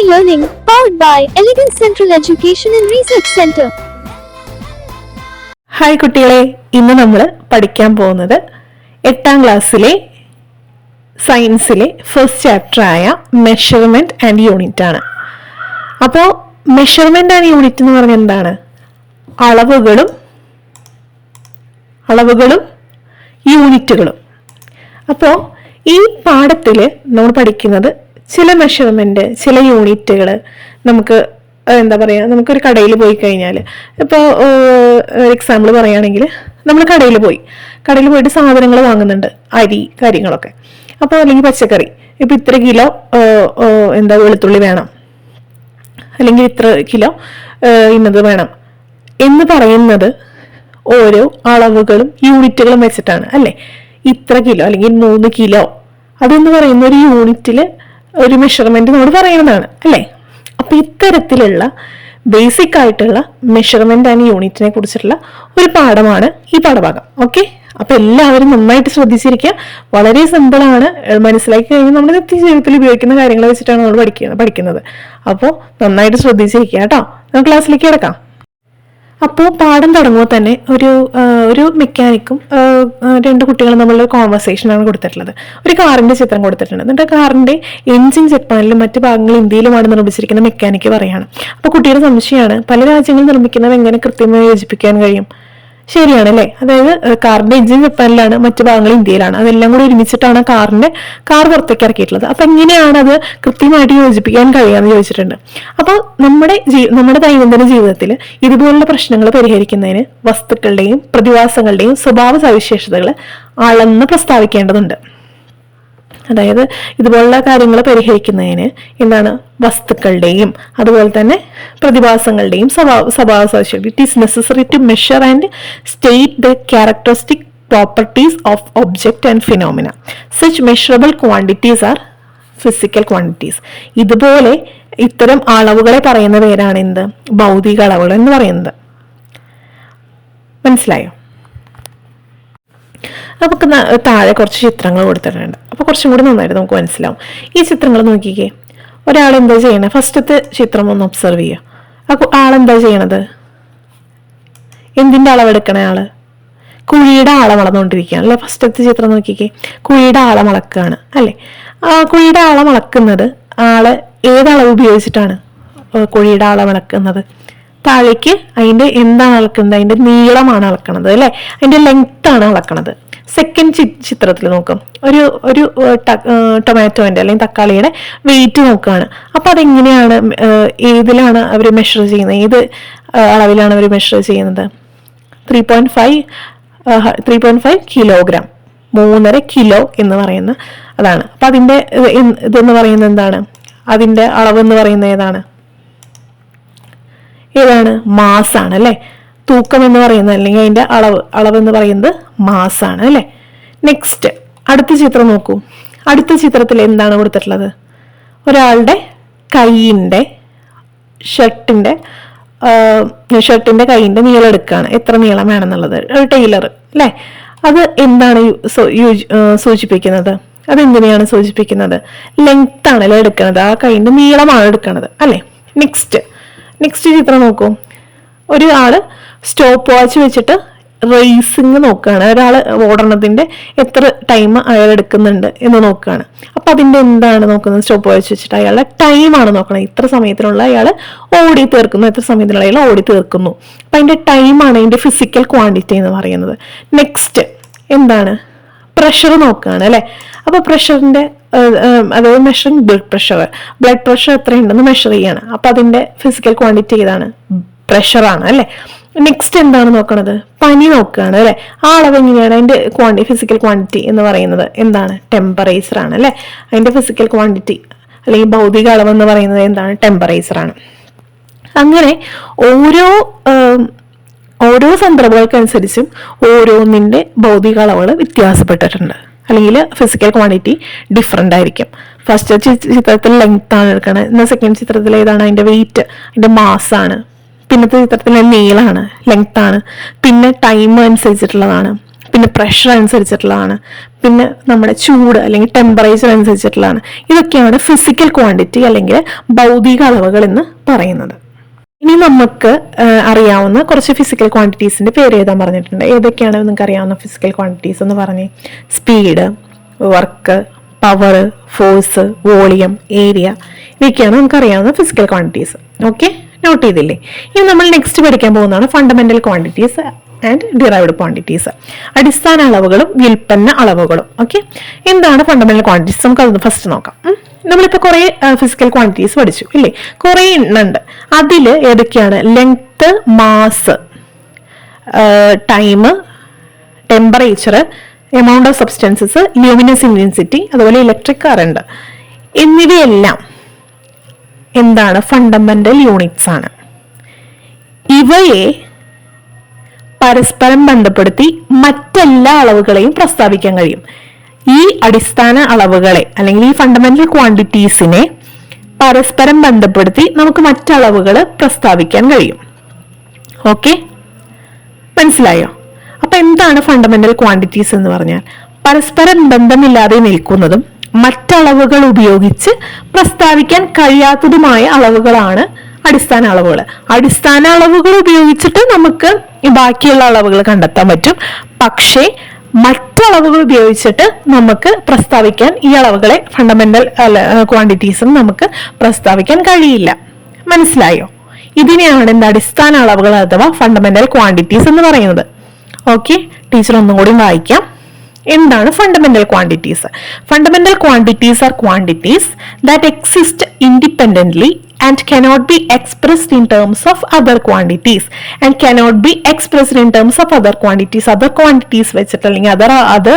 Learning, powered by Elegant Central Education and Research Center. Hi കുട്ടികളെ, ഇന്ന് നമ്മൾ പഠിക്കാൻ പോകുന്നത് 8ാം ക്ലാസ്സിലെ സയൻസിലെ ഫസ്റ്റ് ചാപ്റ്ററായ മെഷർമെന്റ് ആൻഡ് യൂണിറ്റ് ആണ്. അപ്പോൾ മെഷർമെന്റ് ആൻഡ് യൂണിറ്റ് എന്ന് പറഞ്ഞാൽ എന്താണ്? അളവുകളും യൂണിറ്റുകളും. അപ്പോൾ ഈ പാഠത്തിൽ നമ്മൾ പഠിക്കുന്നത് ചില മെഷർമെന്റ്, ചില യൂണിറ്റുകൾ നമുക്ക് എന്താ പറയുക, നമുക്കൊരു കടയിൽ പോയി കഴിഞ്ഞാൽ, ഇപ്പോൾ എക്സാമ്പിൾ പറയുകയാണെങ്കിൽ നമ്മൾ കടയിൽ പോയിട്ട് സാധനങ്ങൾ വാങ്ങുന്നുണ്ട്, അരി കാര്യങ്ങളൊക്കെ. അപ്പോൾ അല്ലെങ്കിൽ പച്ചക്കറി, ഇപ്പം ഇത്ര കിലോ വെളുത്തുള്ളി വേണം, അല്ലെങ്കിൽ ഇത്ര കിലോ ഇന്നത് വേണം എന്ന് പറയുന്നത് ഓരോ അളവുകളും യൂണിറ്റുകളും വെച്ചിട്ടാണ് അല്ലേ? ഇത്ര കിലോ അല്ലെങ്കിൽ 3 കിലോ അതെന്ന് പറയുന്ന ഒരു യൂണിറ്റിൽ ഒരു മെഷർമെന്റ് നമ്മൾ പറയുന്നതാണ് അല്ലേ? അപ്പൊ ഇത്തരത്തിലുള്ള ബേസിക് ആയിട്ടുള്ള മെഷർമെന്റ് ആൻഡ് യൂണിറ്റിനെ കുറിച്ചിട്ടുള്ള ഒരു പാഠമാണ് ഈ പാഠഭാഗം. ഓക്കെ, അപ്പൊ എല്ലാവരും നന്നായിട്ട് ശ്രദ്ധിച്ചിരിക്കുക. വളരെ സിമ്പിൾ ആണ്, മനസ്സിലാക്കി കഴിഞ്ഞാൽ നമ്മുടെ നിത്യ ജീവിതത്തിൽ ഉപയോഗിക്കുന്ന കാര്യങ്ങൾ വെച്ചിട്ടാണ് നമ്മൾ പഠിക്കുന്നത്. അപ്പോൾ നന്നായിട്ട് ശ്രദ്ധിച്ചിരിക്കുക കേട്ടോ. നമുക്ക് ക്ലാസ്സിലേക്ക് കിടക്കാം. അപ്പോൾ പാഠം തുടങ്ങുമ്പോൾ തന്നെ ഒരു മെക്കാനിക്കും 2 കുട്ടികളും തമ്മിലുള്ള കോൺവെർസേഷനാണ് കൊടുത്തിട്ടുള്ളത്. ഒരു കാറിന്റെ ചിത്രം കൊടുത്തിട്ടുണ്ട്. എന്നിട്ട് കാറിന്റെ എഞ്ചിൻ ജപ്പാനിലും മറ്റു ഭാഗങ്ങൾ ഇന്ത്യയിലുമാണ് നിർമ്മിച്ചിരിക്കുന്ന മെക്കാനിക്ക് പറയാണ്. അപ്പോൾ കുട്ടിയുടെ സംശയമാണ്, പല രാജ്യങ്ങളിൽ നിർമ്മിക്കുന്നത് എങ്ങനെ കൃത്യമായി യോജിപ്പിക്കാൻ കഴിയും? ശരിയാണ് അല്ലേ? അതായത് കാറിന്റെ എഞ്ചിൻ ജപ്പാനിലാണ്, മറ്റു ഭാഗങ്ങൾ ഇന്ത്യയിലാണ്. അതെല്ലാം കൂടി ഒരുമിച്ചിട്ടാണ് കാർ പുറത്തേക്ക് ഇറക്കിയിട്ടുള്ളത്. അപ്പൊ എങ്ങനെയാണ് അത് കൃത്യമായിട്ട് യോജിപ്പിക്കാൻ കഴിയാന്ന് ചോദിച്ചിട്ടുണ്ട്. അപ്പോൾ നമ്മുടെ ദൈനംദിന ജീവിതത്തിൽ ഇതുപോലുള്ള പ്രശ്നങ്ങൾ പരിഹരിക്കുന്നതിന് വസ്തുക്കളുടെയും പ്രതിഭാസങ്ങളുടെയും സ്വഭാവ സവിശേഷതകൾ അളന്ന് പ്രസ്താവിക്കേണ്ടതുണ്ട്. അതായത് ഇതുപോലുള്ള കാര്യങ്ങൾ പരിഹരിക്കുന്നതിന് എന്താണ്, വസ്തുക്കളുടെയും അതുപോലെ തന്നെ പ്രതിഭാസങ്ങളുടെയും സ്വഭാവ സവിശേഷത. It is necessary to measure and state the characteristic properties of object and phenomena. Such measurable quantities are physical quantities. ഇതുപോലെ ഇത്തരം അളവുകളെ പറയുന്ന പേരാണ് എന്ത്? ഭൗതിക അളവുകൾ എന്ന് പറയുന്നത്. മനസ്സിലായോ? നമുക്ക് താഴെ കുറച്ച് ചിത്രങ്ങൾ കൊടുത്തിട്ടുണ്ട്. അപ്പോൾ കുറച്ചും കൂടി നന്നായിട്ട് നമുക്ക് മനസ്സിലാവും. ഈ ചിത്രങ്ങൾ നോക്കിക്കേ. ഒരാൾ എന്താ ചെയ്യണേ? ഫസ്റ്റത്തെ ചിത്രം ഒന്ന് ഒബ്സർവ് ചെയ്യുക. അപ്പോൾ ആളെന്താ ചെയ്യണത്? എന്തിൻ്റെ അളവെടുക്കണേ? ആള് കുഴിയുടെ ആഴം അളന്നുകൊണ്ടിരിക്കുകയാണ് അല്ലെ? ഫസ്റ്റത്തെ ചിത്രം നോക്കിക്കേ, കുഴിയുടെ ആഴം അളക്കുകയാണ് അല്ലേ? ആ കുഴിയുടെ ആഴം അളക്കുന്നത് ആള് ഏതളവ് ഉപയോഗിച്ചിട്ടാണ് കുഴിയുടെ ആഴം അളക്കുന്നത്? താഴേക്ക് അതിന്റെ എന്താണ് അളക്കുന്നത്? അതിന്റെ നീളമാണ് അളക്കണത് അല്ലെ? അതിന്റെ ലെങ്ത് ആണ് അളക്കണത്. സെക്കൻഡ് ചിത്രത്തിൽ നോക്കും, ഒരു ടൊമാറ്റോന്റെ അല്ലെങ്കിൽ തക്കാളിയുടെ വെയിറ്റ് നോക്കുകയാണ്. അപ്പൊ അതെങ്ങനെയാണ്, ഏതിലാണ് അവർ മെഷർ ചെയ്യുന്നത്? ഏത് അളവിലാണ് അവർ മെഷർ ചെയ്യുന്നത്? 3.5 കിലോഗ്രാം, 3.5 കിലോ എന്ന് പറയുന്ന അതാണ്. അപ്പൊ അതിന്റെ ഇതെന്ന് പറയുന്നത് എന്താണ്? അതിന്റെ അളവ് എന്ന് പറയുന്നത് ഏതാണ്? മാസാണ് അല്ലെ? തൂക്കം എന്ന് പറയുന്നത് അല്ലെങ്കിൽ അതിന്റെ അളവ് എന്ന് പറയുന്നത് മാസാണ് അല്ലെ? നെക്സ്റ്റ് അടുത്ത ചിത്രം നോക്കൂ. അടുത്ത ചിത്രത്തിൽ എന്താണ് കൊടുത്തിട്ടുള്ളത്? ഒരാളുടെ കൈയിന്റെ ഷർട്ടിന്റെ കൈയിന്റെ നീളം എടുക്കുകയാണ്. എത്ര നീളം വേണമെന്നുള്ളത് ഒരു ടൈലർ അല്ലെ? അത് എന്താണ് സൂചിപ്പിക്കുന്നത്? അതെങ്ങനെയാണ് സൂചിപ്പിക്കുന്നത്? ലെങ്ത് ആണല്ലേ എടുക്കുന്നത്, ആ കൈയിന്റെ നീളമാണ് എടുക്കുന്നത് അല്ലെ? നെക്സ്റ്റ് ചിത്രം നോക്കൂ. ഒരാള് സ്റ്റോപ്പ് വാച്ച് വെച്ചിട്ട് റേസിങ് നോക്കുകയാണ്. ഒരാൾ ഓടണതിന്റെ എത്ര ടൈം അയാൾ എടുക്കുന്നുണ്ട് എന്ന് നോക്കുകയാണ്. അപ്പൊ അതിന്റെ എന്താണ് നോക്കുന്നത്? സ്റ്റോപ്പ് വാച്ച് വെച്ചിട്ട് അയാളുടെ ടൈമാണ് നോക്കണം. ഇത്ര സമയത്തിനുള്ള അയാൾ ഓടി തീർക്കുന്നു, എത്ര സമയത്തിനുള്ള അയാൾ ഓടി തീർക്കുന്നു. അപ്പൊ അതിന്റെ ടൈമാണ് അതിന്റെ ഫിസിക്കൽ ക്വാണ്ടിറ്റി എന്ന് പറയുന്നത്. നെക്സ്റ്റ് എന്താണ്? പ്രഷർ നോക്കുകയാണ് അല്ലെ? അപ്പൊ പ്രഷറിന്റെ അതായത് മെഷറിങ് ബ്ലഡ് പ്രഷർ എത്രയുണ്ടെന്ന് മെഷർ ചെയ്യാണ്. അപ്പൊ അതിന്റെ ഫിസിക്കൽ ക്വാണ്ടിറ്റി ഏതാണ്? പ്രഷറാണ് അല്ലെ? നെക്സ്റ്റ് എന്താണ് നോക്കണത്? പനി നോക്കുകയാണ് അല്ലെ? ആ അളവ് എങ്ങനെയാണ്? അതിന്റെ ഫിസിക്കൽ ക്വാണ്ടിറ്റി എന്ന് പറയുന്നത് എന്താണ്? ടെമ്പറേച്ചർ ആണ് അല്ലെ? അതിന്റെ ഫിസിക്കൽ ക്വാണ്ടിറ്റി അല്ലെങ്കിൽ ഭൗതിക അളവ് എന്ന് പറയുന്നത് എന്താണ്? ടെമ്പറേച്ചർ ആണ്. അങ്ങനെ ഓരോ സന്ദർഭങ്ങൾക്കനുസരിച്ചും ഓരോന്നിന്റെ ഭൗതിക അളവുകൾ വ്യത്യാസപ്പെട്ടിട്ടുണ്ട്, അല്ലെങ്കിൽ ഫിസിക്കൽ ക്വാണ്ടിറ്റി ഡിഫറെന്റ് ആയിരിക്കും. ഫസ്റ്റ് ചിത്രത്തിൽ ലെങ്ത് ആണ് എടുക്കുന്നത്, എന്നാൽ സെക്കൻഡ് ചിത്രത്തിൽ ഏതാണ്? അതിന്റെ വെയിറ്റ്, അതിന്റെ മാസാണ്. പിന്നത്തെ ചിത്രത്തിൽ നീളാണ്, ലെങ്ത് ആണ്. പിന്നെ ടൈം അനുസരിച്ചിട്ടുള്ളതാണ്. പിന്നെ പ്രഷർ അനുസരിച്ചിട്ടുള്ളതാണ്, പിന്നെ നമ്മുടെ ചൂട് അല്ലെങ്കിൽ ടെമ്പറേച്ചർ അനുസരിച്ചിട്ടുള്ളതാണ്. ഇതൊക്കെയാണ് ഫിസിക്കൽ ക്വാണ്ടിറ്റി അല്ലെങ്കിൽ ഭൗതിക അളവുകൾ എന്ന് പറയുന്നത്. ഇനി നമുക്ക് അറിയാവുന്ന കുറച്ച് ഫിസിക്കൽ ക്വാണ്ടിറ്റീസിന്റെ പേര് എഴുതാൻ പറഞ്ഞിട്ടുണ്ട്. ഏതൊക്കെയാണ് നിങ്ങൾക്ക് അറിയാവുന്ന ഫിസിക്കൽ ക്വാണ്ടിറ്റീസ് എന്ന് പറഞ്ഞ്? Speed, work, power, force, volume, area, ഇതൊക്കെയാണ് നമുക്ക് അറിയാവുന്ന ഫിസിക്കൽ ക്വാണ്ടിറ്റീസ്. ഓക്കെ, നോട്ട് ചെയ്തില്ലേ? ഇനി നമ്മൾ നെക്സ്റ്റ് പഠിക്കാൻ പോകുന്നതാണ് fundamental quantities and derived quantities, അടിസ്ഥാന അളവുകളും വ്യുൽപ്പന്ന അളവുകളും. ഓക്കെ, എന്താണ് ഫണ്ടമെന്റൽ ക്വാണ്ടിറ്റീസ്? നമുക്ക് അത് ഫസ്റ്റ് നോക്കാം. നമ്മളിപ്പോൾ കുറേ ഫിസിക്കൽ ക്വാണ്ടിറ്റീസ് പഠിച്ചു ഇല്ലേ? കുറേ എണ്ണുണ്ട്. അതിൽ ഏതൊക്കെയാണ്? Length, mass, time, temperature, amount of substances, luminous intensity, അതുപോലെ ഇലക്ട്രിക് കറണ്ട് എന്നിവയെല്ലാം എന്താണ്? ഫണ്ടമെന്റൽ യൂണിറ്റ്സ് ആണ്. ഇവയെ പരസ്പരം ബന്ധപ്പെടുത്തി മറ്റെല്ലാ അളവുകളെയും പ്രസ്താവിക്കാൻ കഴിയും. ഈ അടിസ്ഥാന അളവുകളെ അല്ലെങ്കിൽ ഈ ഫണ്ടമെന്റൽ ക്വാണ്ടിറ്റീസിനെ പരസ്പരം ബന്ധപ്പെടുത്തി നമുക്ക് മറ്റളവുകൾ പ്രസ്താവിക്കാൻ കഴിയും. ഓക്കെ, മനസ്സിലായോ? അപ്പൊ എന്താണ് ഫണ്ടമെന്റൽ ക്വാണ്ടിറ്റീസ് എന്ന് പറഞ്ഞാൽ? പരസ്പരം ബന്ധമില്ലാതെ നിൽക്കുന്നതും മറ്റളവുകൾ ഉപയോഗിച്ച് പ്രസ്താവിക്കാൻ കഴിയാത്തതുമായ അളവുകളാണ് അടിസ്ഥാന അളവുകൾ. അടിസ്ഥാന അളവുകൾ ഉപയോഗിച്ചിട്ട് നമുക്ക് ബാക്കിയുള്ള അളവുകൾ കണ്ടെത്താൻ പറ്റും. പക്ഷേ മറ്റളവുകൾ ഉപയോഗിച്ചിട്ട് നമുക്ക് പ്രസ്താവിക്കാൻ ഈ അളവുകളെ ഫണ്ടമെന്റൽ ക്വാണ്ടിറ്റീസും നമുക്ക് പ്രസ്താവിക്കാൻ കഴിയില്ല. മനസ്സിലായോ? ഇതിനെയാണ് എന്താ അടിസ്ഥാന അളവുകൾ അഥവാ ഫണ്ടമെന്റൽ ക്വാണ്ടിറ്റീസ് എന്ന് പറയുന്നത്. ഓക്കെ, ടീച്ചർ ഒന്നും കൂടി വായിക്കാം. എന്താണ് fundamental quantities? Fundamental quantities R quantities that exist independently and cannot be expressed in terms of other quantities and cannot be expressed in terms of other quantities. other quantities വെച്ചിട്ട് അല്ലെങ്കിൽ other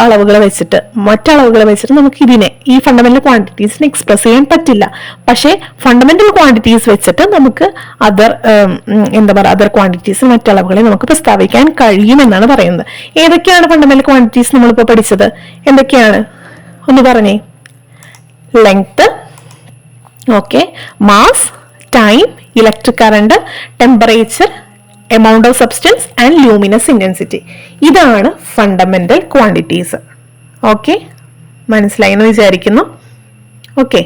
അളവുകൾ വെച്ചിട്ട് മറ്റളവുകൾ വെച്ചിട്ട് നമുക്ക് ഇതിനെ ഈ ഫണ്ടമെന്റൽ ക്വാണ്ടിറ്റീസിനെ എക്സ്പ്രസ് ചെയ്യാൻ പറ്റില്ല. പക്ഷേ ഫണ്ടമെന്റൽ ക്വാണ്ടിറ്റീസ് വെച്ചിട്ട് നമുക്ക് അതർ ക്വാണ്ടിറ്റീസ് മറ്റളവുകളെ നമുക്ക് പ്രസ്താവിക്കാൻ കഴിയുമെന്നാണ് പറയുന്നത്. ഏതൊക്കെയാണ് ഫണ്ടമെന്റൽ ക്വാണ്ടിറ്റീസ് നമ്മളിപ്പോൾ പഠിച്ചത്? എന്തൊക്കെയാണ് ഒന്ന് പറഞ്ഞേ? Length, okay, mass, time, electric current, temperature, amount of substance and luminous intensity. ഇതാണ് ഫണ്ടമെന്റൽ ക്വാണ്ടിറ്റീസ്. ഓക്കെ, മനസ്സിലായി എന്ന് വിചാരിക്കുന്നു. ഓക്കെ,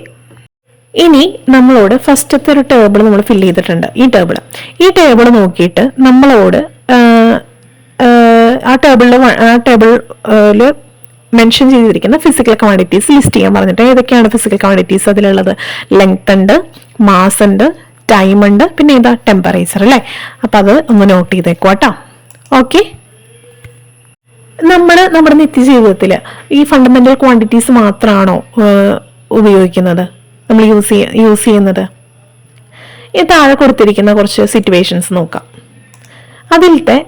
ഇനി നമ്മളോട് ഫസ്റ്റത്തെ ഒരു ടേബിൾ നമ്മൾ ഫില്ല് ചെയ്തിട്ടുണ്ട്. ഈ ടേബിൾ നോക്കിയിട്ട് നമ്മളോട് ആ ടേബിളിൽ മെൻഷൻ ചെയ്തിരിക്കുന്ന ഫിസിക്കൽ ക്വാണ്ടിറ്റീസ് ലിസ്റ്റ് ചെയ്യാൻ പറഞ്ഞിട്ട്. ഏതൊക്കെയാണ് ഫിസിക്കൽ ക്വാണ്ടിറ്റീസ് അതിലുള്ളത്? ലെങ്ത് ഉണ്ട്, മാസ് ഉണ്ട്, ടൈം ഉണ്ട്, പിന്നെ ഏതാ? ടെമ്പറേച്ചർ അല്ലേ? അപ്പൊ അത് ഒന്ന് നോട്ട് ചെയ്തേക്കോട്ടോ. ഓക്കെ, നമ്മുടെ നിത്യജീവിതത്തിൽ ഈ ഫണ്ടമെന്റൽ ക്വാണ്ടിറ്റീസ് മാത്രമാണോ ഉപയോഗിക്കുന്നത്, നമ്മൾ യൂസ് ചെയ്യുന്നത്? ഈ താഴെ കൊടുത്തിരിക്കുന്ന കുറച്ച് സിറ്റുവേഷൻസ് നോക്കാം. അതിലത്തെ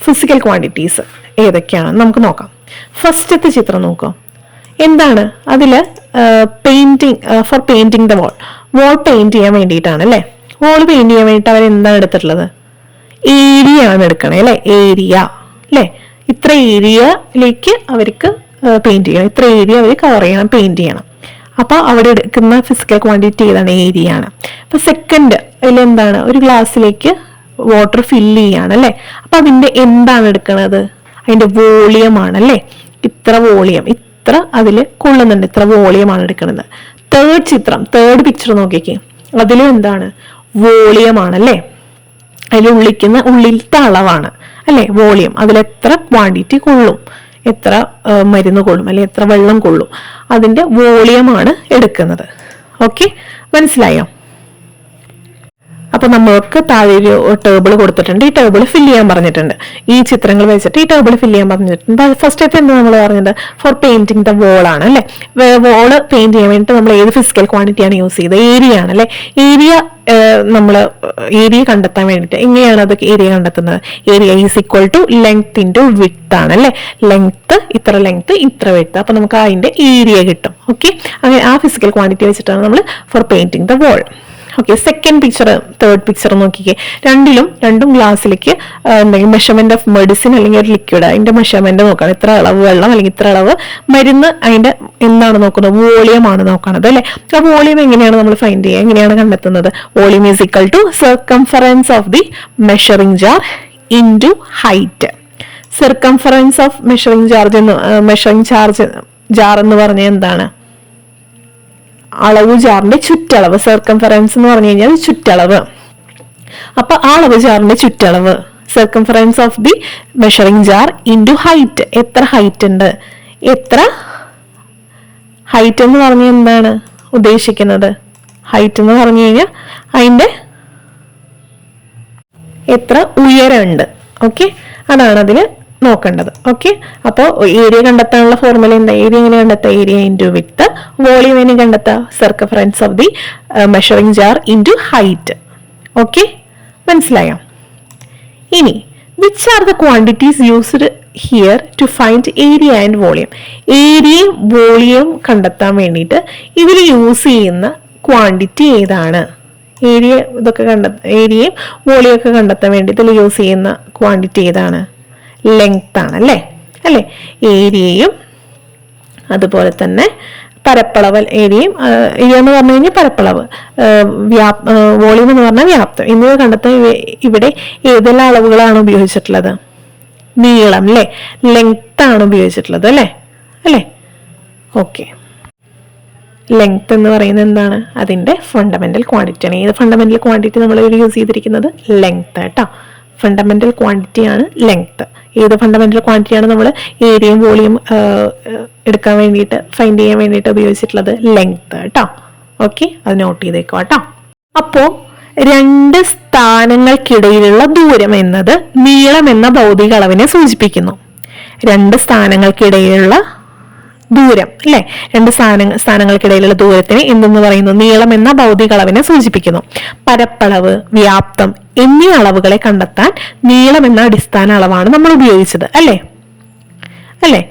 ഫിസിക്കൽ ക്വാണ്ടിറ്റീസ് ഏതൊക്കെയാണെന്ന് നമുക്ക് നോക്കാം. ഫസ്റ്റത്തെ ചിത്രം നോക്കാം. എന്താണ് അതില്? Painting, for painting the wall paint ചെയ്യാൻ വേണ്ടിയിട്ടാണ് അല്ലേ? വാൾ പെയിന്റ് ചെയ്യാൻ വേണ്ടിയിട്ട് അവർ എന്താണ് എടുത്തിട്ടുള്ളത്? ഏരിയ ആണ് എടുക്കണേ അല്ലെ? ഏരിയ അല്ലെ? ഇത്ര ഏരിയയിലേക്ക് അവർക്ക് പെയിന്റ് ചെയ്യണം, ഇത്ര ഏരിയ അവർ കവർ ചെയ്യണം, പെയിന്റ് ചെയ്യണം. അപ്പൊ അവിടെ എടുക്കുന്ന ഫിസിക്കൽ ക്വാണ്ടിറ്റി ഏതാണ്? ഏരിയ ആണ്. അപ്പൊ സെക്കൻഡ് അതിൽ എന്താണ്? ഒരു ഗ്ലാസ്സിലേക്ക് വാട്ടർ ഫില്ല് ചെയ്യാണ് അല്ലെ? അപ്പൊ അതിന്റെ എന്താണ് എടുക്കണത്? അതിന്റെ വോളിയം ആണ് അല്ലേ? ഇത്ര വോളിയം, ഇത്ര അതിൽ കൊള്ളുന്നുണ്ട്, ഇത്ര വോളിയം ആണ് എടുക്കുന്നത്. തേർഡ് പിക്ചർ നോക്കിക്കേ. അതിലും എന്താണ്? വോളിയം ആണ് അല്ലേ? ഉള്ളിലത്തെ അളവാണ് അല്ലെ? വോളിയം. അതിലെത്ര ക്വാണ്ടിറ്റി കൊള്ളും, എത്ര മരുന്ന് കൊള്ളും അല്ലെങ്കിൽ എത്ര വെള്ളം കൊള്ളും, അതിന്റെ വോളിയം ആണ് എടുക്കുന്നത്. ഓക്കെ, മനസ്സിലായോ? അപ്പൊ നമ്മൾക്ക് താഴെ ഒരു ടേബിൾ കൊടുത്തിട്ടുണ്ട്. ഈ ടേബിൾ ഫില്ല് ചെയ്യാൻ പറഞ്ഞിട്ടുണ്ട്. ഈ ചിത്രങ്ങൾ വെച്ചിട്ട് ഈ ടേബിൾ ഫില്ല് ചെയ്യാൻ പറഞ്ഞിട്ടുണ്ട്. ഫസ്റ്റത്തെ എന്താ നമ്മൾ പറഞ്ഞത്? ഫോർ പെയിന്റിങ് ദ വോൾ ആണ് അല്ലെ? വോള് പെയിന്റ് ചെയ്യാൻ വേണ്ടിയിട്ട് നമ്മൾ ഏത് ഫിസിക്കൽ ക്വാണ്ടിറ്റിയാണ് യൂസ് ചെയ്തത്? ഏരിയ ആണ് അല്ലെ? ഏരിയ കണ്ടെത്താൻ വേണ്ടിയിട്ട് എങ്ങനെയാണ് അത് ഏരിയ കണ്ടെത്തുന്നത്? Area is equal to length into width ആണ് അല്ലെ? ഇത്ര ലെങ്ത് ഇത്ര വിഡ്ത്ത്. അപ്പൊ നമുക്ക് അതിന്റെ ഏരിയ കിട്ടും. ഓക്കെ, അങ്ങനെ ആ ഫിസിക്കൽ ക്വാണ്ടിറ്റി വെച്ചിട്ടാണ് നമ്മൾ for painting the wall. Okay, second picture, third picture നോക്കിക്കേ. രണ്ടും ഗ്ലാസ്സിലേക്ക് എന്തെങ്കിലും മെഷർമെന്റ് ഓഫ് മെഡിസിൻ അല്ലെങ്കിൽ ഒരു ലിക്വിഡ്, അതിന്റെ മെഷർമെന്റ് നോക്കണം. ഇത്ര അളവ് വെള്ളം അല്ലെങ്കിൽ ഇത്ര അളവ് മരുന്ന്, അതിന്റെ എന്താണ് നോക്കുന്നത്? വോളിയം ആണ് നോക്കണത് അല്ലെ? ആ വോളിയം എങ്ങനെയാണ് നമ്മൾ ഫൈൻഡ് ചെയ്യുക? എങ്ങനെയാണ് കണ്ടെത്തുന്നത്? Volume is equal to circumference of the measuring jar into height. Circumference of measuring jar എന്ന് പറഞ്ഞാൽ എന്താണ്? അളവ് ജാറിന്റെ ചുറ്റളവ്. സർക്കംഫറൻസ് എന്ന് പറഞ്ഞു കഴിഞ്ഞാൽ ചുറ്റളവ്. അപ്പൊ ആ അളവ് ജാറിന്റെ ചുറ്റളവ്, circumference of the measuring jar into height. എത്ര ഹൈറ്റ് ഉണ്ട്? എത്ര ഹൈറ്റ് എന്ന് പറഞ്ഞാൽ എന്താണ് ഉദ്ദേശിക്കുന്നത്? ഹൈറ്റ് എന്ന് പറഞ്ഞു കഴിഞ്ഞാൽ അതിന്റെ എത്ര ഉയരമുണ്ട്. ഓക്കെ, അതാണ് അതിൽ നോക്കേണ്ടത്. ഓക്കെ, അപ്പോൾ ഏരിയ കണ്ടെത്താനുള്ള ഫോർമുല എന്താ? ഏരിയ എങ്ങനെ കണ്ടെത്താം? Area into width. വോളിയം എങ്ങനെ കണ്ടെത്താം? Circumference of the measuring jar into height. Okay, മനസ്സിലായോ? ഇനി which are the quantities used here to find area and volume? ഏരിയയും വോളിയവും കണ്ടെത്താൻ വേണ്ടിയിട്ട് ഇതിൽ യൂസ് ചെയ്യുന്ന ക്വാണ്ടിറ്റി ഏതാണ്? ഏരിയയും വോളിയം ഒക്കെ കണ്ടെത്താൻ വേണ്ടി ഇതിൽ യൂസ് ചെയ്യുന്ന ക്വാണ്ടിറ്റി ഏതാണ്? ലെങ്ത് ആണ്, അല്ലേ? ഏരിയയും അതുപോലെ തന്നെ പരപ്പളവ്. ഏരിയ എന്ന് പറഞ്ഞു കഴിഞ്ഞാൽ പരപ്പളവ്, വോളിയം എന്ന് പറഞ്ഞാൽ വ്യാപ്തം എന്നിവ കണ്ടെത്താൻ ഇവിടെ ഏതെല്ലാം അളവുകളാണ് ഉപയോഗിച്ചിട്ടുള്ളത്? നീളം, അല്ലേ? ലെങ്ത് ആണ് ഉപയോഗിച്ചിട്ടുള്ളത്, അല്ലേ? ഓക്കെ, ലെങ്ത് എന്ന് പറയുന്നത് എന്താണ്? അതിന്റെ ഫണ്ടമെന്റൽ ക്വാണ്ടിറ്റി ആണ്. ഏത് ഫണ്ടമെന്റൽ ക്വാണ്ടിറ്റി നമ്മൾ യൂസ് ചെയ്തിരിക്കുന്നത്? ലെങ്ത് കേട്ടോ. ഫണ്ടമെന്റൽ ക്വാണ്ടിറ്റി ആണ് ലെങ്ത്. ഏത് ഫണ്ടമെന്റൽ ക്വാണ്ടിറ്റിയാണ് നമ്മൾ ഏരിയയും വോളിയം എടുക്കാൻ വേണ്ടിയിട്ട്, ഫൈൻഡ് ചെയ്യാൻ വേണ്ടിയിട്ട് ഉപയോഗിച്ചിട്ടുള്ളത്? ലെങ്ത് കേട്ടോ. ഓക്കെ, അത് നോട്ട് ചെയ്തേക്കോ കേട്ടോ. അപ്പോ രണ്ട് സ്ഥാനങ്ങൾക്കിടയിലുള്ള ദൂരം എന്നത് നീളം എന്ന ഭൗതിക അളവിനെ സൂചിപ്പിക്കുന്നു. രണ്ട് സ്ഥാനങ്ങൾക്കിടയിലുള്ള ദൂരം, അല്ലെ? രണ്ട് സ്ഥാനങ്ങൾക്കിടയിലുള്ള ദൂരത്തിന് എന്തെന്ന് പറയുന്നു? നീളം എന്ന ഭൗതിക അളവിനെ സൂചിപ്പിക്കുന്നു. പരപ്പളവ്, വ്യാപ്തം എന്നീ അളവുകളെ കണ്ടെത്താൻ നീളം എന്ന അടിസ്ഥാന അളവാണ് നമ്മൾ ഉപയോഗിച്ചത്, അല്ലേ?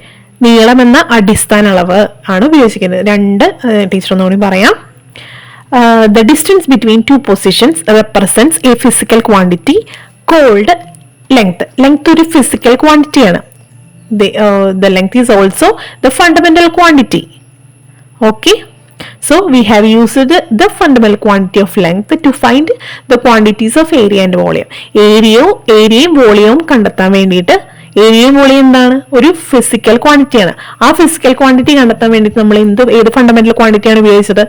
നീളം എന്ന അടിസ്ഥാന അളവ് ആണ് ഉപയോഗിച്ചിരിക്കുന്നത്. ടീച്ചർ ഒന്നുകൂടി പറയാം. The distance between two positions represents a physical quantity called length. Length ഒരു physical quantity ആണ്. The length is also the fundamental quantity. Okay, so we have used the fundamental quantity of length to find the quantities of area and volume. ഏരിയയും വോളിയവും കണ്ടെത്താൻ വേണ്ടിയിട്ട്, ഏരിയയും volume എന്താണ്? ഒരു physical quantity ആണ്. ആ ഫിസിക്കൽ ക്വാണ്ടിറ്റി കണ്ടെത്താൻ വേണ്ടിയിട്ട് നമ്മൾ ഏത് ഫണ്ടമെന്റൽ ക്വാണ്ടിറ്റിയാണ് ഉപയോഗിച്ചത്?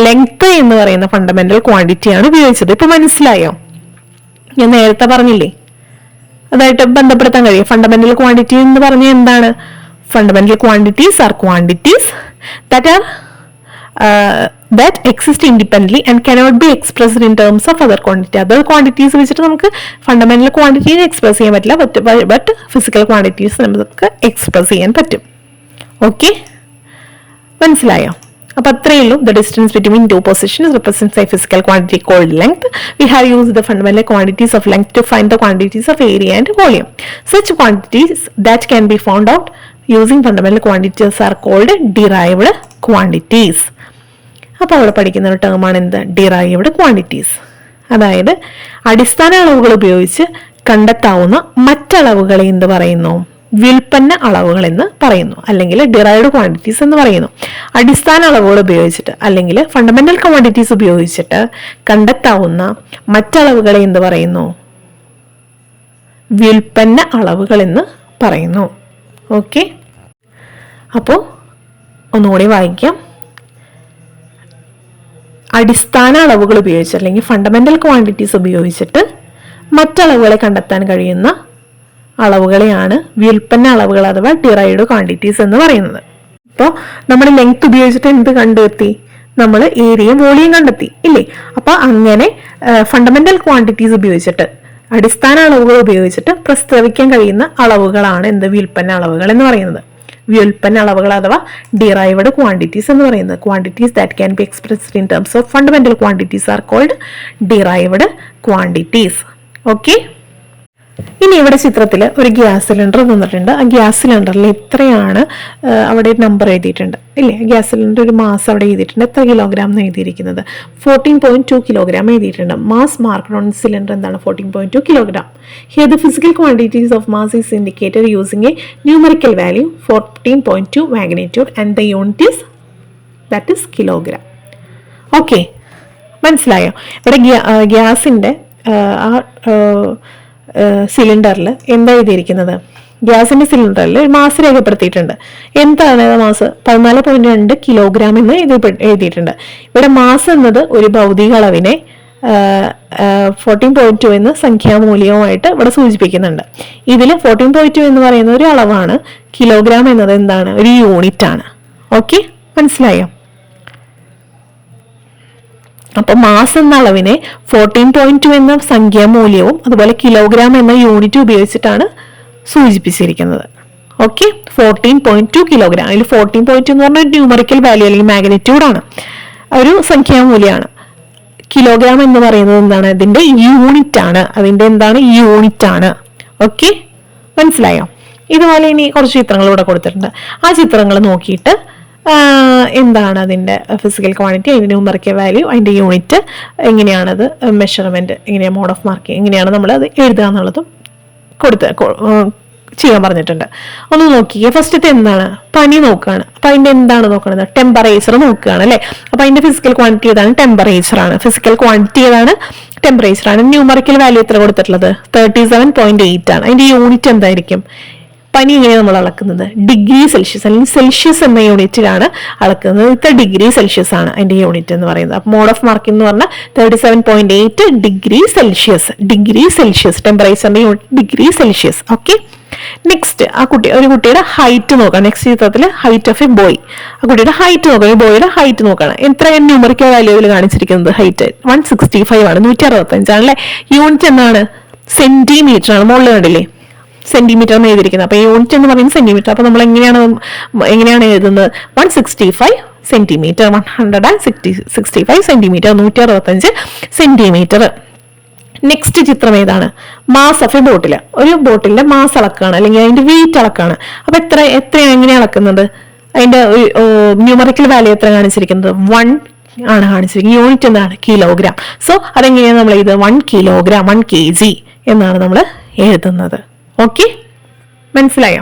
ലെങ്ത് എന്ന് പറയുന്ന ഫണ്ടമെന്റൽ ക്വാണ്ടിറ്റിയാണ് ഉപയോഗിച്ചത്. ഇപ്പൊ മനസ്സിലായോ? ഞാൻ നേരത്തെ പറഞ്ഞില്ലേ, അതായിട്ട് ബന്ധപ്പെടുത്താൻ കഴിയും. ഫണ്ടമെന്റൽ ക്വാണ്ടിറ്റി എന്ന് പറഞ്ഞാൽ എന്താണ്? Fundamental quantities R quantities that exist independently and cannot be expressed in terms of other quantity. Other quantities വെച്ചിട്ട് നമുക്ക് ഫണ്ടമെന്റൽ ക്വാണ്ടിറ്റീനെ എക്സ്പ്രസ് ചെയ്യാൻ പറ്റില്ല, ബട്ട് ഫിസിക്കൽ ക്വാണ്ടിറ്റീസ് നമുക്ക് എക്സ്പ്രസ് ചെയ്യാൻ പറ്റും. ഓക്കെ, മനസ്സിലായോ? അപ്പൊ അത്രയേ ഉള്ളൂ. The distance between two positions represents a physical quantity called length. We have used the fundamental quantities of length to find the quantities of area and volume. Such quantities that can be found out using fundamental quantities are called derived quantities. അപ്പോൾ അവിടെ പഠിക്കുന്ന ഒരു ടേമാണ് എന്ത്? Derived quantities. അതായത് അടിസ്ഥാന അളവുകൾ ഉപയോഗിച്ച് കണ്ടെത്താവുന്ന മറ്റളവുകളെ എന്ത് പറയുന്നു? വ്യുൽപ്പന്ന അളവുകൾ എന്ന് പറയുന്നു, അല്ലെങ്കിൽ ഡിറൈവ്ഡ് ക്വാണ്ടിറ്റീസ് എന്ന് പറയുന്നു. അടിസ്ഥാന അളവുകൾ ഉപയോഗിച്ചിട്ട് അല്ലെങ്കിൽ ഫണ്ടമെന്റൽ ക്വാണ്ടിറ്റീസ് ഉപയോഗിച്ചിട്ട് കണ്ടെത്താവുന്ന മറ്റളവുകളെ എന്ത് പറയുന്നു? വ്യുൽപ്പന്ന അളവുകൾ എന്ന് പറയുന്നു. ഓക്കെ, അപ്പോൾ ഒന്നുകൂടി വായിക്കാം. അടിസ്ഥാന അളവുകൾ ഉപയോഗിച്ച് അല്ലെങ്കിൽ ഫണ്ടമെന്റൽ ക്വാണ്ടിറ്റീസ് ഉപയോഗിച്ചിട്ട് മറ്റളവുകളെ കണ്ടെത്താൻ കഴിയുന്ന അളവുകളെയാണ് വ്യുൽപ്പന്ന അളവുകൾ അഥവാ ഡിറൈവ്ഡ് ക്വാണ്ടിറ്റീസ് എന്ന് പറയുന്നത്. ഇപ്പോൾ നമ്മൾ ലെങ്ത് ഉപയോഗിച്ചിട്ട് എന്ത് കണ്ടെത്തി? നമ്മൾ ഏരിയയും വോളിയം കണ്ടെത്തി, ഇല്ലേ? അപ്പൊ അങ്ങനെ ഫണ്ടമെന്റൽ ക്വാണ്ടിറ്റീസ് ഉപയോഗിച്ചിട്ട്, അടിസ്ഥാന അളവുകൾ ഉപയോഗിച്ചിട്ട് പ്രസ്താവിക്കാൻ കഴിയുന്ന അളവുകളാണ് എന്ത്? വ്യുൽപ്പന്ന അളവുകൾ എന്ന് പറയുന്നത്. വ്യുൽപ്പന്ന അളവുകൾ അഥവാ ഡിറൈവ്ഡ് ക്വാണ്ടിറ്റീസ് എന്ന് പറയുന്നത്. Quantities that can be expressed in terms of fundamental quantities are called derived quantities. Okay, ഇനി ഇവിടെ ചിത്രത്തിൽ ഒരു ഗ്യാസ് സിലിണ്ടർ തന്നിട്ടുണ്ട്. ആ ഗ്യാസ് സിലിണ്ടറിൽ എത്രയാണ് അവിടെ നമ്പർ എഴുതിയിട്ടുണ്ട്, ഇല്ലേ? ഗ്യാസ് സിലിണ്ടർ ഒരു മാസ് അവിടെ എഴുതിയിട്ടുണ്ട്. എത്ര കിലോഗ്രാം എന്ന് എഴുതിയിരിക്കുന്നത്? 14.2 കിലോഗ്രാം എഴുതിയിട്ടുണ്ട്. മാസ് മാർക്ക്ഡ് ഓൺ സിലിണ്ടർ എന്താണ്? 14.2 kilogram. Here the physical quantities of mass is indicated using A numerical value 14.2 magnitude and the unit is that is kilogram. Okay, മനസ്സിലായോ? ഇവിടെ ഗ്യാസിന്റെ ആ സിലിണ്ടറിൽ എന്താ എഴുതിയിരിക്കുന്നത്? ഗ്യാസിന്റെ സിലിണ്ടറിൽ ഒരു മാസ് രേഖപ്പെടുത്തിയിട്ടുണ്ട്. എന്താണ് മാസ്? 14.2 കിലോഗ്രാം എന്ന് എഴുതിയിട്ടുണ്ട്. ഇവിടെ മാസ് എന്നത് ഒരു ഭൗതിക അളവിനെ 14.2 എന്ന സംഖ്യാമൂല്യവുമായിട്ട് ഇവിടെ സൂചിപ്പിക്കുന്നുണ്ട്. ഇതിൽ 14.2 എന്ന് പറയുന്ന ഒരു അളവാണ്. കിലോഗ്രാം എന്നത് എന്താണ്? ഒരു യൂണിറ്റ് ആണ്. ഓക്കെ, മനസ്സിലായോ? അപ്പൊ മാസ് എന്ന അളവിനെ 14.2 എന്ന സംഖ്യാമൂല്യവും അതുപോലെ കിലോഗ്രാം എന്ന യൂണിറ്റ് ഉപയോഗിച്ചിട്ടാണ് സൂചിപ്പിച്ചിരിക്കുന്നത്. Okay, 14.2 kilogram. അതിൽ 14.2 എന്ന് പറഞ്ഞാൽ ന്യൂമറിക്കൽ വാല്യൂ അല്ലെങ്കിൽ മാഗ്നിറ്റ്യൂഡ് ആണ്, ഒരു സംഖ്യാമൂല്യമാണ്. കിലോഗ്രാം എന്ന് പറയുന്നത് എന്താണ്? ഇതിന്റെ യൂണിറ്റ് ആണ്. അതിന്റെ എന്താണ്? യൂണിറ്റ് ആണ്. ഓക്കെ, മനസ്സിലായോ? ഇതുപോലെ ഇനി കുറച്ച് ചിത്രങ്ങൾ ഇവിടെ കൊടുത്തിട്ടുണ്ട്. ആ ചിത്രങ്ങൾ നോക്കിയിട്ട് എന്താണ് അതിൻ്റെ ഫിസിക്കൽ ക്വാണ്ടിറ്റി, അതിൻ്റെ ന്യൂമറിക്കൽ വാല്യൂ, അതിൻ്റെ യൂണിറ്റ്, എങ്ങനെയാണത് മെഷർമെൻറ്റ്, എങ്ങനെയാണ് മോഡ് ഓഫ് മാർക്കിംഗ്, എങ്ങനെയാണ് നമ്മൾ അത് എഴുതുക എന്നുള്ളതും ചെയ്യാൻ പറഞ്ഞിട്ടുണ്ട്. ഒന്ന് നോക്കിയേ. ഫസ്റ്റത്തെ എന്താണ്? പനി നോക്കുകയാണ്. അപ്പം അതിൻ്റെ എന്താണ് നോക്കുന്നത്? ടെമ്പറേച്ചർ നോക്കുകയാണ് അല്ലേ? അപ്പം അതിൻ്റെ ഫിസിക്കൽ ക്വാണ്ടിറ്റി ഏതാണ്? ടെമ്പറേച്ചർ ആണ്. ഫിസിക്കൽ ക്വാണ്ടിറ്റി ഏതാണ്? ടെമ്പറേച്ചർ ആണ്. ന്യൂമറിക്കൽ വാല്യൂ എത്ര കൊടുത്തിട്ടുള്ളത്? 37.8 ആണ്. അതിൻ്റെ യൂണിറ്റ് എന്തായിരിക്കും? പനി എങ്ങനെയാണ് നമ്മൾ അളക്കുന്നത്? ഡിഗ്രി സെൽഷ്യസ് അല്ലെങ്കിൽ സെൽഷ്യസ് എന്ന യൂണിറ്റിലാണ് അളക്കുന്നത്. ഇത്ര ഡിഗ്രി സെൽഷ്യസ് ആണ് അതിന്റെ യൂണിറ്റ് എന്ന് പറയുന്നത്. അപ്പോൾ മോഡ് ഓഫ് മാർക്കിംഗ് എന്ന് പറഞ്ഞാൽ 37.8 ഡിഗ്രി സെൽഷ്യസ്. ഡിഗ്രി സെൽഷ്യസ് ടെമ്പറേച്ചറിന്റെ unit degree Celsius. Okay, next ഒരു കുട്ടിയുടെ ഹൈറ്റ് നോക്കാം. നെക്സ്റ്റ് ചിത്രത്തിൽ ഹൈറ്റ് ഓഫ് എ ബോയ്. ആ കുട്ടിയുടെ ഹൈറ്റ് നോക്കാം. ഈ ബോയുടെ ഹൈറ്റ് നോക്കണം. എത്രയാണ് ന്യൂമറിക്കൽ വാല്യൂവിൽ കാണിച്ചിരിക്കുന്നത്? ഹൈറ്റ് 165 ആണ്, 165 ആണല്ലേ. യൂണിറ്റ് എന്താണ്? സെന്റിമീറ്റർ ആണ്. മുകളിൽ കണ്ടില്ലേ സെന്റിമീറ്റർ എന്ന് എഴുതിയിരിക്കുന്നത്. അപ്പൊ യൂണിറ്റ് എന്ന് പറയുന്നത് സെന്റിമീറ്റർ. അപ്പൊ നമ്മൾ എങ്ങനെയാണ് എഴുതുന്നത്? 165 സെന്റിമീറ്റർ. 165 centimetre, 165 centimetre. നെക്സ്റ്റ് ചിത്രം ഏതാണ്? മാസ് ഓഫ് എ ബോട്ടിൽ. ഒരു ബോട്ടിലിന്റെ മാസ് അളക്കാണ് അല്ലെങ്കിൽ അതിന്റെ വെയിറ്റ് അളക്കാണ്. അപ്പൊ എത്രയാണ് എങ്ങനെയാണ് അളക്കുന്നത്? അതിന്റെ ന്യൂമറിക്കൽ വാല്യൂ എത്ര കാണിച്ചിരിക്കുന്നത്? 1 ആണ് കാണിച്ചിരിക്കുന്നത്. യൂണിറ്റ് എന്താണ്? കിലോഗ്രാം. സോ അതെങ്ങനെയാണ് നമ്മൾ എഴുതുന്നത്? 1 കിലോഗ്രാം, 1 kg എന്നാണ് നമ്മൾ എഴുതുന്നത്. ഓക്കെ, മനസ്സിലായോ?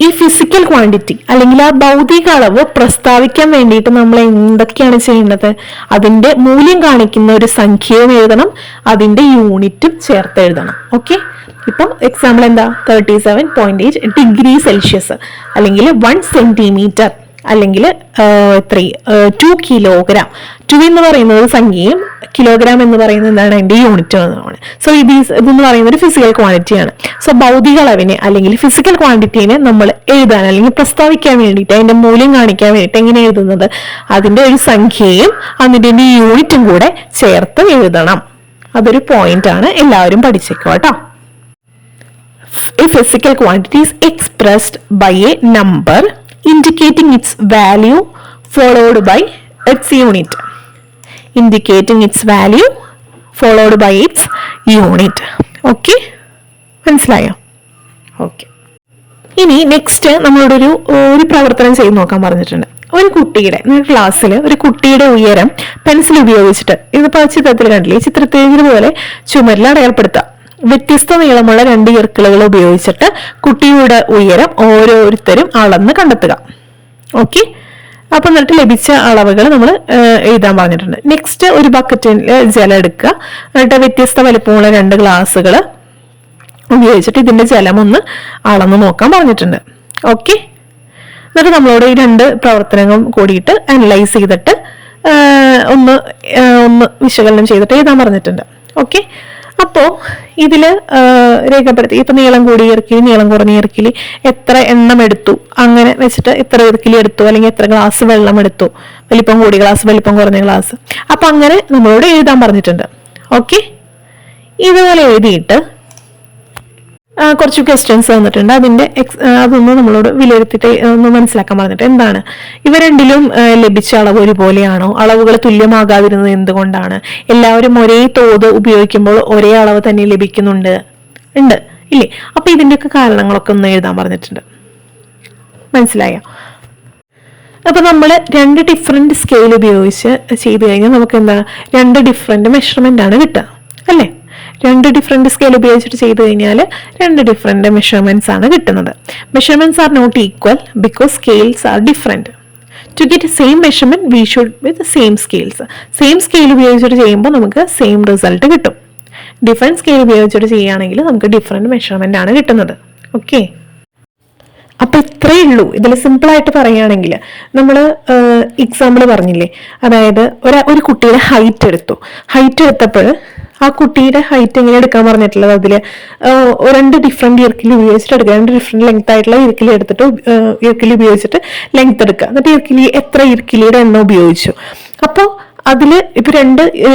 ഈ ഫിസിക്കൽ ക്വാണ്ടിറ്റി അല്ലെങ്കിൽ ആ ഭൗതിക അളവ് പ്രസ്താവിക്കാൻ വേണ്ടിയിട്ട് നമ്മൾ എന്തൊക്കെയാണ് ചെയ്യേണ്ടത്? അതിന്റെ മൂല്യം കാണിക്കുന്ന ഒരു സംഖ്യയും എഴുതണം, അതിന്റെ യൂണിറ്റും ചേർത്ത് എഴുതണം. ഓക്കെ, ഇപ്പം എക്സാമ്പിൾ എന്താ? 37.8 ഡിഗ്രി സെൽഷ്യസ് അല്ലെങ്കിൽ 1 സെന്റിമീറ്റർ അല്ലെങ്കിൽ 2 കിലോഗ്രാം. 2 എന്ന് പറയുന്നത് സംഖ്യയും കിലോഗ്രാം എന്ന് പറയുന്നത് എന്താണ്? അതിന്റെ യൂണിറ്റ് ആണ്. സോ ഇതെന്ന് പറയുന്നത് ഒരു ഫിസിക്കൽ ക്വാണ്ടിറ്റിയാണ്. സോ ഭൗതിക അളവിനെ അല്ലെങ്കിൽ ഫിസിക്കൽ ക്വാണ്ടിറ്റീനെ നമ്മൾ എഴുതാൻ അല്ലെങ്കിൽ പ്രസ്താവിക്കാൻ വേണ്ടിയിട്ട് അതിന്റെ മൂല്യം കാണിക്കാൻ വേണ്ടിയിട്ട് എങ്ങനെ എഴുതുന്നത്? അതിന്റെ ഒരു സംഖ്യയും അതിന്റെ യൂണിറ്റും കൂടെ ചേർത്ത് എഴുതണം. അതൊരു പോയിന്റ് ആണ്, എല്ലാവരും പഠിച്ചേക്കോ കേട്ടോ. A physical quantity is expressed by a number indicating its value followed by its unit. Indicating its value followed by its unit. Okay, മനസ്സിലായോ? ഓക്കെ, ഇനി നെക്സ്റ്റ് നമ്മളോട് ഒരു പ്രവർത്തനം ചെയ്ത് നോക്കാൻ പറഞ്ഞിട്ടുണ്ട്. ഒരു കുട്ടിയുടെ ക്ലാസ്സിൽ ഒരു കുട്ടിയുടെ ഉയരം പെൻസിൽ ഉപയോഗിച്ചിട്ട്, ഇതിപ്പോൾ ചിത്രത്തിൽ കണ്ടില്ലേ, ചിത്രത്തിൽ പോലെ ചുമരിൽ അടയാളപ്പെടുത്താം. വ്യത്യസ്ത നീളമുള്ള 2 ഈർക്കിളുകൾ ഉപയോഗിച്ചിട്ട് കുട്ടിയുടെ ഉയരം ഓരോരുത്തരും അളന്ന് കണ്ടെത്തുക. ഓക്കെ, അപ്പൊ എന്നിട്ട് ലഭിച്ച അളവുകൾ നമ്മൾ എഴുതാൻ പറഞ്ഞിട്ടുണ്ട്. നെക്സ്റ്റ് ഒരു ബക്കറ്റിൽ ജലം എടുക്കുക. എന്നിട്ട് വ്യത്യസ്ത വലിപ്പമുള്ള 2 ഗ്ലാസുകൾ ഉപയോഗിച്ചിട്ട് ഇതിന്റെ ജലം ഒന്ന് അളന്ന് നോക്കാൻ പറഞ്ഞിട്ടുണ്ട്. ഓക്കെ, എന്നിട്ട് നമ്മളോട് ഈ 2 പ്രവർത്തനങ്ങളും കൂടിയിട്ട് അനലൈസ് ചെയ്തിട്ട് ഒന്ന് വിശകലനം ചെയ്തിട്ട് എഴുതാൻ പറഞ്ഞിട്ടുണ്ട്. ഓക്കെ, അപ്പോൾ ഇതിൽ രേഖപ്പെടുത്തി ഇപ്പൊ നീളം കൂടിയ ഇറക്കിലി, നീളം കുറഞ്ഞ ഇറക്കിലി, എത്ര എണ്ണം എടുത്തു, അങ്ങനെ വെച്ചിട്ട് എത്ര ഇറക്കിലി എടുത്തു അല്ലെങ്കിൽ എത്ര ഗ്ലാസ് വെള്ളം എടുത്തു, വലിപ്പം കൂടിയ ഗ്ലാസ്, വലിപ്പം കുറഞ്ഞ ഗ്ലാസ്, അപ്പൊ അങ്ങനെ നമ്മളോട് എഴുതാൻ പറഞ്ഞിട്ടുണ്ട്. ഓക്കെ, ഇതുപോലെ എഴുതിയിട്ട് കുറച്ച് ക്വസ്റ്റ്യൻസ് തന്നിട്ടുണ്ട്. അതൊന്ന് നമ്മളോട് വിലയിരുത്തിയിട്ട് ഒന്ന് മനസ്സിലാക്കാൻ പറഞ്ഞിട്ട് എന്താണ് ഇവ രണ്ടിലും ലഭിച്ച അളവ് ഒരുപോലെയാണോ? അളവുകൾ തുല്യമാകാതിരുന്നത് എന്തുകൊണ്ടാണ്? എല്ലാവരും ഒരേ തോത് ഉപയോഗിക്കുമ്പോൾ ഒരേ അളവ് തന്നെ ലഭിക്കുന്നുണ്ട് ഇല്ലേ? അപ്പൊ ഇതിന്റെയൊക്കെ കാരണങ്ങളൊക്കെ ഒന്ന് എഴുതാൻ പറഞ്ഞിട്ടുണ്ട്. മനസ്സിലായോ? അപ്പൊ നമ്മൾ 2 ഡിഫറെന്റ് സ്കെയിൽ ഉപയോഗിച്ച് ചെയ്തു കഴിഞ്ഞാൽ നമുക്ക് എന്താണ് 2 ഡിഫറെന്റ് മെഷർമെന്റ് ആണ് കിട്ടുക അല്ലേ? 2 ഡിഫറെന്റ് സ്കെയിൽ ഉപയോഗിച്ചിട്ട് ചെയ്തു കഴിഞ്ഞാൽ 2 ഡിഫറെന്റ് മെഷർമെന്റ്സ് ആണ് കിട്ടുന്നത്. Measurements are not equal because scales are different. To get same measurement we should with same scales. Same scale ഉപയോഗിച്ചിട്ട് ചെയ്യുമ്പോൾ നമുക്ക് സെയിം റിസൾട്ട് കിട്ടും. ഡിഫറെന്റ് സ്കെയിൽ ഉപയോഗിച്ചിട്ട് ചെയ്യുകയാണെങ്കിൽ നമുക്ക് ഡിഫറെന്റ് മെഷർമെന്റ് ആണ് കിട്ടുന്നത്. ഓക്കെ. അപ്പൊ ഇത്രയേ ഉള്ളൂ. ഇതിൽ സിമ്പിൾ ആയിട്ട് പറയുകയാണെങ്കിൽ നമ്മൾ എക്സാമ്പിൾ പറഞ്ഞില്ലേ, അതായത് ഒരു കുട്ടിയുടെ ഹൈറ്റ് എടുത്തു. ഹൈറ്റ് എടുത്തപ്പോൾ ആ കുട്ടിയുടെ ഹൈറ്റ് എങ്ങനെ എടുക്കാൻ പറഞ്ഞിട്ടുള്ളത്, അതിൽ 2 ഡിഫറെന്റ് ഇർക്കിൽ ഉപയോഗിച്ചിട്ട് എടുക്കുക. 2 ഡിഫറെന്റ് ലെങ്ത് ആയിട്ടുള്ള ഇർക്കിലി എടുത്തിട്ട് ഇർക്കിലി ഉപയോഗിച്ചിട്ട് ലെങ്ത് എടുക്കുക. എന്നിട്ട് ഇർക്കിലി എത്ര ഇർക്കിലിയുടെ എണ്ണം ഉപയോഗിച്ചു. അപ്പോൾ അതില് ഇപ്പൊ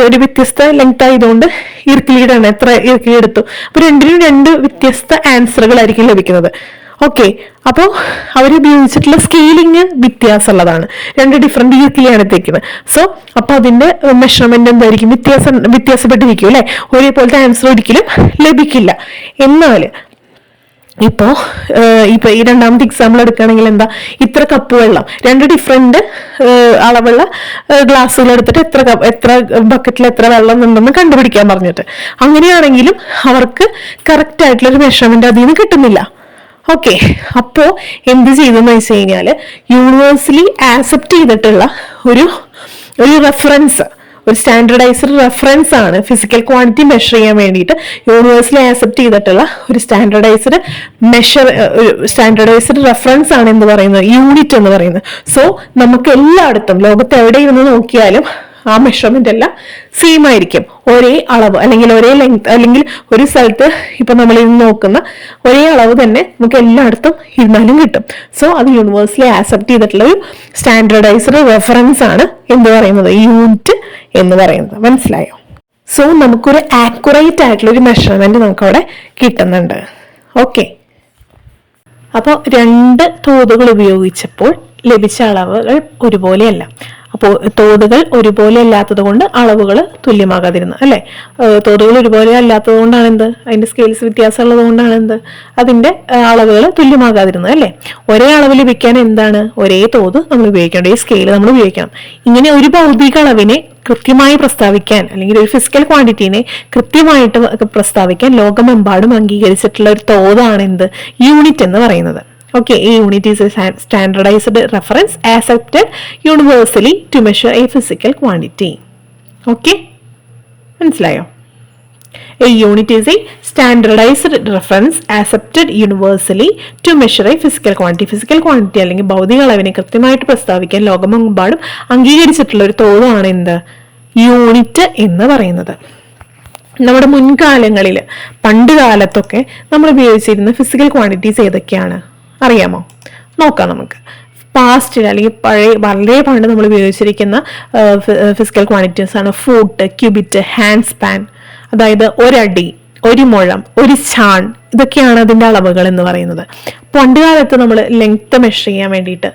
ഒരു വ്യത്യസ്ത ലെങ്ത് ആയതുകൊണ്ട് ഇർക്കിലിയുടെ എണ്ണം എത്ര ഇർക്കിലി എടുത്തു. അപ്പൊ രണ്ടിനും 2 വ്യത്യസ്ത ആൻസറുകളായിരിക്കും ലഭിക്കുന്നത്. ഓക്കെ. അപ്പോൾ അവർ ഉപയോഗിച്ചിട്ടുള്ള സ്കെയിലിംഗ് വ്യത്യാസമുള്ളതാണ്. 2 ഡിഫറെന്റ് ഇർക്കിലിയാണ് എടുത്തേക്കുന്നത്. സോ അപ്പൊ അതിന്റെ മെഷർമെന്റ് എന്തായിരിക്കും, വ്യത്യാസപ്പെട്ടിരിക്കും അല്ലെ. ഒരേപോലത്തെ ആൻസർ ഒരിക്കലും ലഭിക്കില്ല. എന്നാൽ ഇപ്പോ ഈ രണ്ടാമത്തെ എക്സാമ്പിൾ എടുക്കുകയാണെങ്കിൽ എന്താ, ഇത്ര കപ്പ് വെള്ളം 2 ഡിഫറെന്റ് അളവുള്ള ഗ്ലാസ്സുകൾ എടുത്തിട്ട് എത്ര ബക്കറ്റിൽ എത്ര വെള്ളം ഉണ്ടെന്ന് കണ്ടുപിടിക്കാൻ പറഞ്ഞിട്ട്, അങ്ങനെയാണെങ്കിലും അവർക്ക് കറക്റ്റ് ആയിട്ടുള്ള ഒരു മെഷർമെന്റ് അതിൽ നിന്ന് കിട്ടുന്നില്ല. ഓക്കെ. അപ്പോ എന്ത് ചെയ്തെന്ന് വെച്ച് കഴിഞ്ഞാല് യൂണിവേഴ്സലി ആക്സെപ്റ്റ് ചെയ്തിട്ടുള്ള ഒരു റെഫറൻസ്, ഒരു സ്റ്റാൻഡർഡൈസ്ഡ് റെഫറൻസ് ആണ് ഫിസിക്കൽ ക്വാണ്ടിറ്റി മെഷർ ചെയ്യാൻ വേണ്ടിയിട്ട് യൂണിവേഴ്സലി ആക്സെപ്റ്റ് ചെയ്തിട്ടുള്ള ഒരു സ്റ്റാൻഡർഡൈസ്ഡ് റെഫറൻസ് ആണ് എന്ന് പറയുന്നത്, യൂണിറ്റ് എന്ന് പറയുന്നത്. സോ നമുക്ക് എല്ലായിടത്തും ലോകത്ത് എവിടെ ഇരുന്ന് നോക്കിയാലും ആ മെഷർമെന്റ് എല്ലാം സെയിം ആയിരിക്കും. ഒരേ അളവ് അല്ലെങ്കിൽ ഒരേ ലെങ്ത്, അല്ലെങ്കിൽ ഒരു സ്ഥലത്ത് ഇപ്പൊ നമ്മൾ ഇന്ന് നോക്കുന്ന ഒരേ അളവ് തന്നെ നമുക്ക് എല്ലായിടത്തും ഇരുന്നാലും കിട്ടും. സോ അത് യൂണിവേഴ്സലി ആക്സെപ്റ്റ് ചെയ്തിട്ടുള്ള ഒരു സ്റ്റാൻഡർഡൈസ്ഡ് റെഫറൻസ് ആണ് എന്ത് പറയുന്നത്, യൂണിറ്റ് എന്ന് പറയുന്നത്. മനസ്സിലായോ? സോ നമുക്കൊരു ആക്യുറേറ്റ് ആയിട്ടുള്ള ഒരു മെഷർമെന്റ് നമുക്കവിടെ കിട്ടുന്നുണ്ട്. ഓക്കെ. അപ്പോൾ 2 തോതുകൾ ഉപയോഗിച്ചപ്പോൾ ലഭിച്ച അളവുകൾ ഒരുപോലെയല്ല. അപ്പോൾ തോതുകൾ ഒരുപോലെ അല്ലാത്തത് കൊണ്ട് അളവുകൾ തുല്യമാകാതിരുന്നു അല്ലെ. തോതുകൾ ഒരുപോലെ അല്ലാത്തത് കൊണ്ടാണ് എന്ത്, അതിന്റെ സ്കെയിൽസ് വ്യത്യാസം ഉള്ളത് കൊണ്ടാണ് എന്ത്, അതിന്റെ അളവുകൾ തുല്യമാകാതിരുന്നത് അല്ലെ. ഒരേ അളവ് ലഭിക്കാൻ എന്താണ്, ഒരേ തോത് നമ്മൾ ഉപയോഗിക്കണം, ഒരേ സ്കെയിൽ നമ്മൾ ഉപയോഗിക്കണം. ഇങ്ങനെ ഒരു ഭൗതിക അളവിനെ കൃത്യമായി പ്രസ്താവിക്കാൻ, അല്ലെങ്കിൽ ഒരു ഫിസിക്കൽ ക്വാണ്ടിറ്റീനെ കൃത്യമായിട്ട് പ്രസ്താവിക്കാൻ ലോകമെമ്പാടും അംഗീകരിച്ചിട്ടുള്ള ഒരു തോതാണ് എന്ത്, യൂണിറ്റ് എന്ന് പറയുന്നത്. Okay, a unit is a standardized reference accepted universally to measure a physical quantity. Okay, മനസ്സിലായോ? A unit is a standardized reference accepted universally to measure a physical quantity. Physical quantity അല്ലെങ്കിൽ ഭൗതിക അളവിനെ കൃത്യമായിട്ട് പ്രസ്താവിക്കാൻ ലോകമെമ്പാടും അംഗീകരിച്ചിട്ടുള്ള ഒരു തോതാണ് എന്ത്, യൂണിറ്റ് എന്ന് പറയുന്നത്. നമ്മുടെ മുൻകാലങ്ങളിൽ പണ്ട് കാലത്തൊക്കെ നമ്മൾ ഉപയോഗിച്ചിരുന്ന ഫിസിക്കൽ ക്വാണ്ടിറ്റീസ് ഏതൊക്കെയാണ് അറിയാമോ? നോക്കാം നമുക്ക്. പാസ്റ്റിൽ അല്ലെങ്കിൽ വളരെ പണ്ട് നമ്മൾ ഉപയോഗിച്ചിരിക്കുന്ന ഫിസിക്കൽ ക്വാണ്ടിറ്റീസ് ആണ് ഫൂട്ട്, ക്യൂബിറ്റ്, ഹാൻഡ് സ്പാൻ. അതായത് 1 അടി, 1 മുഴം, 1 ചാൺ, ഇതൊക്കെയാണ് അതിന്റെ അളവുകൾ എന്ന് പറയുന്നത്. പണ്ട് കാലത്ത് നമ്മൾ ലെങ്ത് മെഷർ ചെയ്യാൻ വേണ്ടിയിട്ട്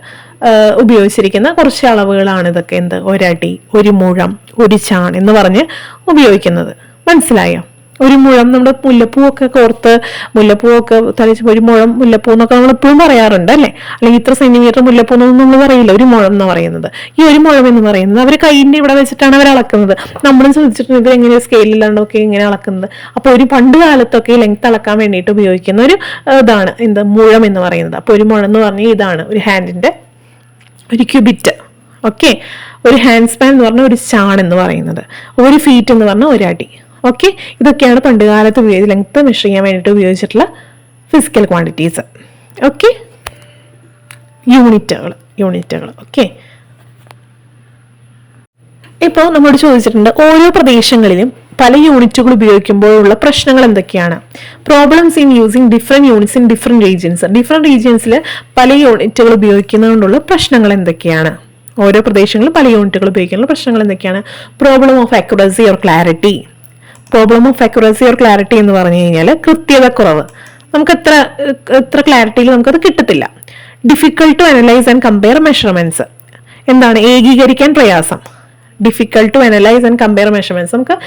ഉപയോഗിച്ചിരിക്കുന്ന കുറച്ച് അളവുകളാണ് ഇതൊക്കെ. എന്ത്, 1 അടി, 1 മുഴം, 1 ചാൺ എന്ന് പറഞ്ഞ് ഉപയോഗിക്കുന്നത്. മനസ്സിലായോ? 1 മുഴം, നമ്മുടെ മുല്ലപ്പൂവൊക്കെ കോർത്ത് മുല്ലപ്പൂവൊക്കെ തളിച്ച് 1 മുഴം മുല്ലപ്പൂ എന്നൊക്കെ നമ്മൾ എപ്പോഴും പറയാറുണ്ട് അല്ലെ. അല്ലെങ്കിൽ ഇത്ര സെന്റിമീറ്റർ മുല്ലപ്പൂ എന്നൊന്നും നമ്മൾ പറയില്ല. 1 മുഴം എന്ന് പറയുന്നത്, ഈ 1 മുഴം എന്ന് പറയുന്നത് അവർ കൈയിന്റെ ഇവിടെ വെച്ചിട്ടാണ് അവർ അളക്കുന്നത്. നമ്മളും ചോദിച്ചിട്ടുണ്ട് ഇത് എങ്ങനെ സ്കെയിലിലാണ്ടൊക്കെ ഇങ്ങനെ അളക്കുന്നത്. അപ്പൊ ഒരു പണ്ട് കാലത്തൊക്കെ ലെങ്ത് അളക്കാൻ വേണ്ടിയിട്ട് ഉപയോഗിക്കുന്ന ഒരു ഇതാണ് എന്ത്, മുഴം എന്ന് പറയുന്നത്. അപ്പൊ 1 മുഴം എന്ന് പറഞ്ഞാൽ ഇതാണ് ഒരു ഹാൻഡിന്റെ 1 ക്യൂബിറ്റ്. ഓക്കെ. ഒരു ഹാൻഡ് സ്പാൻ എന്ന് പറഞ്ഞാൽ 1 ചാൺ എന്ന് പറയുന്നത്. 1 ഫീറ്റ് എന്ന് പറഞ്ഞാൽ 1 അടി. ഓക്കെ. ഇതൊക്കെയാണ് പണ്ട് കാലത്ത് ലെങ്ത് മെഷർ ചെയ്യാൻ വേണ്ടിയിട്ട് ഉപയോഗിച്ചിട്ടുള്ള ഫിസിക്കൽ ക്വാണ്ടിറ്റീസ്. ഓക്കെ, യൂണിറ്റുകൾ. ഓക്കെ. ഇപ്പോൾ നമ്മോട് ചോദിച്ചിട്ടുണ്ട് ഓരോ പ്രദേശങ്ങളിലും പല യൂണിറ്റുകൾ ഉപയോഗിക്കുമ്പോഴുള്ള പ്രശ്നങ്ങൾ എന്തൊക്കെയാണ്. Problems in using different units in different regions. Different റീജിയൻസിൽ പല യൂണിറ്റുകൾ ഉപയോഗിക്കുന്നതുകൊണ്ടുള്ള പ്രശ്നങ്ങൾ എന്തൊക്കെയാണ്. ഓരോ പ്രദേശങ്ങളിലും പല യൂണിറ്റുകൾ ഉപയോഗിക്കാനുള്ള പ്രശ്നങ്ങൾ എന്തൊക്കെയാണ്. Problem of accuracy or clarity. Problem of accuracy or clarity എന്ന് പറഞ്ഞു കഴിഞ്ഞാൽ കൃത്യത കുറവ്. നമുക്ക് എത്ര ക്ലാരിറ്റിയിൽ നമുക്കത് കിട്ടത്തില്ല. Difficult to analyse and compare measurements. എന്താണ്, ഏകീകരിക്കാൻ പ്രയാസം. Difficult to analyse and compare measurements. നമുക്ക്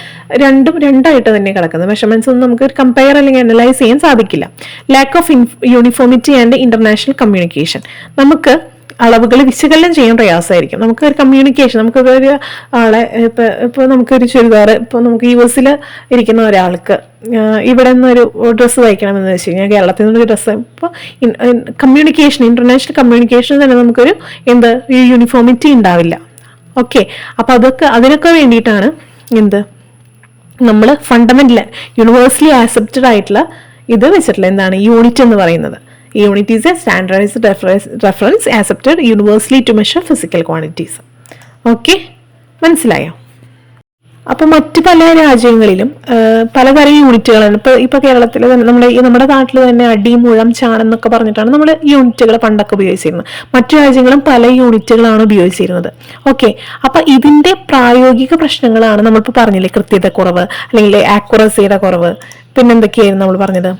രണ്ടായിട്ട് തന്നെ കിടക്കുന്നത്. മെഷർമെന്റ്സ് ഒന്നും നമുക്ക് കമ്പയർ അല്ലെങ്കിൽ അനലൈസ് ചെയ്യാൻ സാധിക്കില്ല. Lack of uniformity and international communication. നമുക്ക് അളവുകൾ വിശകലനം ചെയ്യാൻ പ്രയാസമായിരിക്കും. നമുക്കൊരു കമ്മ്യൂണിക്കേഷൻ, നമുക്കൊരു ആളെ ഇപ്പൊ നമുക്കൊരു ചുരിദാർ, ഇപ്പൊ നമുക്ക് US ഇരിക്കുന്ന ഒരാൾക്ക് ഇവിടെ നിന്നൊരു ഡ്രസ്സ് തയ്ക്കണമെന്ന് വെച്ച് കഴിഞ്ഞാൽ കേരളത്തിൽ നിന്നൊരു ഡ്രസ്സ്, ഇപ്പോൾ കമ്മ്യൂണിക്കേഷൻ, ഇന്റർനാഷണൽ കമ്മ്യൂണിക്കേഷൻ തന്നെ നമുക്കൊരു യൂണിഫോമിറ്റി ഉണ്ടാവില്ല. ഓക്കെ. അപ്പൊ അതിനൊക്കെ വേണ്ടിയിട്ടാണ് നമ്മൾ ഫണ്ടമെന്റൽ യൂണിവേഴ്സലി ആക്സെപ്റ്റഡ് ആയിട്ടുള്ള ഇത് വെച്ചിട്ടുള്ള എന്താണ് യൂണിറ്റ് എന്ന് പറയുന്നത്. Unit is a standardised reference accepted universally to measure physical quantities. Okay, മനസ്സിലായോ? അപ്പൊ മറ്റു പല രാജ്യങ്ങളിലും പലതരം യൂണിറ്റുകളാണ്. ഇപ്പൊ കേരളത്തിൽ നമ്മുടെ നാട്ടിൽ തന്നെ അടി, മുഴം, ചാണം എന്നൊക്കെ പറഞ്ഞിട്ടാണ് നമ്മൾ യൂണിറ്റുകൾ പണ്ടൊക്കെ ഉപയോഗിച്ചിരുന്നത്. മറ്റു രാജ്യങ്ങളും പല യൂണിറ്റുകളാണ് ഉപയോഗിച്ചിരുന്നത്. ഓക്കെ, അപ്പൊ ഇതിന്റെ പ്രായോഗിക പ്രശ്നങ്ങളാണ് നമ്മളിപ്പോൾ പറഞ്ഞില്ലേ, കൃത്യത കുറവ് അല്ലെങ്കിൽ ആക്യുറസിയുടെ കുറവ്. പിന്നെന്തൊക്കെയായിരുന്നു നമ്മൾ പറഞ്ഞത്?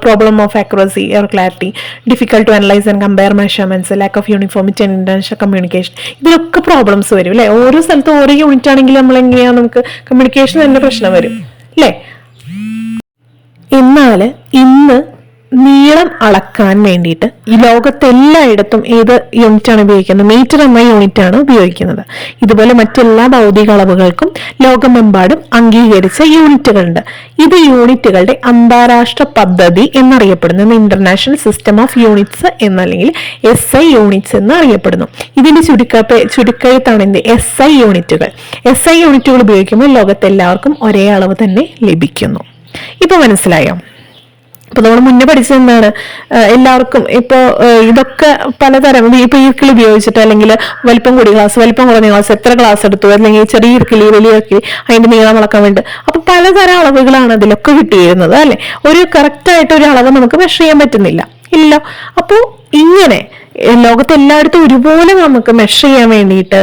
problem of accuracy or clarity, difficult to analyze and compare measurements, lack of uniformity and international communication. ഇതിലൊക്കെ പ്രോബ്ലംസ് വരും അല്ലേ? ഓരോ സ്ഥലത്തും ഓരോ യൂണിറ്റ് ആണെങ്കിൽ നമ്മൾ എങ്ങനെയാണ് നമുക്ക് കമ്മ്യൂണിക്കേഷൻ തന്നെ പ്രശ്നം വരും അല്ലേ? എന്നാൽ ഇന്ന് നീളം അളക്കാൻ വേണ്ടിയിട്ട് ഈ ലോകത്തെല്ലായിടത്തും ഏത് യൂണിറ്റാണ് ഉപയോഗിക്കുന്നത്? മീറ്റർ എന്ന യൂണിറ്റ് ആണ് ഉപയോഗിക്കുന്നത്. ഇതുപോലെ മറ്റെല്ലാ ഭൗതിക അളവുകൾക്കും ലോകമെമ്പാടും അംഗീകരിച്ച യൂണിറ്റുകളുണ്ട്. ഇത് യൂണിറ്റുകളുടെ അന്താരാഷ്ട്ര പദ്ധതി എന്നറിയപ്പെടുന്നു. ഇന്റർനാഷണൽ സിസ്റ്റം ഓഫ് യൂണിറ്റ്സ് എന്നല്ലെങ്കിൽ SI യൂണിറ്റ്സ് എന്ന് അറിയപ്പെടുന്നു. ഇതിന്റെ ചുരുക്കെഴുത്താണ് എന്ത്? SI യൂണിറ്റുകൾ. SI യൂണിറ്റുകൾ ഉപയോഗിക്കുമ്പോൾ ലോകത്തെല്ലാവർക്കും ഒരേ അളവ് തന്നെ ലഭിക്കുന്നു. ഇപ്പൊ മനസ്സിലായോ? അപ്പൊ നമ്മൾ മുന്നേ പഠിച്ചത് എന്താണ്? എല്ലാവർക്കും ഇപ്പോ ഇതൊക്കെ പലതരം ഇപ്പൊ ഈർക്കിൽ ഉപയോഗിച്ചിട്ട് അല്ലെങ്കിൽ വലിപ്പം കൂടിയ ഗ്ലാസ്, വലിപ്പം കുറഞ്ഞ ഗ്ലാസ്, എത്ര ഗ്ലാസ് എടുത്തു, അല്ലെങ്കിൽ ചെറിയ ഇർക്കിലി, വലിയ ഇർക്കിലി, അതിന്റെ നീളം അളക്കാൻ വേണ്ടി. അപ്പൊ പലതരം അളവുകളാണ് അതിലൊക്കെ കിട്ടിയിരുന്നത് അല്ലെ? ഒരു കറക്റ്റ് ആയിട്ട് ഒരു അളവ് നമുക്ക് മെഷർ ചെയ്യാൻ പറ്റുന്നില്ല, ഇല്ല. അപ്പോ ഇങ്ങനെ ലോകത്തെല്ലായിടത്തും ഒരുപോലെ നമുക്ക് മെഷർ ചെയ്യാൻ വേണ്ടിയിട്ട്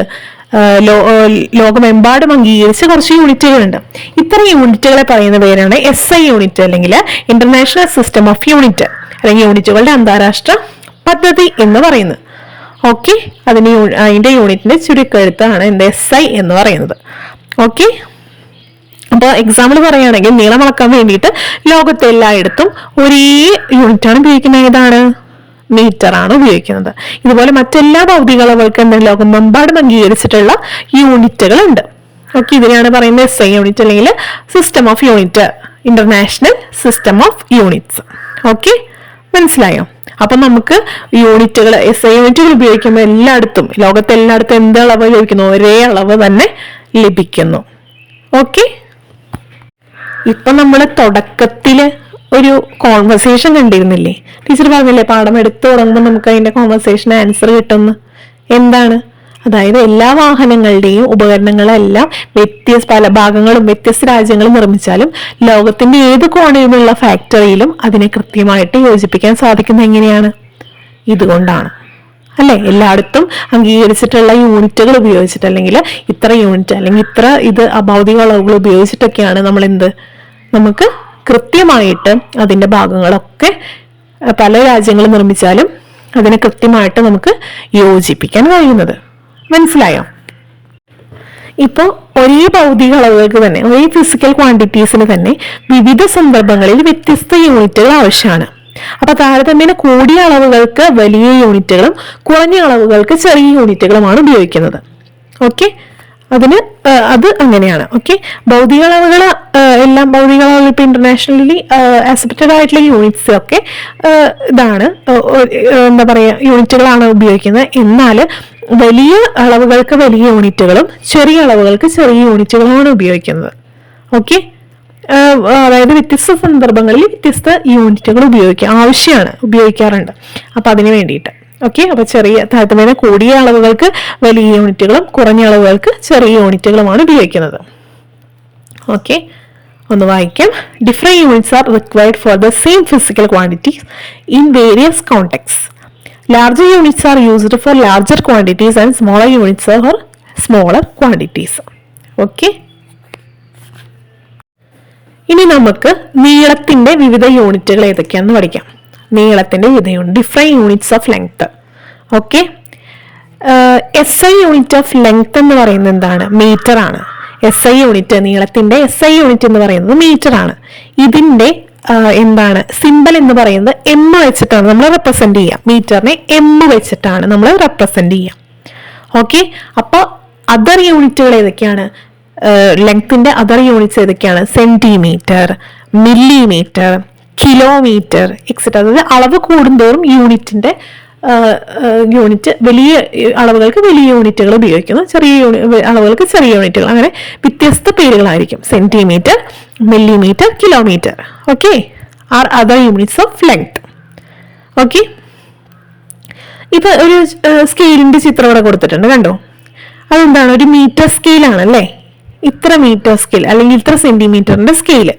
ലോകമെമ്പാടും അംഗീകരിച്ച കുറച്ച് യൂണിറ്റുകളുണ്ട്. ഇത്തരം യൂണിറ്റുകളെ പറയുന്ന പേരാണ് SI യൂണിറ്റ് അല്ലെങ്കിൽ ഇന്റർനാഷണൽ സിസ്റ്റം ഓഫ് യൂണിറ്റ് അല്ലെങ്കിൽ യൂണിറ്റുകളുടെ അന്താരാഷ്ട്ര പദ്ധതി എന്ന് പറയുന്നത്. ഓക്കെ, അതിന്റെ യൂണിറ്റിന്റെ ചുരുക്കെഴുത്താണ് എന്ത്? SI എന്ന് പറയുന്നത്. ഓക്കെ, അപ്പോൾ എക്സാമ്പിൾ പറയുകയാണെങ്കിൽ നീളം അളക്കാൻ വേണ്ടിയിട്ട് ലോകത്തെല്ലായിടത്തും ഒരേ യൂണിറ്റാണ് ഉപയോഗിക്കുന്നത്. ഏതാണ്? മീറ്റർ ആണ് ഉപയോഗിക്കുന്നത്. ഇതുപോലെ മറ്റെല്ലാ ഭൗതിക അളവുകൾക്കും എന്തെങ്കിലും ലോകമെമ്പാടും അംഗീകരിച്ചിട്ടുള്ള യൂണിറ്റുകളുണ്ട്. ഓക്കെ, ഇതിനെയാണ് പറയുന്നത് SI യൂണിറ്റ് അല്ലെങ്കിൽ system of unit, international system of units. Okay, മനസ്സിലായോ? അപ്പൊ നമുക്ക് യൂണിറ്റുകൾ SI യൂണിറ്റുകൾ ഉപയോഗിക്കുമ്പോൾ എല്ലായിടത്തും ലോകത്തെല്ലായിടത്തും എന്ത് അളവ് ലഭിക്കുന്നു? ഒരേ അളവ് തന്നെ ലഭിക്കുന്നു. ഓക്കെ, ഇപ്പൊ നമ്മള് തുടക്കത്തില് ഒരു കോൺവെർസേഷൻ കണ്ടിരുന്നില്ലേ? ടീച്ചർ പറഞ്ഞില്ലേ പാഠം എടുത്തു തുടങ്ങുമ്പോൾ നമുക്ക് അതിന്റെ കോൺവെർസേഷൻ ആൻസർ കിട്ടുന്നു. എന്താണ്? അതായത് എല്ലാ വാഹനങ്ങളുടെയും ഉപകരണങ്ങളെല്ലാം പല ഭാഗങ്ങളും വ്യത്യസ്ത രാജ്യങ്ങൾ നിർമ്മിച്ചാലും ലോകത്തിന്റെ ഏത് കോണയിലുള്ള ഫാക്ടറിയിലും അതിനെ കൃത്യമായിട്ട് യോജിപ്പിക്കാൻ സാധിക്കുന്നത് എങ്ങനെയാണ്? ഇതുകൊണ്ടാണ് അല്ലെ? എല്ലായിടത്തും അംഗീകരിച്ചിട്ടുള്ള യൂണിറ്റുകൾ ഉപയോഗിച്ചിട്ട് അല്ലെങ്കിൽ ഇത്ര യൂണിറ്റ് അല്ലെങ്കിൽ ഇത്ര അഭൗതിക അളവുകൾ ഉപയോഗിച്ചിട്ടൊക്കെയാണ് നമുക്ക് കൃത്യമായിട്ട് അതിന്റെ ഭാഗങ്ങളൊക്കെ പല രാജ്യങ്ങൾ നിർമ്മിച്ചാലും അതിനെ കൃത്യമായിട്ട് നമുക്ക് യോജിപ്പിക്കാൻ കഴിയുന്നത്. മനസ്സിലായോ? ഇപ്പോ ഒരേ ഭൗതിക അളവുകൾക്ക് തന്നെ, ഒരേ ഫിസിക്കൽ ക്വാണ്ടിറ്റീസിന് തന്നെ വിവിധ സന്ദർഭങ്ങളിൽ വ്യത്യസ്ത യൂണിറ്റുകൾ ആവശ്യമാണ്. അപ്പൊ താരതമ്യേന കൂടിയ അളവുകൾക്ക് വലിയ യൂണിറ്റുകളും കുറഞ്ഞ അളവുകൾക്ക് ചെറിയ യൂണിറ്റുകളുമാണ് ഉപയോഗിക്കുന്നത്. ഓക്കെ, അത് അങ്ങനെയാണ്. ഓക്കെ, ഭൗതിക അളവുകൾ എല്ലാം ഭൗതിക അളവുകൾ ഇപ്പൊ ഇന്റർനാഷണലി ആക്സെപ്റ്റഡ് ആയിട്ടുള്ള യൂണിറ്റ്സ് ഒക്കെ ഇതാണ് എന്താ പറയാ യൂണിറ്റുകളാണ് ഉപയോഗിക്കുന്നത്. എന്നാൽ വലിയ അളവുകൾക്ക് വലിയ യൂണിറ്റുകളും ചെറിയ അളവുകൾക്ക് ചെറിയ യൂണിറ്റുകളുമാണ് ഉപയോഗിക്കുന്നത്. ഓക്കെ, അതായത് വ്യത്യസ്ത സന്ദർഭങ്ങളിൽ വ്യത്യസ്ത യൂണിറ്റുകൾ ഉപയോഗിക്കാറുണ്ട്. അപ്പൊ അതിന് വേണ്ടിയിട്ട്. ഓക്കെ, അപ്പൊ താരതമ്യേന കൂടിയ അളവുകൾക്ക് വലിയ യൂണിറ്റുകളും കുറഞ്ഞ അളവുകൾക്ക് ചെറിയ യൂണിറ്റുകളുമാണ് ഉപയോഗിക്കുന്നത്. ഓക്കെ, ഒന്ന് വായിക്കാം. Different units are required for the same physical quantities in various context. Larger units are used for larger quantities and smaller units four smaller quantities. Okay, ഇനി നമുക്ക് നീളത്തിന്റെ വിവിധ യൂണിറ്റുകൾ ഏതൊക്കെയാണെന്ന് പഠിക്കാം. നീളത്തിന്റെ വിവിധ different units of length. Okay, SI unit of length എന്ന് പറയുന്നത് എന്താണ്? മീറ്റർ ആണ്. SI യൂണിറ്റ്, നീളത്തിന്റെ SI യൂണിറ്റ് എന്ന് പറയുന്നത് മീറ്റർ ആണ്. ഇതിന്റെ എന്താണ് സിമ്പൽ എന്ന് പറയുന്നത് M വെച്ചിട്ടാണ് നമ്മൾ റെപ്രസെന്റ് ചെയ്യുക. മീറ്ററിനെ M വെച്ചിട്ടാണ് നമ്മൾ റെപ്രസെന്റ് ചെയ്യുക. ഓക്കെ, അപ്പൊ അതർ യൂണിറ്റുകൾ ഏതൊക്കെയാണ്? ലെങ്ത്തിന്റെ അതർ യൂണിറ്റ്സ് ഏതൊക്കെയാണ്? Centimetre, millimetre, kilometre etcetera. അതായത് അളവ് കൂടുന്തോറും യൂണിറ്റ് വലിയ അളവുകൾക്ക് വലിയ യൂണിറ്റുകൾ ഉപയോഗിക്കുന്നു, ചെറിയ അളവുകൾക്ക് ചെറിയ യൂണിറ്റുകൾ, അങ്ങനെ വ്യത്യസ്ത പേരുകളായിരിക്കും. Centimetre, millimetre, kilometre. Okay. Are other units of length. Okay, ഇപ്പൊ ഒരു സ്കെയിലിന്റെ ചിത്രം ഇവിടെ കൊടുത്തിട്ടുണ്ട്, കണ്ടോ? അതെന്താണ്? ഒരു മീറ്റർ സ്കെയിലാണ് അല്ലേ? ഇത്ര മീറ്റർ സ്കെയിൽ അല്ലെങ്കിൽ ഇത്ര സെന്റിമീറ്ററിന്റെ scale.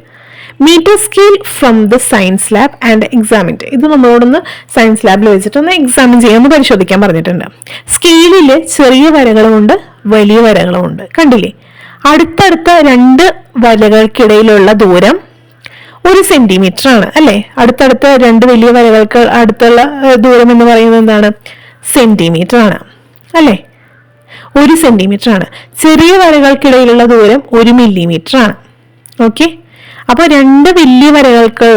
Metre scale from the science lab and examine. ഇത് നമ്മളോടൊന്ന് സയൻസ് ലാബിൽ വെച്ചിട്ട് ഒന്ന് എക്സാമിൻ ചെയ്യാൻ പരിശോധിക്കാൻ പറഞ്ഞിട്ടുണ്ട്. സ്കെയിലില് ചെറിയ വരകളുമുണ്ട്, വലിയ വരകളുമുണ്ട്. കണ്ടില്ലേ? അടുത്തടുത്ത രണ്ട് വരകൾക്കിടയിലുള്ള ദൂരം 1 സെന്റിമീറ്റർ ആണ് അല്ലെ? അടുത്തടുത്ത രണ്ട് വലിയ വരകൾക്ക് അടുത്തുള്ള ദൂരം എന്ന് പറയുന്നത് എന്താണ്? സെന്റിമീറ്റർ ആണ് അല്ലെ? 1 സെന്റിമീറ്റർ ആണ്. ചെറിയ വരകൾക്കിടയിലുള്ള ദൂരം 1 മില്ലിമീറ്റർ ആണ്. ഓക്കെ, അപ്പൊ രണ്ട് വലിയ വരകൾക്ക്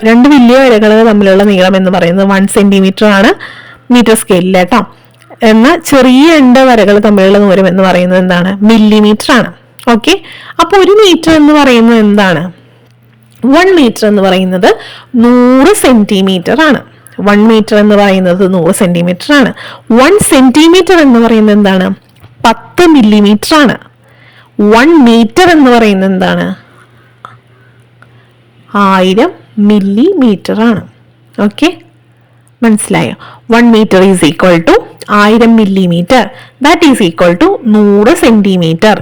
രണ്ട് വലിയ വരകൾ തമ്മിലുള്ള നീളം എന്ന് പറയുന്നത് 1 സെന്റിമീറ്റർ ആണ് മീറ്റർ സ്കെയിലിൽ കേട്ടോ. എന്നാൽ ചെറിയ രണ്ട് വരകൾ തമ്മിലുള്ള ദൂരം എന്ന് പറയുന്നത് എന്താണ്? മില്ലിമീറ്റർ ആണ്. ഓക്കെ, അപ്പൊ 1 മീറ്റർ എന്ന് പറയുന്നത് എന്താണ്? 1 മീറ്റർ എന്ന് പറയുന്നത് 100 സെന്റിമീറ്റർ ആണ്. 1 മീറ്റർ എന്ന് പറയുന്നത് 100 സെന്റിമീറ്റർ ആണ്. 1 സെന്റിമീറ്റർ എന്ന് പറയുന്നത് എന്താണ്? 10 മില്ലിമീറ്റർ ആണ്. 1 മീറ്റർ എന്ന് പറയുന്നത് എന്താണ്? 1000 മില്ലിമീറ്റർ ആണ്. ഓക്കെ, മനസ്സിലായോ? 1 metre is equal to 1000 millimetre. That is equal to 100 centimetre.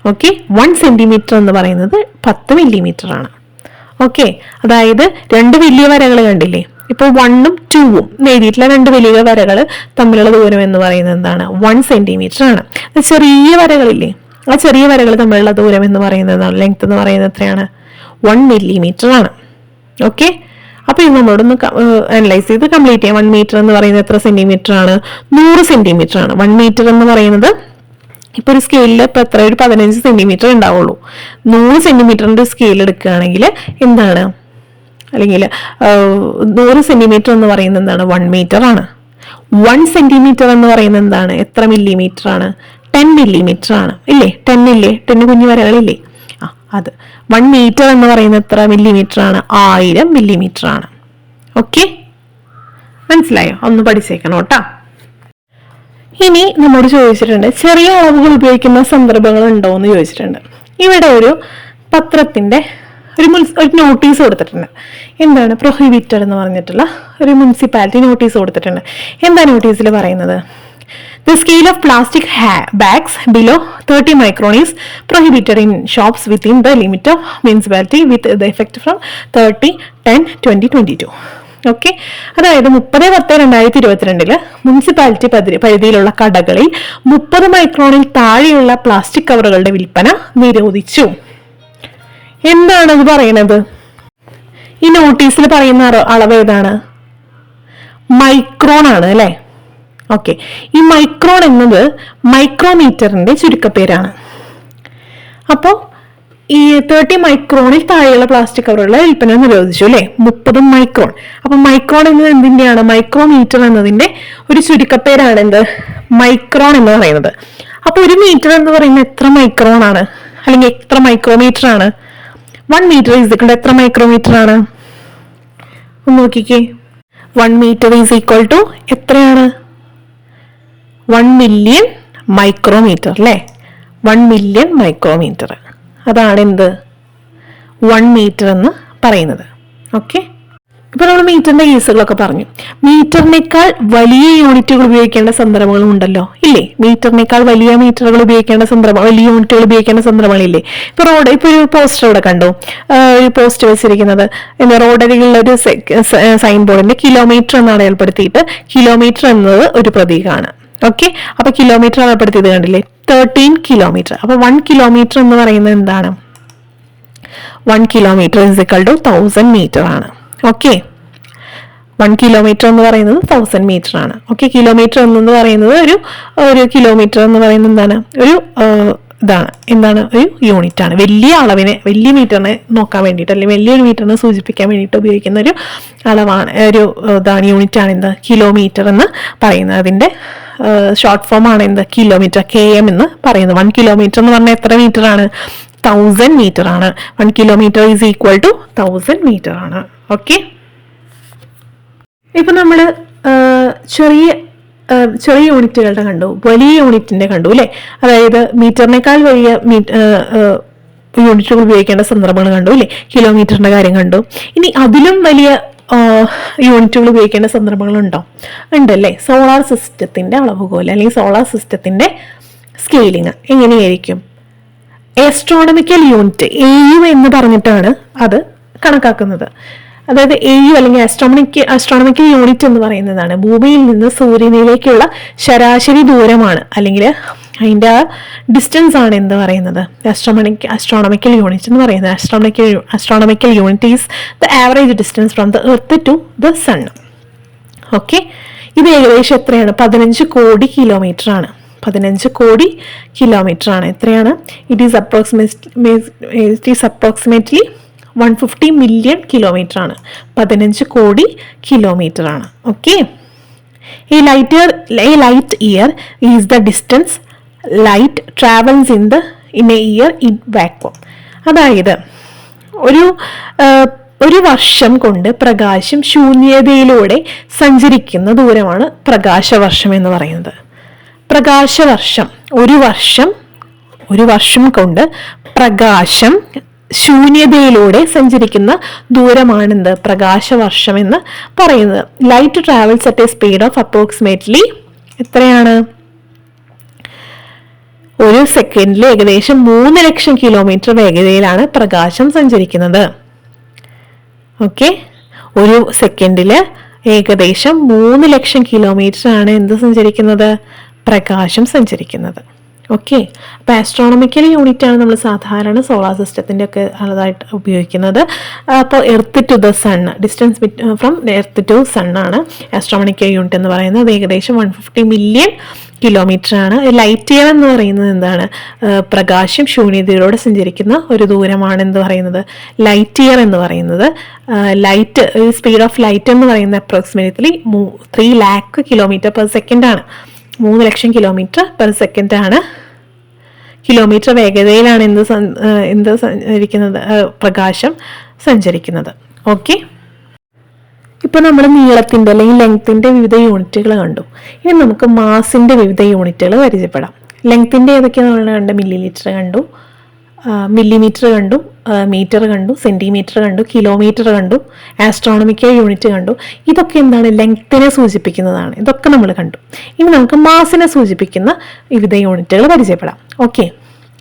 Okay, 1 centimetre എന്ന് പറയുന്നത് 10 മില്ലിമീറ്റർ ആണ്. ഓക്കെ, അതായത് രണ്ട് വലിയ വരകൾ കണ്ടില്ലേ? ഇപ്പൊ 1ഉം 2ഉം നേടിയിട്ടുള്ള രണ്ട് വലിയ വരകൾ തമ്മിലുള്ള ദൂരം എന്ന് പറയുന്നത് എന്താണ്? 1 സെന്റിമീറ്റർ ആണ്. ചെറിയ വരകളില്ലേ? ആ ചെറിയ വരകൾ തമ്മിലുള്ള ദൂരം എന്ന് പറയുന്നത് ലെങ്ത് എന്ന് പറയുന്നത് എത്രയാണ്? 1 മില്ലിമീറ്റർ ആണ്. ഓക്കെ, അപ്പൊ ഇത് നമ്മളോടൊന്ന് അനലൈസ് ചെയ്ത് കംപ്ലീറ്റ് ചെയ്യാം. 1 മീറ്റർ എന്ന് പറയുന്നത് എത്ര സെന്റിമീറ്റർ ആണ്? 100 സെന്റിമീറ്റർ ആണ്. 1 മീറ്റർ എന്ന് പറയുന്നത് ഇപ്പൊ ഒരു സ്കെയിലിൽ ഇപ്പൊ എത്ര? ഒരു 15 സെന്റിമീറ്റർ ഉണ്ടാവുള്ളൂ. 100 സെന്റിമീറ്ററിന്റെ സ്കെയിൽ എടുക്കുകയാണെങ്കിൽ എന്താണ്? അല്ലെങ്കിൽ 100 സെന്റിമീറ്റർ എന്ന് പറയുന്നത് എന്താണ്? 1 മീറ്റർ ആണ്. 1 സെന്റിമീറ്റർ എന്ന് പറയുന്നത് എന്താണ്? എത്ര മില്ലിമീറ്റർ ആണ്? 10 മില്ലിമീറ്റർ ആണ്. ഇല്ലേ? 10 ഇല്ലേ? 10 കുഞ്ഞു വരകളില്ലേ? അത് 1 മീറ്റർ എന്ന് പറയുന്നത് എത്ര മില്ലിമീറ്റർ ആണ്? 1000 മില്ലിമീറ്റർ ആണ്. ഓക്കെ, മനസ്സിലായോ? ഒന്ന് പഠിച്ചേക്കണം കേട്ടോ. ഇനി നമ്മോട് ചോദിച്ചിട്ടുണ്ട് ചെറിയ അളവുകൾ ഉപയോഗിക്കുന്ന സന്ദർഭങ്ങൾ ഉണ്ടോ എന്ന് ചോദിച്ചിട്ടുണ്ട്. ഇവിടെ ഒരു പത്രത്തിന്റെ ഒരു നോട്ടീസ് കൊടുത്തിട്ടുണ്ട്. എന്താണ്? പ്രൊഹിബിറ്റഡ് എന്ന് പറഞ്ഞിട്ടുള്ള ഒരു മുനിസിപ്പാലിറ്റി നോട്ടീസ് കൊടുത്തിട്ടുണ്ട്. എന്താ നോട്ടീസിൽ പറയുന്നത്? The scale of plastic bags below 30 micron is prohibited in shops within the limit of municipality with the effect from 30/10/2022. Okay, അതായത് 30/10/2022 മുനിസിപ്പാലിറ്റി പരിധിയിലുള്ള കടകളിൽ 30 മൈക്രോണിൽ താഴെയുള്ള പ്ലാസ്റ്റിക് കവറുകളുടെ വിൽപ്പന നിരോധിച്ചു. എന്താണ് അത് പറയണത്? ഈ നോട്ടീസിൽ പറയുന്ന അളവ് ഏതാണ്? മൈക്രോൺ ആണ് അല്ലെ? ഓക്കെ, ഈ മൈക്രോൺ എന്നത് മൈക്രോമീറ്ററിന്റെ ചുരുക്കപ്പേരാണ്. അപ്പോൾ ഈ 30 മൈക്രോണിൽ താഴെയുള്ള പ്ലാസ്റ്റിക് കവറുകളുടെ വിൽപ്പന നിരോധിച്ചു അല്ലെ? 30 മൈക്രോൺ. അപ്പൊ മൈക്രോൺ എന്നത് എന്തിന്റെയാണ്? മൈക്രോമീറ്റർ എന്നതിന്റെ ഒരു ചുരുക്കപ്പേരാണ് എന്ത്? മൈക്രോൺ എന്ന് പറയുന്നത്. അപ്പൊ 1 മീറ്റർ എന്ന് പറയുന്നത് എത്ര മൈക്രോൺ ആണ്? അല്ലെങ്കിൽ എത്ര മൈക്രോമീറ്റർ ആണ്? 1 മീറ്റർ ഈസ് ഈക്വൽ ടു എത്ര മൈക്രോമീറ്റർ ആണ്? ഒന്ന് നോക്കിക്കേ. 1 മീറ്റർ ഈസ് ഈക്വൽ ടു എത്രയാണ്? 1 മില്യൺ മൈക്രോമീറ്റർ അല്ലേ? 1 മില്യൺ മൈക്രോമീറ്റർ. അതാണ് എന്ത്? 1 മീറ്റർ എന്ന് പറയുന്നത്. ഓക്കെ, ഇപ്പൊ നമ്മൾ മീറ്ററിന്റെ കേസുകളൊക്കെ പറഞ്ഞു. മീറ്ററിനേക്കാൾ വലിയ യൂണിറ്റുകൾ ഉപയോഗിക്കേണ്ട സന്ദർഭങ്ങളും ഉണ്ടല്ലോ ഇല്ലേ? മീറ്ററിനേക്കാൾ വലിയ മീറ്ററുകൾ ഉപയോഗിക്കേണ്ട സന്ദർഭം, വലിയ യൂണിറ്റുകൾ ഉപയോഗിക്കേണ്ട സന്ദർഭങ്ങളില്ലേ? ഇപ്പൊ ഒരു പോസ്റ്റർ ഇവിടെ കണ്ടു. ഒരു പോസ്റ്റ് വെച്ചിരിക്കുന്നത് എന്താ? റോഡരികിലുള്ള ഒരു സൈൻ ബോർഡിന്റെ കിലോമീറ്റർ എന്ന് അടയാളപ്പെടുത്തിയിട്ട് കിലോമീറ്റർ എന്നത് ഒരു പ്രതീകമാണ്. ഓക്കെ, അപ്പൊ കിലോമീറ്റർ അടയാളപ്പെടുത്തിയത് കണ്ടില്ലേ? 13 കിലോമീറ്റർ. അപ്പൊ 1 കിലോമീറ്റർ എന്ന് പറയുന്നത് എന്താണ്? 1 kilometre is equal to 1000 metre ആണ്. ഓക്കെ, 1 കിലോമീറ്റർ എന്ന് പറയുന്നത് 1000 മീറ്റർ ആണ്. ഓക്കെ, കിലോമീറ്റർ എന്ന് പറയുന്നത് ഒരു കിലോമീറ്റർ എന്ന് പറയുന്നത് എന്താണ്? ഒരു ഇതാണ് എന്താണ്? ഒരു യൂണിറ്റ് ആണ്. വലിയ അളവിനെ, വലിയ മീറ്ററിനെ നോക്കാൻ വേണ്ടിയിട്ട് അല്ലെങ്കിൽ വലിയൊരു മീറ്ററിനെ സൂചിപ്പിക്കാൻ വേണ്ടിയിട്ട് ഉപയോഗിക്കുന്ന ഒരു അളവാണ്, ഒരു ഇതാണ്, യൂണിറ്റ് ആണ് എന്ത്? കിലോമീറ്റർ എന്ന് പറയുന്നത്. അതിന്റെ ഷോർട്ട് ഫോം ആണ് എന്ത്? കിലോമീറ്റർ, KM എന്ന് പറയുന്നത്. 1 കിലോമീറ്റർ എന്ന് പറഞ്ഞാൽ എത്ര മീറ്റർ ആണ്? 1000 മീറ്റർ ആണ്. 1 kilometre is equal to 1000 metre ആണ്. ഓക്കെ, ഇപ്പൊ നമ്മള് ചെറിയ യൂണിറ്റുകളുടെ കണ്ടു, വലിയ യൂണിറ്റിന്റെ കണ്ടു അല്ലെ? അതായത് മീറ്ററിനേക്കാൾ വലിയ യൂണിറ്റുകൾ ഉപയോഗിക്കേണ്ട സന്ദർഭങ്ങൾ കണ്ടു അല്ലേ, കിലോമീറ്ററിന്റെ കാര്യം കണ്ടു. ഇനി അതിലും വലിയ യൂണിറ്റുകൾ ഉപയോഗിക്കേണ്ട സന്ദർഭങ്ങളുണ്ടോ? ഉണ്ടല്ലേ. സോളാർ സിസ്റ്റത്തിന്റെ അളവുകോൽ അല്ലെങ്കിൽ സോളാർ സിസ്റ്റത്തിന്റെ സ്കെയിലിംഗ് എങ്ങനെയായിരിക്കും? ആസ്ട്രോണമിക്കൽ യൂണിറ്റ് AU എന്ന് പറഞ്ഞിട്ടാണ് അത് കണക്കാക്കുന്നത്. അതായത് AU അല്ലെങ്കിൽ ആസ്ട്രോണമിക്കൽ യൂണിറ്റ് എന്ന് പറയുന്നതാണ് ഭൂമിയിൽ നിന്ന് സൂര്യനിലേക്കുള്ള ശരാശരി ദൂരമാണ്, അല്ലെങ്കിൽ അതിൻ്റെ ഡിസ്റ്റൻസ് ആണ് എന്ത് പറയുന്നത് ആസ്ട്രോണമിക്കൽ യൂണിറ്റ് എന്ന് പറയുന്നത്. Astronomical unit is the average distance from the earth to the sun. Okay, ഇത് ഏകദേശം എത്രയാണ്? 15 കോടി കിലോമീറ്റർ ആണ്. 15 കോടി കിലോമീറ്റർ ആണ്. എത്രയാണ്? It is approximately 150 million kilometre ആണ്. 15 കോടി കിലോമീറ്റർ ആണ്. Okay, a light year is the distance light travels in a year in vacuum. അതായത് ഒരു വർഷം കൊണ്ട് പ്രകാശം ശൂന്യതയിലൂടെ സഞ്ചരിക്കുന്ന ദൂരമാണ് പ്രകാശവർഷം എന്ന് പറയുന്നത്. പ്രകാശവർഷം ഒരു വർഷം കൊണ്ട് പ്രകാശം ശൂന്യതയിലൂടെ സഞ്ചരിക്കുന്ന ദൂരമാണെന്ത്? പ്രകാശവർഷം എന്ന് പറയുന്നത്. Light travels at A speed of approximately എത്രയാണ്? ഒരു സെക്കൻഡിൽ ഏകദേശം 3 ലക്ഷം കിലോമീറ്റർ വേഗതയിലാണ് പ്രകാശം സഞ്ചരിക്കുന്നത്. ഓക്കെ, ഒരു സെക്കൻഡില് ഏകദേശം 3 ലക്ഷം കിലോമീറ്റർ ആണ് എന്ത് സഞ്ചരിക്കുന്നത്? പ്രകാശം സഞ്ചരിക്കുന്നത്. ഓക്കെ, അപ്പോൾ ആസ്ട്രോണമിക്കൽ യൂണിറ്റ് ആണ് നമ്മൾ സാധാരണ സോളാർ സിസ്റ്റത്തിൻ്റെ ഒക്കെ അതായിട്ട് ഉപയോഗിക്കുന്നത്. അപ്പോൾ earth to the sun, distance from earth to sun ആണ് ആസ്ട്രോണമിക്കൽ യൂണിറ്റ് എന്ന് പറയുന്നത്. അത് ഏകദേശം 150 മില്യൺ കിലോമീറ്റർ ആണ്. ലൈറ്റ് ഇയർ എന്ന് പറയുന്നത് എന്താണ്? പ്രകാശം ശൂന്യതയിലൂടെ സഞ്ചരിക്കുന്ന ഒരു ദൂരമാണ് എന്ന് പറയുന്നത് ലൈറ്റ് ഇയർ എന്ന് പറയുന്നത്. ലൈറ്റ് സ്പീഡ് ഓഫ് ലൈറ്റ് എന്ന് പറയുന്നത് approximately 3 lakh kilometre per second ആണ്. 3 ലക്ഷം കിലോമീറ്റർ പെർ സെക്കൻഡ് ആണ്. കിലോമീറ്റർ വേഗതയിലാണ് എന്ത് സഞ്ചരിക്കുന്നത്? പ്രകാശം സഞ്ചരിക്കുന്നത്. ഓക്കെ, ഇപ്പൊ നമ്മൾ നീളത്തിന്റെ അല്ലെങ്കിൽ ലെങ്ത്തിന്റെ വിവിധ യൂണിറ്റുകൾ കണ്ടു. ഇനി നമുക്ക് മാസിന്റെ വിവിധ യൂണിറ്റുകൾ പരിചയപ്പെടാം. ലെങ്ത്തിന്റെ ഏതൊക്കെയാണ് നമ്മൾ കണ്ട? മില്ലിമീറ്റർ കണ്ടു, മില്ലിമീറ്റർ കണ്ടു, മീറ്റർ കണ്ടു, സെന്റിമീറ്റർ കണ്ടു, കിലോമീറ്റർ കണ്ടു, ആസ്ട്രോണമിക്കൽ യൂണിറ്റ് കണ്ടു. ഇതൊക്കെ എന്താണ്? ലെങ്ത്തിനെ സൂചിപ്പിക്കുന്നതാണ്. ഇതൊക്കെ നമ്മൾ കണ്ടു. ഇനി നമുക്ക് മാസിനെ സൂചിപ്പിക്കുന്ന വിവിധ യൂണിറ്റുകൾ പരിചയപ്പെടാം. ഓക്കെ,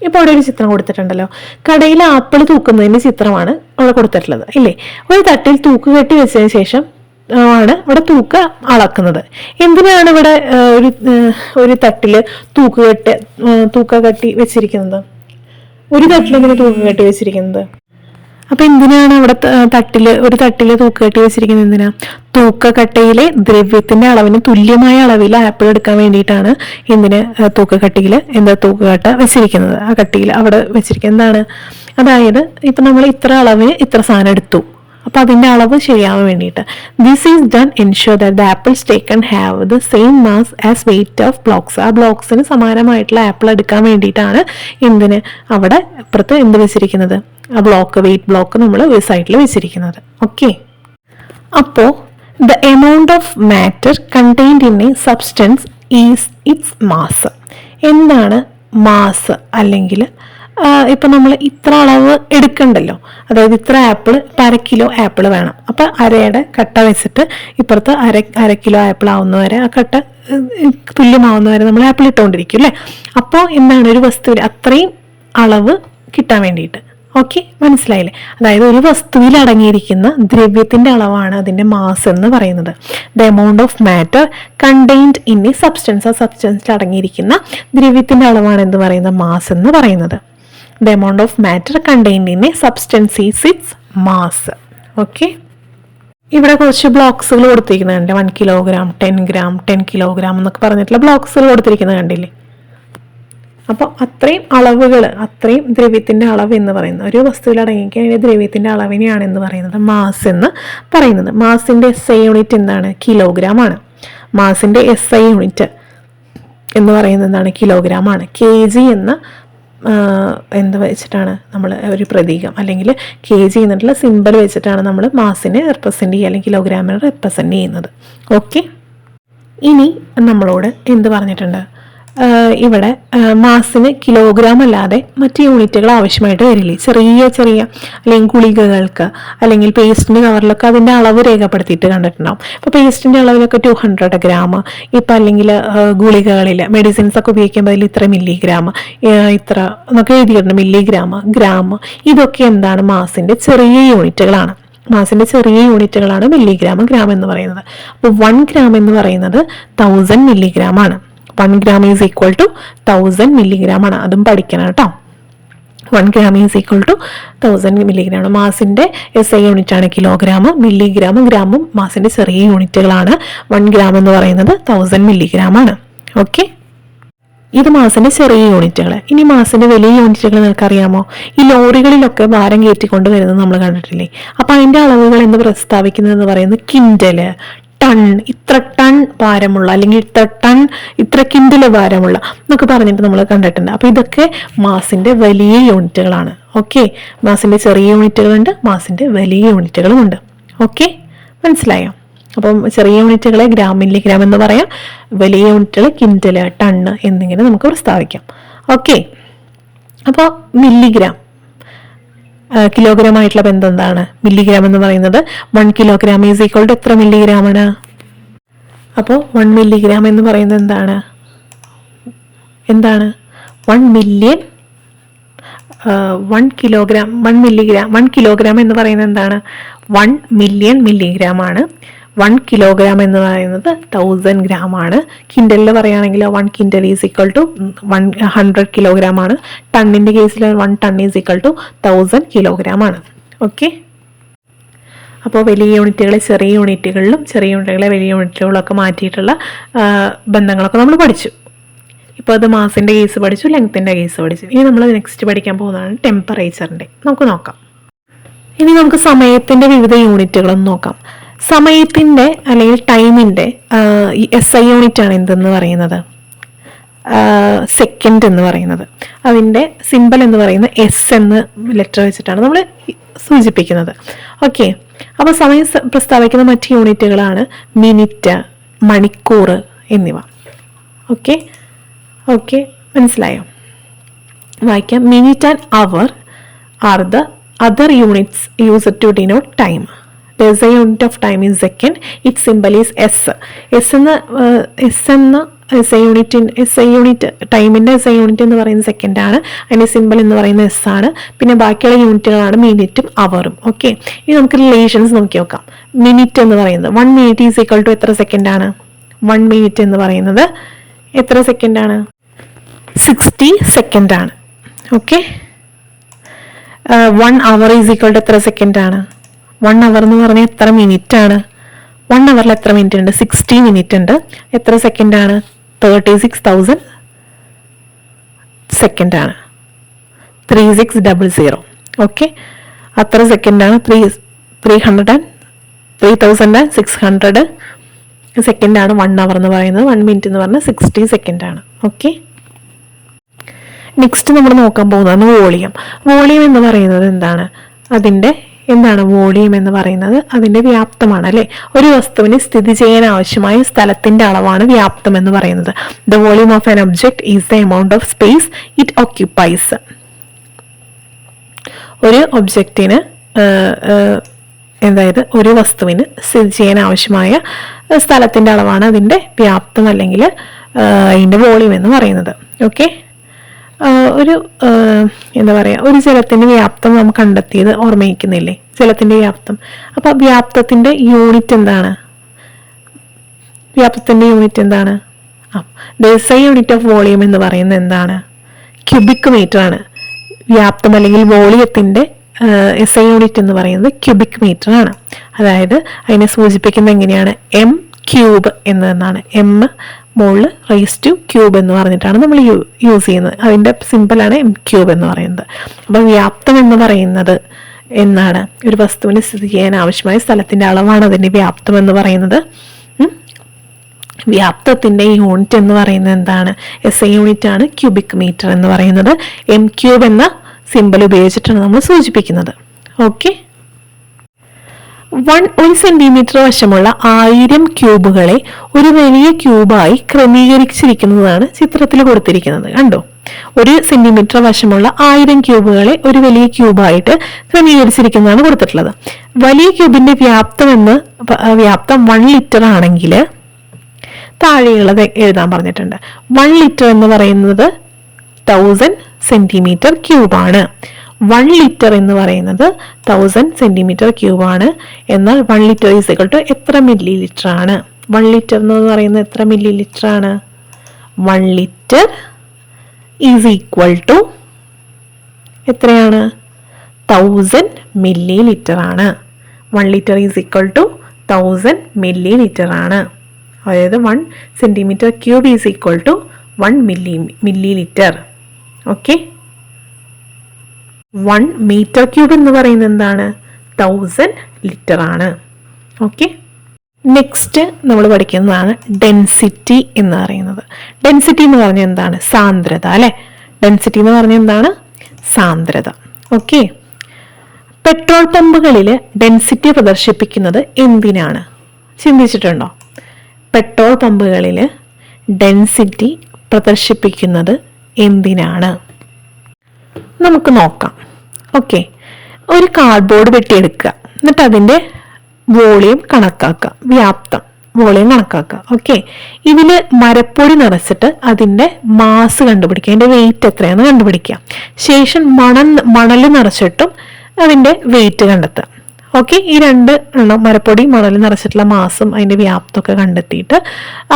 ഇപ്പോൾ അവിടെ ഒരു ചിത്രം കൊടുത്തിട്ടുണ്ടല്ലോ. കടയിൽ ആപ്പിൾ തൂക്കുന്നതിൻ്റെ ചിത്രമാണ് അവിടെ കൊടുത്തിട്ടുള്ളത് ഇല്ലേ. ഒരു തട്ടിൽ തൂക്ക് കെട്ടി വെച്ചതിന് ശേഷം ആണ് ഇവിടെ തൂക്ക അളക്കുന്നത്. എന്തിനാണ് ഇവിടെ ഒരു തട്ടില് തൂക്ക കെട്ടി വെച്ചിരിക്കുന്നത്? ഒരു തട്ടിലെങ്ങനെ തൂക്ക കെട്ടി വെച്ചിരിക്കുന്നത്? അപ്പൊ എന്തിനാണ് അവിടെ ഒരു തട്ടില് തൂക്ക് കെട്ടി വെച്ചിരിക്കുന്നത്? എന്തിനാ? തൂക്കക്കട്ടയിലെ ദ്രവ്യത്തിന്റെ അളവിന് തുല്യമായ അളവിൽ ആപ്പിൾ എടുക്കാൻ വേണ്ടിയിട്ടാണ് തൂക്കുകട്ട വെച്ചിരിക്കുന്നത്. ആ കട്ടിയിൽ അവിടെ വെച്ചിരിക്കുന്നത് എന്താണ്? അതായത് ഇപ്പൊ നമ്മൾ ഇത്ര അളവിന് ഇത്ര സാധനം എടുത്തു, അപ്പൊ അതിന്റെ അളവ് ശരിയാവാൻ വേണ്ടിയിട്ട്. This is done ensure that the apples taken have the same mass as weight of blocks. ആ ബ്ലോക്സിന് സമാനമായിട്ടുള്ള ആപ്പിൾ എടുക്കാൻ വേണ്ടിയിട്ടാണ് അവിടെ അപ്പുറത്ത് എന്ത് വെച്ചിരിക്കുന്നത്? ആ വെയിറ്റ് ബ്ലോക്ക് നമ്മൾ ഒരു സൈഡിൽ വെച്ചിരിക്കുന്നത്. ഓക്കെ, അപ്പോൾ the amount of matter contained in A substance is it's mass. എന്താണ് മാസ്? അല്ലെങ്കിൽ ഇപ്പം നമ്മൾ ഇത്ര അളവ് എടുക്കണ്ടല്ലോ, അതായത് ഇത്ര ആപ്പിൾ, ഇപ്പം 1/2 കിലോ ആപ്പിൾ വേണം. അപ്പം അരയുടെ കട്ട വെച്ചിട്ട് ഇപ്പുറത്ത് അര കിലോ ആപ്പിൾ ആവുന്നവരെ, ആ കട്ട തുല്യമാവുന്നവരെ നമ്മൾ ആപ്പിൾ ഇട്ടുകൊണ്ടിരിക്കും അല്ലേ. അപ്പോൾ എന്താണ്? ഒരു വസ്തുവിൽ അത്രയും അളവ് കിട്ടാൻ വേണ്ടിയിട്ട്. ഓക്കെ, മനസ്സിലായില്ലേ? അതായത് ഒരു വസ്തുവിൽ അടങ്ങിയിരിക്കുന്ന ദ്രവ്യത്തിന്റെ അളവാണ് അതിന്റെ മാസ് എന്ന് പറയുന്നത്. The amount of matter contained in A substance, ആ സബ്സ്റ്റൻസിൽ അടങ്ങിയിരിക്കുന്ന ദ്രവ്യത്തിന്റെ അളവാണ് എന്ത് പറയുന്നത്? മാസ് എന്ന് പറയുന്നത്. The amount of matter contained in A substance is it's mass. Okay, ഇവിടെ കുറച്ച് ബ്ലോക്സുകൾ കൊടുത്തിരിക്കുന്നുണ്ട്. 1 കിലോഗ്രാം, 10 ഗ്രാം, 10 കിലോഗ്രാം എന്നൊക്കെ പറഞ്ഞിട്ടുള്ള ബ്ലോക്സുകൾ കൊടുത്തിരിക്കുന്നത് കണ്ടില്ലേ. അപ്പോൾ അത്രയും അളവുകൾ, അത്രയും ദ്രവ്യത്തിൻ്റെ അളവ് എന്ന് പറയുന്നത്, ഒരു വസ്തുവിൽ അടങ്ങിക്കഴിഞ്ഞാൽ ദ്രവ്യത്തിൻ്റെ അളവിനെയാണ് എന്ന് പറയുന്നത് മാസ് എന്ന് പറയുന്നത്. മാസിൻ്റെ SI യൂണിറ്റ് എന്താണ്? കിലോഗ്രാം ആണ്. മാസിൻ്റെ SI യൂണിറ്റ് എന്ന് പറയുന്നത് എന്താണ്? കിലോഗ്രാം ആണ്. KG എന്ന എന്ത് വെച്ചിട്ടാണ് നമ്മൾ ഒരു പ്രതീകം അല്ലെങ്കിൽ KG എന്നുള്ള സിമ്പൽ വെച്ചിട്ടാണ് നമ്മൾ മാസിനെ റെപ്രസെൻ്റ് ചെയ്യുക അല്ലെങ്കിൽ കിലോഗ്രാമിനെ റെപ്രസെൻ്റ് ചെയ്യുന്നത്. ഓക്കെ, ഇനി നമ്മളോട് എന്ത് പറഞ്ഞിട്ടുണ്ട്? ഇവിടെ മാസിന് കിലോഗ്രാം അല്ലാതെ മറ്റ് യൂണിറ്റുകൾ ആവശ്യമായിട്ട് വരില്ലേ. ചെറിയ ചെറിയ അല്ലെങ്കിൽ ഗുളികകൾക്ക് അല്ലെങ്കിൽ പേസ്റ്റിൻ്റെ കവറിലൊക്കെ അതിൻ്റെ അളവ് രേഖപ്പെടുത്തിയിട്ട് കണ്ടിട്ടുണ്ടാവും. ഇപ്പോൾ പേസ്റ്റിൻ്റെ അളവിലൊക്കെ 200 ഗ്രാം, ഇപ്പം അല്ലെങ്കിൽ ഗുളികകളിൽ മെഡിസിൻസ് ഒക്കെ ഉപയോഗിക്കുമ്പോൾ അതിൽ ഇത്ര മില്ലിഗ്രാം, ഇത്ര എന്നൊക്കെ എഴുതിയിട്ടുണ്ട്, മില്ലിഗ്രാം, ഗ്രാം. ഇതൊക്കെ എന്താണ്? മാസിൻ്റെ ചെറിയ യൂണിറ്റുകളാണ്. മാസിന്റെ ചെറിയ യൂണിറ്റുകളാണ് മില്ലിഗ്രാം, ഗ്രാം എന്ന് പറയുന്നത്. അപ്പോൾ 1 ഗ്രാം എന്ന് പറയുന്നത് 1000 മില്ലിഗ്രാം ആണ്. 1 gram is equal to 1000 milligram ആണ്. അതും പഠിക്കണം കേട്ടോ. 1 gram is equal to 1000 milligram ആണ്. മാസിന്റെ SI യൂണിറ്റ് ആണ് കിലോഗ്രാം. മില്ലിഗ്രാമും ഗ്രാമും മാസിന്റെ ചെറിയ യൂണിറ്റുകളാണ്. 1 ഗ്രാം എന്ന് പറയുന്നത് 1000 മില്ലിഗ്രാം ആണ്. ഓക്കെ, ഇത് മാസിന്റെ ചെറിയ യൂണിറ്റുകൾ. ഇനി മാസിന്റെ വലിയ യൂണിറ്റുകൾ നിങ്ങൾക്കറിയാമോ? ഈ ലോറികളിലൊക്കെ ഭാരം കയറ്റിക്കൊണ്ട് വരുന്നത് നമ്മൾ കണ്ടിട്ടില്ലേ? അപ്പൊ അതിന്റെ അളവുകൾ എന്ന് പ്രസ്താവിക്കുന്നത് പറയുന്നത് കിൻഡല്, ടൺ, ഇത്ര ടൺ ഭാരമുള്ള, അല്ലെങ്കിൽ ഇത്ര കിൻഡല് ഭാരമുള്ള എന്നൊക്കെ പറഞ്ഞിട്ട് നമ്മൾ കണ്ടിട്ടുണ്ട്. അപ്പൊ ഇതൊക്കെ മാസിന്റെ വലിയ യൂണിറ്റുകളാണ്. ഓക്കെ, മാസിന്റെ ചെറിയ യൂണിറ്റുകളുണ്ട്, മാസിന്റെ വലിയ യൂണിറ്റുകളുമുണ്ട്. ഓക്കെ, മനസ്സിലായോ? അപ്പം ചെറിയ യൂണിറ്റുകളെ ഗ്രാം, മില്ലിഗ്രാം എന്ന് പറയാം. വലിയ യൂണിറ്റുകൾ കിൻഡല്, ടണ്ണ് എന്നിങ്ങനെ നമുക്ക് പ്രസ്താവിക്കാം. ഓക്കെ, അപ്പോൾ മില്ലിഗ്രാം കിലോഗ്രാം ആയിട്ടുള്ള ബന്ധം എന്താണ്? മില്ലിഗ്രാം എന്ന് പറയുന്നത് 1 കിലോഗ്രാം ഈസ് ഈക്വൽ ടു എത്ര മില്ലിഗ്രാം ആണ്? അപ്പോൾ 1 മില്ലിഗ്രാം എന്ന് പറയുന്നത് എന്താണ്? 1 മില്യൺ 1 കിലോഗ്രാം 1 കിലോഗ്രാം എന്ന് പറയുന്നത് എന്താണ്? 1 മില്യൺ മില്ലിഗ്രാം ആണ്. 1 കിലോഗ്രാം എന്ന് പറയുന്നത് 1000 ഗ്രാം ആണ്. കിൻഡലിൽ പറയുകയാണെങ്കിൽ 1 quintal is equal to 100 kilogram ആണ്. ടണ്ണിൻ്റെ കേസിൽ 1 tonne is equal to 1000 kilogram ആണ്. ഓക്കെ, അപ്പോൾ വലിയ യൂണിറ്റുകളെ ചെറിയ യൂണിറ്റുകളിലും ചെറിയ യൂണിറ്റുകളെ വലിയ യൂണിറ്റുകളിലൊക്കെ മാറ്റിയിട്ടുള്ള ബന്ധങ്ങളൊക്കെ നമ്മൾ പഠിച്ചു. ഇപ്പോൾ അത് മാസിൻ്റെ കേസ് പഠിച്ചു, ലെങ്ത്തിൻ്റെ കേസ് പഠിച്ചു. ഇനി നമ്മൾ നെക്സ്റ്റ് പഠിക്കാൻ പോകുന്നതാണ് ടെമ്പറേച്ചറിൻ്റെ. നമുക്ക് നോക്കാം. ഇനി നമുക്ക് സമയത്തിൻ്റെ വിവിധ യൂണിറ്റുകളൊന്ന് നോക്കാം. സമയത്തിൻ്റെ അല്ലെങ്കിൽ ടൈമിൻ്റെ SI യൂണിറ്റ് ആണ് എന്തെന്ന് പറയുന്നത്? സെക്കൻഡ് എന്ന് പറയുന്നത്. അതിൻ്റെ സിമ്പൽ എന്ന് പറയുന്നത് S എന്ന് ലെറ്റർ വെച്ചിട്ടാണ് നമ്മൾ സൂചിപ്പിക്കുന്നത്. ഓക്കെ, അപ്പോൾ സമയം പ്രസ്താവിക്കുന്ന മറ്റ് യൂണിറ്റുകളാണ് മിനിറ്റ്, മണിക്കൂർ എന്നിവ. ഓക്കെ, മനസ്സിലായോ? വായിക്കാം. Minute and hour are the other units used to denote time. The SI unit of time is second. Its symbol is S. S എന്ന SI യൂണിറ്റ് ടൈമിൻ്റെ SI യൂണിറ്റ് എന്ന് പറയുന്നത് സെക്കൻഡ് ആണ്. അതിൻ്റെ സിമ്പിൾ എന്ന് പറയുന്നത് S ആണ്. പിന്നെ ബാക്കിയുള്ള യൂണിറ്റുകളാണ് മിനിറ്റും അവറും. ഓക്കെ, ഇനി നമുക്ക് റിലേഷൻസ് നോക്കി നോക്കാം. മിനിറ്റ് എന്ന് പറയുന്നത് 1 മിനിറ്റ് ഈസ് ഈക്വൽ ടു എത്ര സെക്കൻഡ് ആണ്? 1 മിനിറ്റ് എന്ന് പറയുന്നത് എത്ര സെക്കൻഡ് ആണ്? 60 സെക്കൻഡ് ആണ്. Okay, 1 hour is equal to എത്ര സെക്കൻഡ് ആണ്? 1 അവർ എന്ന് പറഞ്ഞാൽ എത്ര മിനിറ്റ് ആണ്? 1 അവറിൽ എത്ര മിനിറ്റ് ഉണ്ട്? 60 മിനിറ്റ് ഉണ്ട്. എത്ര സെക്കൻഡ് ആണ്? 36,000 സെക്കൻഡ് ആണ്. 3600. ഓക്കെ, അത്ര സെക്കൻഡാണ്. 3600 സെക്കൻഡാണ് 1 അവർ എന്ന് പറയുന്നത്. 1 മിനിറ്റ് എന്ന് പറഞ്ഞാൽ 60 സെക്കൻഡാണ്. ഓക്കെ, നെക്സ്റ്റ് നമ്മൾ നോക്കാൻ പോകുന്നതാണ് വോളിയം. വോളിയം എന്ന് പറയുന്നത് എന്താണ്? വോളിയം എന്ന് പറയുന്നത് അതിൻ്റെ വ്യാപ്തമാണ് അല്ലേ? ഒരു വസ്തുവിന് സ്ഥിതി ചെയ്യാൻ ആവശ്യമായ സ്ഥലത്തിൻ്റെ അളവാണ് വ്യാപ്തം എന്ന് പറയുന്നത്. The volume of an object is the amount of space it occupies. ഒരു ഒബ്ജക്റ്റിന് ഒരു വസ്തുവിന് സ്ഥിതി ചെയ്യാൻ ആവശ്യമായ സ്ഥലത്തിൻ്റെ അളവാണ് അതിൻ്റെ വ്യാപ്തം അല്ലെങ്കിൽ അതിൻ്റെ വോളിയം എന്ന് പറയുന്നത്. ഓക്കെ, ഒരു ഒരു ജലത്തിൻ്റെ വ്യാപ്തം നാം കണ്ടെത്തിയത് ഓർമ്മയിക്കുന്നില്ലേ? ജലത്തിൻ്റെ വ്യാപ്തം. അപ്പോൾ വ്യാപ്തത്തിൻ്റെ യൂണിറ്റ് എന്താണ്? The SI unit of volume എന്ന് പറയുന്നത് എന്താണ്? ക്യൂബിക് മീറ്റർ ആണ്. വ്യാപ്തം അല്ലെങ്കിൽ വോളിയത്തിൻ്റെ SI യൂണിറ്റ് എന്ന് പറയുന്നത് ക്യൂബിക് മീറ്റർ ആണ്. അതായത് അതിനെ സൂചിപ്പിക്കുന്നത് എങ്ങനെയാണ്? M ക്യൂബ് എന്നതാണ്. M മുകളിൽ റൈസ് ടു ക്യൂബ് എന്ന് പറഞ്ഞിട്ടാണ് നമ്മൾ യൂസ് ചെയ്യുന്നത്. അതിൻ്റെ സിമ്പിളാണ് M ക്യൂബ് എന്ന് പറയുന്നത്. അപ്പോൾ വ്യാപ്തം എന്ന് പറയുന്നത് എന്താണ്? ഒരു വസ്തുവിന് സ്ഥിതി ചെയ്യാൻ ആവശ്യമായ സ്ഥലത്തിൻ്റെ അളവാണ് അതിൻ്റെ വ്യാപ്തം എന്ന് പറയുന്നത്. വ്യാപ്തത്തിൻ്റെ യൂണിറ്റ് എന്ന് പറയുന്നത് എന്താണ്? SI യൂണിറ്റ് ആണ് ക്യൂബിക് മീറ്റർ എന്ന് പറയുന്നത്. M ക്യൂബ് എന്ന സിമ്പിൾ ഉപയോഗിച്ചിട്ടാണ് നമ്മൾ സൂചിപ്പിക്കുന്നത്. ഓക്കെ, 1 സെന്റിമീറ്റർ വശമുള്ള 1000 ക്യൂബുകളെ ഒരു വലിയ ക്യൂബായി ക്രമീകരിച്ചിരിക്കുന്നതാണ് ചിത്രത്തിൽ കൊടുത്തിരിക്കുന്നത്. കണ്ടോ, 1 സെന്റിമീറ്റർ വശമുള്ള 1000 ക്യൂബുകളെ ഒരു വലിയ ക്യൂബായിട്ട് ക്രമീകരിച്ചിരിക്കുന്നതാണ് കൊടുത്തിട്ടുള്ളത്. വലിയ ക്യൂബിന്റെ വ്യാപ്തം 1 ലിറ്റർ ആണെങ്കിൽ താഴെയുള്ളത് എഴുതാൻ പറഞ്ഞിട്ടുണ്ട്. 1 ലിറ്റർ എന്ന് പറയുന്നത് 1000 സെന്റിമീറ്റർ ക്യൂബാണ്. 1 ലിറ്റർ എന്ന് പറയുന്നത് 1000 സെന്റിമീറ്റർ ക്യൂബാണ്. എന്നാൽ 1 ലിറ്റർ ഈസ് ഈക്വൽ ടു എത്ര മില്ലി ലിറ്റർ ആണ്? 1 ലിറ്റർ എന്ന് പറയുന്നത് എത്ര മില്ലി ലിറ്റർ ആണ്? 1 ലിറ്റർ ഈസ് ഈക്വൽ ടു എത്രയാണ്? 1000 മില്ലി ലിറ്റർ ആണ്. 1 litre is equal to 1000 millilitre ആണ്. അതായത് 1 centimetre cube is equal to 1 millilitre. Okay, 1 metre cube എന്ന് പറയുന്നത് എന്താണ്? 1000 ലിറ്റർ ആണ്. ഓക്കെ, നെക്സ്റ്റ് നമ്മൾ പഠിക്കുന്നതാണ് ഡെൻസിറ്റി എന്ന് പറയുന്നത്. ഡെൻസിറ്റി എന്ന് പറഞ്ഞാൽ എന്താണ്? സാന്ദ്രത അല്ലെ. ഡെൻസിറ്റി എന്ന് പറഞ്ഞാൽ എന്താണ്? സാന്ദ്രത. ഓക്കെ, പെട്രോൾ പമ്പുകളിൽ ഡെൻസിറ്റി പ്രദർശിപ്പിക്കുന്നത് എന്തിനാണ്? ചിന്തിച്ചിട്ടുണ്ടോ? പെട്രോൾ പമ്പുകളിൽ ഡെൻസിറ്റി പ്രദർശിപ്പിക്കുന്നത് എന്തിനാണ്? നമുക്ക് നോക്കാം. ഓക്കെ, ഒരു കാർഡ്ബോർഡ് വെട്ടിയെടുക്കുക, എന്നിട്ട് അതിൻ്റെ വോളിയം കണക്കാക്കുക, വോളിയം കണക്കാക്കുക. ഓക്കെ, ഇതിൽ മരപ്പൊടി നിറച്ചിട്ട് അതിൻ്റെ മാസ് കണ്ടുപിടിക്കുക, അതിൻ്റെ വെയിറ്റ് എത്രയാണെന്ന് കണ്ടുപിടിക്കുക. ശേഷം മണൽ നിറച്ചിട്ടും അതിൻ്റെ വെയിറ്റ് കണ്ടെത്തുക. ഓക്കെ, ഈ 2 എണ്ണം മരപ്പൊടി മണൽ നിറച്ചിട്ടുള്ള മാസും അതിൻ്റെ വ്യാപ്തമൊക്കെ കണ്ടെത്തിയിട്ട്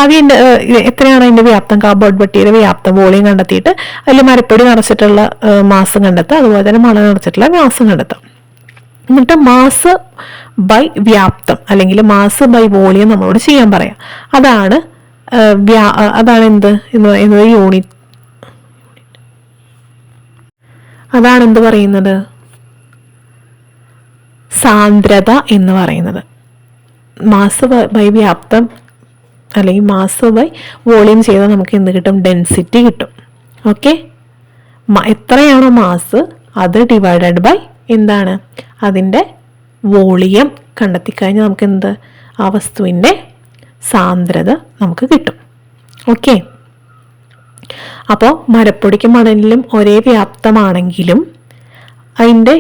അതിൻ്റെ എത്രയാണ് അതിൻ്റെ വ്യാപ്തം, കാർഡ്ബോർഡ് പെട്ടിയുടെ വ്യാപ്തം വോളിയം കണ്ടെത്തിയിട്ട് അതിൽ മരപ്പൊടി നിറച്ചിട്ടുള്ള മാസം കണ്ടെത്തുക, അതുപോലെ തന്നെ മണൽ നിറച്ചിട്ടുള്ള മാസം കണ്ടെത്താം. എന്നിട്ട് മാസ് ബൈ വ്യാപ്തം അല്ലെങ്കിൽ മാസ് ബൈ വോളിയം നമ്മളോട് ചെയ്യാൻ പറയാം. അതാണ് എന്ത് എന്ന് പറയുന്നത്? യൂണിറ്റ്. അതാണ് എന്ത് പറയുന്നത്? സാന്ദ്രത എന്ന് പറയുന്നത്. മാസ് ബൈ വ്യാപ്തം അല്ലെങ്കിൽ മാസ് ബൈ വോളിയം ചെയ്താൽ നമുക്ക് എന്ത് കിട്ടും? ഡെൻസിറ്റി കിട്ടും. ഓക്കെ, എത്രയാണോ മാസ് അത് ഡിവൈഡഡ് ബൈ എന്താണ്? അതിൻ്റെ വോളിയം കണ്ടെത്തിക്കഴിഞ്ഞാൽ നമുക്ക് എന്ത്? ആ വസ്തുവിൻ്റെ സാന്ദ്രത നമുക്ക് കിട്ടും. ഓക്കെ, അപ്പോൾ മരപ്പൊടിക്കും മണലിലും ഒരേ വ്യാപ്തമാണെങ്കിലും അതിൻ്റെ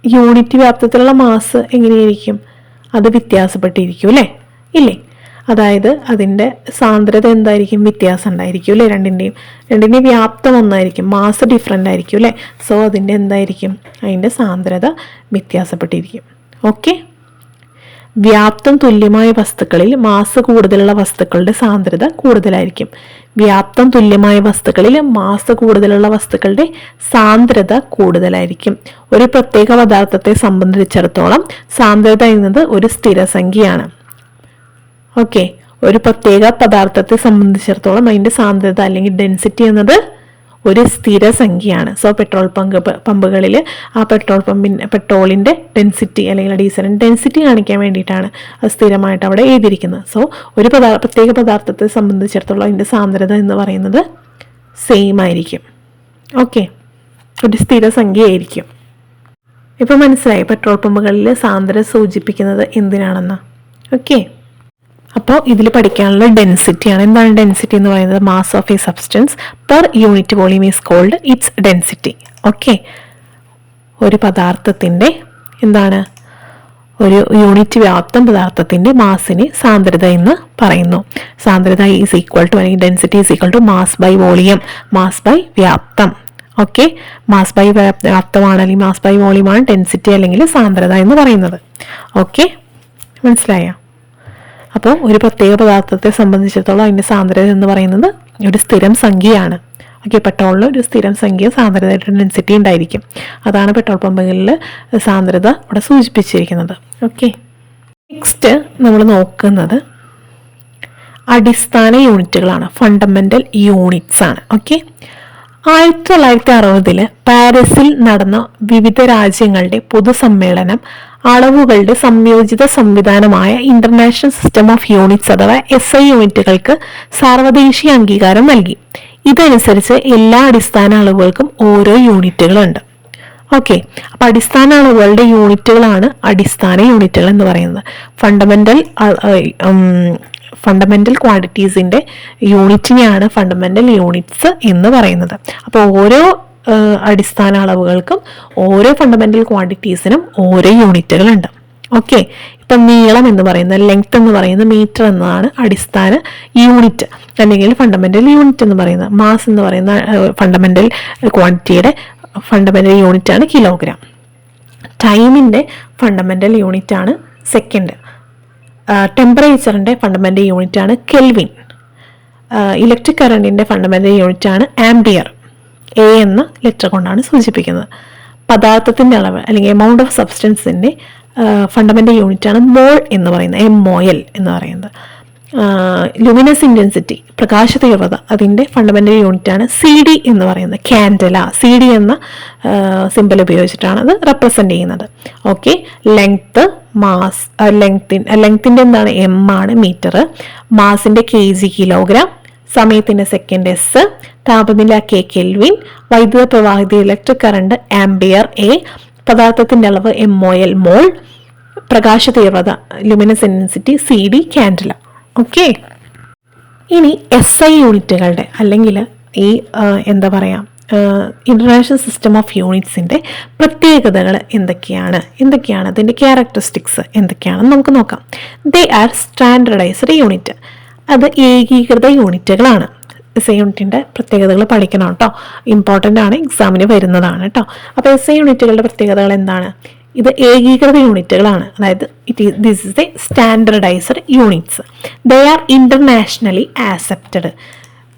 യൂണിറ്റ് വ്യാപ്തത്തിലുള്ള മാസ് എങ്ങനെയായിരിക്കും? അത് വ്യത്യാസപ്പെട്ടിരിക്കും അല്ലേ? ഇല്ലേ? അതായത് അതിൻ്റെ സാന്ദ്രത എന്തായിരിക്കും? വ്യത്യാസം ഉണ്ടായിരിക്കും അല്ലേ? രണ്ടിൻ്റെയും വ്യാപ്തം ഒന്നായിരിക്കും, മാസ് ഡിഫറെൻ്റ് ആയിരിക്കും അല്ലേ? സോ അതിൻ്റെ എന്തായിരിക്കും? അതിൻ്റെ സാന്ദ്രത വ്യത്യാസപ്പെട്ടിരിക്കും. ഓക്കെ, വ്യാപ്തം തുല്യമായ വസ്തുക്കളിൽ മാസ് കൂടുതലുള്ള വസ്തുക്കളുടെ സാന്ദ്രത കൂടുതലായിരിക്കും. വ്യാപ്തം തുല്യമായ വസ്തുക്കളിൽ മാസ് കൂടുതലുള്ള വസ്തുക്കളുടെ സാന്ദ്രത കൂടുതലായിരിക്കും. ഒരു പ്രത്യേക പദാർത്ഥത്തെ സംബന്ധിച്ചിടത്തോളം സാന്ദ്രത എന്നത് ഒരു സ്ഥിരസംഖ്യയാണ്. ഓക്കെ, ഒരു പ്രത്യേക പദാർത്ഥത്തെ സംബന്ധിച്ചിടത്തോളം അതിൻ്റെ സാന്ദ്രത അല്ലെങ്കിൽ ഡെൻസിറ്റി എന്നത് ഒരു സ്ഥിരസംഖ്യയാണ്. സോ പെട്രോൾ പമ്പുകളിൽ ആ പെട്രോളിൻ്റെ ഡെൻസിറ്റി അല്ലെങ്കിൽ ഡീസലിൻ്റെ ഡെൻസിറ്റി കാണിക്കാൻ വേണ്ടിയിട്ടാണ് അത് സ്ഥിരമായിട്ട് അവിടെ എഴുതിയിരിക്കുന്നത്. സോ ഒരു പ്രത്യേക പദാർത്ഥത്തെ സംബന്ധിച്ചിടത്തോളം അതിൻ്റെ സാന്ദ്രത എന്ന് പറയുന്നത് സെയിം ആയിരിക്കും. ഓക്കെ, ഒരു സ്ഥിരസംഖ്യ ആയിരിക്കും. ഇപ്പം മനസ്സിലായി പെട്രോൾ പമ്പുകളിൽ സാന്ദ്രത സൂചിപ്പിക്കുന്നത് എന്തിനാണെന്ന്. ഓക്കെ, അപ്പോൾ ഇതിൽ പഠിക്കാനുള്ള ഡെൻസിറ്റിയാണ്. എന്താണ് ഡെൻസിറ്റി എന്ന് പറയുന്നത്? Mass of a substance per unit volume is called its density. Okay, ഒരു പദാർത്ഥത്തിൻ്റെ എന്താണ്? ഒരു യൂണിറ്റ് വ്യാപ്തം പദാർത്ഥത്തിൻ്റെ മാസിനെ സാന്ദ്രത എന്ന് പറയുന്നു. സാന്ദ്രത ഈസ് ഈക്വൽ ടു അല്ലെങ്കിൽ density is equal to mass by volume, mass by വ്യാപ്തം. ഓക്കെ, മാസ് ബൈ വ്യാപ്തമാണ് അല്ലെങ്കിൽ മാസ് ബൈ വോളിയമാണ് ഡെൻസിറ്റി അല്ലെങ്കിൽ സാന്ദ്രത എന്ന് പറയുന്നത്. ഓക്കെ, മനസ്സിലായോ? അപ്പോൾ ഒരു പ്രത്യേക പദാർത്ഥത്തെ സംബന്ധിച്ചിടത്തോളം അതിൻ്റെ സാന്ദ്രത എന്ന് പറയുന്നത് ഒരു സ്ഥിരം സംഖ്യയാണ്. ഓക്കെ, പെട്രോളിന് ഒരു സ്ഥിരം സംഖ്യ സാന്ദ്രതയായിട്ട് ഡെൻസിറ്റി ഉണ്ടായിരിക്കും. അതാണ് പെട്രോൾ പമ്പുകളിൽ സാന്ദ്രത ഇവിടെ സൂചിപ്പിച്ചിരിക്കുന്നത്. ഓക്കെ, നെക്സ്റ്റ് നമ്മൾ നോക്കുന്നത് അടിസ്ഥാന യൂണിറ്റുകളാണ്, ഫണ്ടമെൻ്റൽ യൂണിറ്റ്സ് ആണ്. ഓക്കെ, 1960 പാരീസിൽ നടന്ന വിവിധ രാജ്യങ്ങളുടെ പൊതുസമ്മേളനം അളവുകളുടെ സംയോജിത സംവിധാനമായ ഇന്റർനാഷണൽ സിസ്റ്റം ഓഫ് യൂണിറ്റ്സ് അഥവാ SI യൂണിറ്റുകൾക്ക് സാർവദേശീയ അംഗീകാരം നൽകി. ഇതനുസരിച്ച് എല്ലാ അടിസ്ഥാന അളവുകൾക്കും ഓരോ യൂണിറ്റുകളുണ്ട്. ഓക്കെ, അപ്പോൾ അടിസ്ഥാന അളവുകളുടെ യൂണിറ്റുകളാണ് അടിസ്ഥാന യൂണിറ്റുകൾ എന്ന് പറയുന്നത്. ഫണ്ടമെന്റൽ ക്വാണ്ടിറ്റീസിൻ്റെ യൂണിറ്റിനെയാണ് ഫണ്ടമെന്റൽ യൂണിറ്റ്സ് എന്ന് പറയുന്നത്. അപ്പോൾ ഓരോ അടിസ്ഥാന അളവുകൾക്കും ഓരോ ഫണ്ടമെന്റൽ ക്വാണ്ടിറ്റീസിനും ഓരോ യൂണിറ്റുകളുണ്ട്. ഓക്കെ, ഇപ്പം നീളം എന്ന് പറയുന്നത്, ലെങ്ത് എന്ന് പറയുന്നത് മീറ്റർ എന്നതാണ് അടിസ്ഥാന യൂണിറ്റ് അല്ലെങ്കിൽ ഫണ്ടമെന്റൽ യൂണിറ്റ് എന്ന് പറയുന്നത്. മാസ് എന്ന് പറയുന്ന ഫണ്ടമെന്റൽ ക്വാണ്ടിറ്റിയുടെ ഫണ്ടമെന്റൽ യൂണിറ്റ് ആണ് കിലോഗ്രാം. ടൈമിൻ്റെ ഫണ്ടമെന്റൽ യൂണിറ്റ് ആണ് സെക്കൻഡ്. ടെമ്പറേച്ചറിൻ്റെ ഫണ്ടമെന്റൽ യൂണിറ്റ് ആണ് കെൽവിൻ. ഇലക്ട്രിക് കറണ്ടിൻ്റെ ഫണ്ടമെന്റൽ യൂണിറ്റ് ആണ് ആംപിയർ. എ എന്ന ലെറ്റർ കൊണ്ടാണ് സൂചിപ്പിക്കുന്നത്. പദാർത്ഥത്തിൻ്റെ അളവ് അല്ലെങ്കിൽ എമൗണ്ട് ഓഫ് സബ്സ്റ്റൻസിൻ്റെ ഫണ്ടമെന്റൽ യൂണിറ്റ് ആണ് മോൾ എന്ന് പറയുന്നത്, MOL എന്ന് പറയുന്നത്. ലുമിനസ് ഇൻറ്റൻസിറ്റി, പ്രകാശ തീവ്രത, അതിൻ്റെ ഫണ്ടമെന്റൽ യൂണിറ്റ് ആണ് CD എന്ന് പറയുന്നത്. കാൻഡല, CD എന്ന സിമ്പൽ ഉപയോഗിച്ചിട്ടാണ് അത് റെപ്രസെൻ്റ് ചെയ്യുന്നത്. ഓക്കെ, ലെങ്ത്ത്, മാസ്, ലെങ്ത്തിൻ്റെ എന്താണ് M ആണ്, മീറ്റർ. മാസിൻ്റെ kg, kilogram. സമയത്തിൻ്റെ സെക്കൻഡ് S. താപനില K, കെൽവിൻ. വൈദ്യുത പ്രവാഹിത ഇലക്ട്രിക് കറണ്ട് ആംപിയർ A. പദാർത്ഥത്തിൻ്റെ അളവ് MOL, മോൾ. പ്രകാശ തീവ്രത luminous intensity CD, candela. Okay, ഇനി SI യൂണിറ്റുകളുടെ അല്ലെങ്കിൽ ഈ എന്താ പറയുക ഇൻ്റർനാഷണൽ സിസ്റ്റം ഓഫ് യൂണിറ്റ്സിൻ്റെ പ്രത്യേകതകൾ എന്തൊക്കെയാണ്, അതിൻ്റെ ക്യാരക്ടറിസ്റ്റിക്സ് എന്തൊക്കെയാണെന്ന് നമുക്ക് നോക്കാം. They are standardised unit. അത് ഏകീകൃത യൂണിറ്റുകളാണ്. SI യൂണിറ്റിൻ്റെ പ്രത്യേകതകൾ പഠിക്കണം കേട്ടോ, ഇമ്പോർട്ടൻ്റ് ആണ്, എക്സാമിന് വരുന്നതാണ് കേട്ടോ. അപ്പോൾ SI യൂണിറ്റുകളുടെ പ്രത്യേകതകൾ എന്താണ്? ഇത് ഏകീകൃത യൂണിറ്റുകളാണ്. അതായത് this is the standardised units. They are internationally accepted.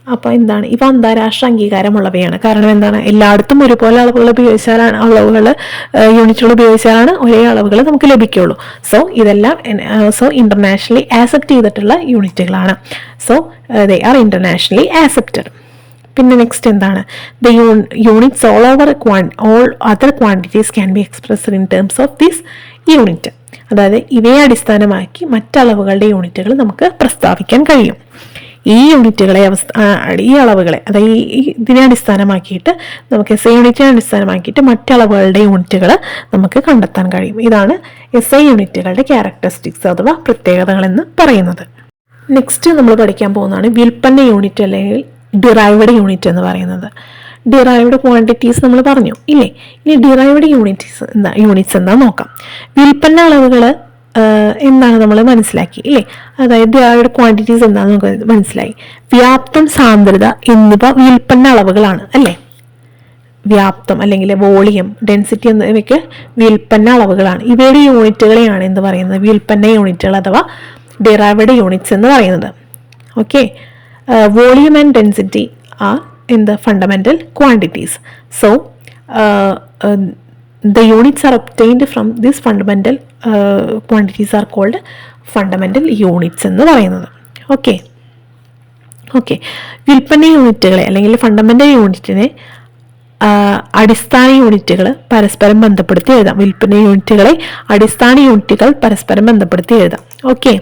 അപ്പോൾ എന്താണ്, ഇവ അന്താരാഷ്ട്ര അംഗീകാരമുള്ളവയാണ്. കാരണം എന്താണ്, എല്ലായിടത്തും ഒരുപോലെ യൂണിറ്റുകൾ ഉപയോഗിച്ചാലാണ് ഒരേ അളവുകൾ നമുക്ക് ലഭിക്കുകയുള്ളൂ. സോ ഇൻ്റർനാഷണലി ആക്സെപ്റ്റ് ചെയ്തിട്ടുള്ള യൂണിറ്റുകളാണ്. So they are internationally accepted. പിന്നെ നെക്സ്റ്റ് എന്താണ്, the units all other quantities can be expressed in terms of this unit. അതായത് ഇവയെ അടിസ്ഥാനമാക്കി മറ്റളവുകളുടെ യൂണിറ്റുകൾ നമുക്ക് പ്രസ്താവിക്കാൻ കഴിയും. ഈ അളവുകളെ അതായത് ഇതിനെ അടിസ്ഥാനമാക്കിയിട്ട് നമുക്ക് SI യൂണിറ്റിനെ അടിസ്ഥാനമാക്കിയിട്ട് മറ്റളവുകളുടെ യൂണിറ്റുകൾ നമുക്ക് കണ്ടെത്താൻ കഴിയും. ഇതാണ് SI യൂണിറ്റുകളുടെ ക്യാരക്ടറിസ്റ്റിക്സ് അഥവാ പ്രത്യേകതകൾ എന്ന് പറയുന്നത്. നെക്സ്റ്റ് നമ്മൾ പഠിക്കാൻ പോകുന്നതാണ് വ്യുൽപ്പന്ന യൂണിറ്റ് അല്ലെങ്കിൽ ഡിറൈവ്ഡ് യൂണിറ്റ് എന്ന് പറയുന്നത്. ഡിറൈവ്ഡ് ക്വാണ്ടിറ്റീസ് നമ്മൾ പറഞ്ഞു ഇല്ലേ? ഇനി ഡിറൈവ്ഡ് യൂണിറ്റ്സ് എന്താ നോക്കാം. വ്യുൽപ്പന്ന അളവുകൾ എന്താണ് നമ്മൾ മനസ്സിലാക്കി ഇല്ലേ? അതായത് ഡിറൈവ്ഡ് ക്വാണ്ടിറ്റീസ് എന്താണെന്ന് നമുക്ക് മനസ്സിലായി. വ്യാപ്തം, സാന്ദ്രത എന്നിവ വ്യുൽപ്പന്ന അളവുകളാണ് അല്ലേ? വ്യാപ്തം അല്ലെങ്കിൽ വോളിയം, ഡെൻസിറ്റി എന്നിവയ്ക്ക് വ്യുൽപ്പന്ന അളവുകളാണ്. ഇവയുടെ യൂണിറ്റുകളെയാണ് എന്ത് പറയുന്നത്? വ്യുൽപ്പന്ന യൂണിറ്റുകൾ അഥവാ ഡിറൈവ്ഡ് യൂണിറ്റ്സ് എന്ന് പറയുന്നത്. Okay, volume and density are in the fundamental quantities. So the units are obtained from these fundamental quantities are called fundamental units എന്ന് പറയുന്നത്. ഓക്കെ, വ്യുൽപ്പന്ന യൂണിറ്റുകളെ അല്ലെങ്കിൽ ഫണ്ടമെന്റൽ യൂണിറ്റിനെ അടിസ്ഥാന യൂണിറ്റുകൾ പരസ്പരം ബന്ധപ്പെടുത്തി എഴുതാം. വ്യുൽപ്പന്ന യൂണിറ്റുകളെ അടിസ്ഥാന യൂണിറ്റുകൾ പരസ്പരം ബന്ധപ്പെടുത്തി എഴുതാം. Okay,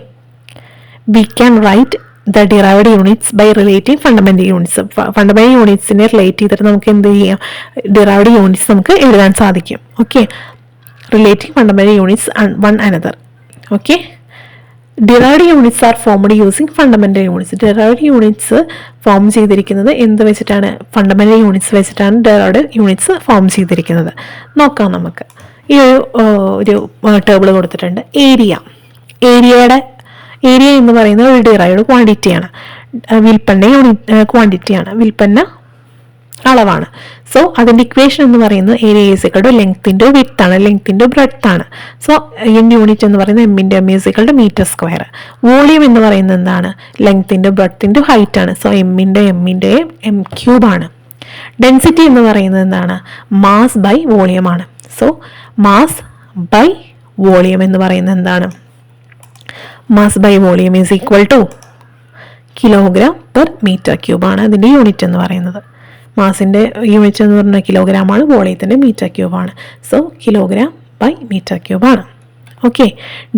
we can write the derived units by relating fundamental units. Fundamental യൂണിറ്റ്സിനെ റിലേറ്റ് ചെയ്തിട്ട് നമുക്ക് എന്ത് ചെയ്യാം? ഡിറൈവ്ഡ് യൂണിറ്റ്സ് നമുക്ക് എഴുതാൻ സാധിക്കും. Okay, relating fundamental units one another. Okay, derived units are formed using fundamental units. Derived units form ചെയ്തിരിക്കുന്നത് എന്ത് വെച്ചിട്ടാണ്? ഫണ്ടമെന്റൽ യൂണിറ്റ്സ് വെച്ചിട്ടാണ് ഡിറൈവ്ഡ് യൂണിറ്റ്സ് ഫോം ചെയ്തിരിക്കുന്നത്. നോക്കാം നമുക്ക്. ഈ ഒരു ടേബിൾ കൊടുത്തിട്ടുണ്ട്. ഏരിയ എന്ന് പറയുന്നത് ഒരു ഡിറൈവ്ഡ് ക്വാണ്ടിറ്റിയാണ്, വ്യുൽപ്പന്ന ക്വാണ്ടിറ്റിയാണ്, വ്യുൽപ്പന്ന അളവാണ്. സോ അതിൻ്റെ ഇക്വേഷൻ എന്ന് പറയുന്നത് ഏരിയ ഈസ് ഈക്വൽ ടു ലെങ്ത്തിൻ്റെ വിഡ്ത്ത് ആണ്, ലെങ്ത്തിൻ്റെ ബ്രെഡ്ത്ത് ആണ്. സോ യൂണിറ്റ് എന്ന് പറയുന്നത് എമ്മിൻ്റെ m is equal to metre square. Volume എന്ന് പറയുന്നത് എന്താണ്? ലെങ്ത്തിൻ്റെ ബ്രെഡ്ത്തിൻ്റെ ഹൈറ്റ് ആണ്. സോ എമ്മിൻ്റെ എം ക്യൂബ് ആണ്. ഡെൻസിറ്റി എന്ന് പറയുന്നത് എന്താണ്? മാസ് ബൈ വോളിയം ആണ്. സോ മാസ് ബൈ വോളിയം എന്ന് പറയുന്നത് എന്താണ്? Mass by volume is equal to kilogram per metre cube ആണ് അതിൻ്റെ യൂണിറ്റ് എന്ന് പറയുന്നത്. മാസിൻ്റെ യൂണിറ്റ് എന്ന് പറഞ്ഞാൽ കിലോഗ്രാം ആണ്, വോളിയത്തിൻ്റെ മീറ്റർ ക്യൂബ് ആണ്. So kilogram by metre cube ആണ്. Okay,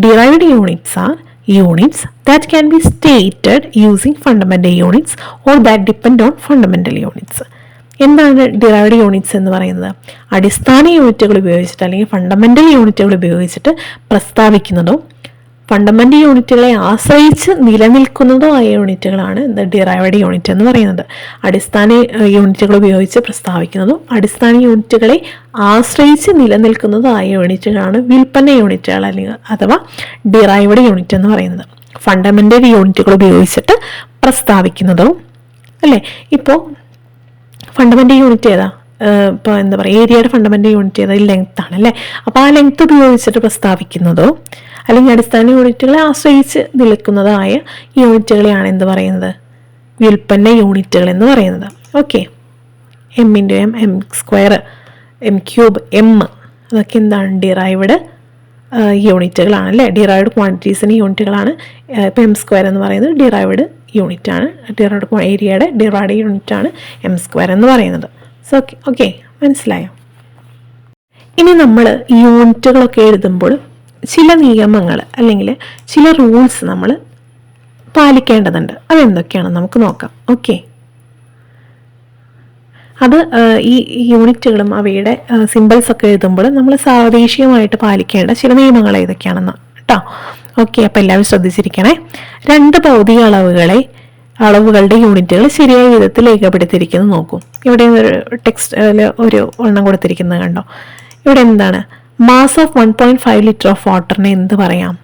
derived units are units that can be stated using fundamental units or that depend on fundamental units. എന്താണ് ഡിറൈവ്ഡ് യൂണിറ്റ്സ് എന്ന് പറയുന്നത്? അടിസ്ഥാന യൂണിറ്റുകൾ ഉപയോഗിച്ചിട്ട് അല്ലെങ്കിൽ ഫണ്ടമെന്റൽ യൂണിറ്റുകൾ ഉപയോഗിച്ചിട്ട് പ്രസ്താവിക്കുന്നതോ ഫണ്ടമെന്റൽ യൂണിറ്റുകളെ ആശ്രയിച്ച് നിലനിൽക്കുന്നതോ ആയ യൂണിറ്റുകളാണ് ഡിറൈവ്ഡ് യൂണിറ്റ് എന്ന് പറയുന്നത്. അടിസ്ഥാന യൂണിറ്റുകൾ ഉപയോഗിച്ച് പ്രസ്താവിക്കുന്നതും അടിസ്ഥാന യൂണിറ്റുകളെ ആശ്രയിച്ച് നിലനിൽക്കുന്നതോ ആയ യൂണിറ്റുകളാണ് വിൽപ്പന യൂണിറ്റുകൾ അല്ലെങ്കിൽ അഥവാ ഡിറൈവ്ഡ് യൂണിറ്റ് എന്ന് പറയുന്നത്. ഫണ്ടമെന്റൽ യൂണിറ്റുകൾ ഉപയോഗിച്ചിട്ട് പ്രസ്താവിക്കുന്നതോ അല്ലേ. ഇപ്പോൾ ഫണ്ടമെന്റൽ യൂണിറ്റ് ഏതാ? ഇപ്പോൾ എന്താ പറയുക, ഏരിയയുടെ ഫണ്ടമെന്റൽ യൂണിറ്റ് ഏതാ? ലെങ്ത് ആണ് അല്ലേ. അപ്പോൾ ആ ലെങ്ത് ഉപയോഗിച്ചിട്ട് പ്രസ്താവിക്കുന്നതോ അല്ലെങ്കിൽ അടിസ്ഥാന യൂണിറ്റുകളെ ആശ്രയിച്ച് നിൽക്കുന്നതായ യൂണിറ്റുകളെയാണ് എന്ത് പറയുന്നത്? വ്യുൽപ്പന്ന യൂണിറ്റുകൾ എന്ന് പറയുന്നത്. Okay, M into M, M square, M cube, M, അതൊക്കെ എന്താണ്? ഡിറൈവ്ഡ് യൂണിറ്റുകളാണ് അല്ലേ. ഡിറൈവ്ഡ് ക്വാണ്ടിറ്റീസിന് യൂണിറ്റുകളാണ്. ഇപ്പോൾ എം സ്ക്വയർ എന്ന് പറയുന്നത് ഡിറൈവ്ഡ് യൂണിറ്റ് ആണ്. ഡിറൈവ്ഡ് ഏരിയയുടെ ഡിറൈവ്ഡ് യൂണിറ്റ് ആണ് എം സ്ക്വയർ എന്ന് പറയുന്നത്. സോ ഓക്കെ, മനസ്സിലായോ? ഇനി നമ്മൾ യൂണിറ്റുകളൊക്കെ എഴുതുമ്പോൾ ചില നിയമങ്ങൾ അല്ലെങ്കിൽ ചില റൂൾസ് നമ്മൾ പാലിക്കേണ്ടതുണ്ട്. അതെന്തൊക്കെയാണെന്ന് നമുക്ക് നോക്കാം. ഓക്കെ, അത് ഈ യൂണിറ്റുകളും അവയുടെ സിമ്പിൾസ് ഒക്കെ എഴുതുമ്പോൾ നമ്മൾ സാദേശികമായിട്ട് പാലിക്കേണ്ട ചില നിയമങ്ങൾ ഏതൊക്കെയാണെന്ന് കേട്ടോ. ഓക്കെ, അപ്പോൾ എല്ലാവരും ശ്രദ്ധിച്ചിരിക്കണേ. 2 ഭൗതിക അളവുകളുടെ യൂണിറ്റുകൾ ശരിയായ വിധത്തിൽ രേഖപ്പെടുത്തിയിരിക്കുന്നത് നോക്കൂ. ഇവിടെ ഒരു ടെക്സ്റ്റിൽ ഒരു എണ്ണം കൊടുത്തിരിക്കുന്നത് കണ്ടോ. ഇവിടെ എന്താണ്? മാസ് ഓഫ് 1.5 ലിറ്റർ ഓഫ് വാട്ടറിനെ എന്ത് പറയാം?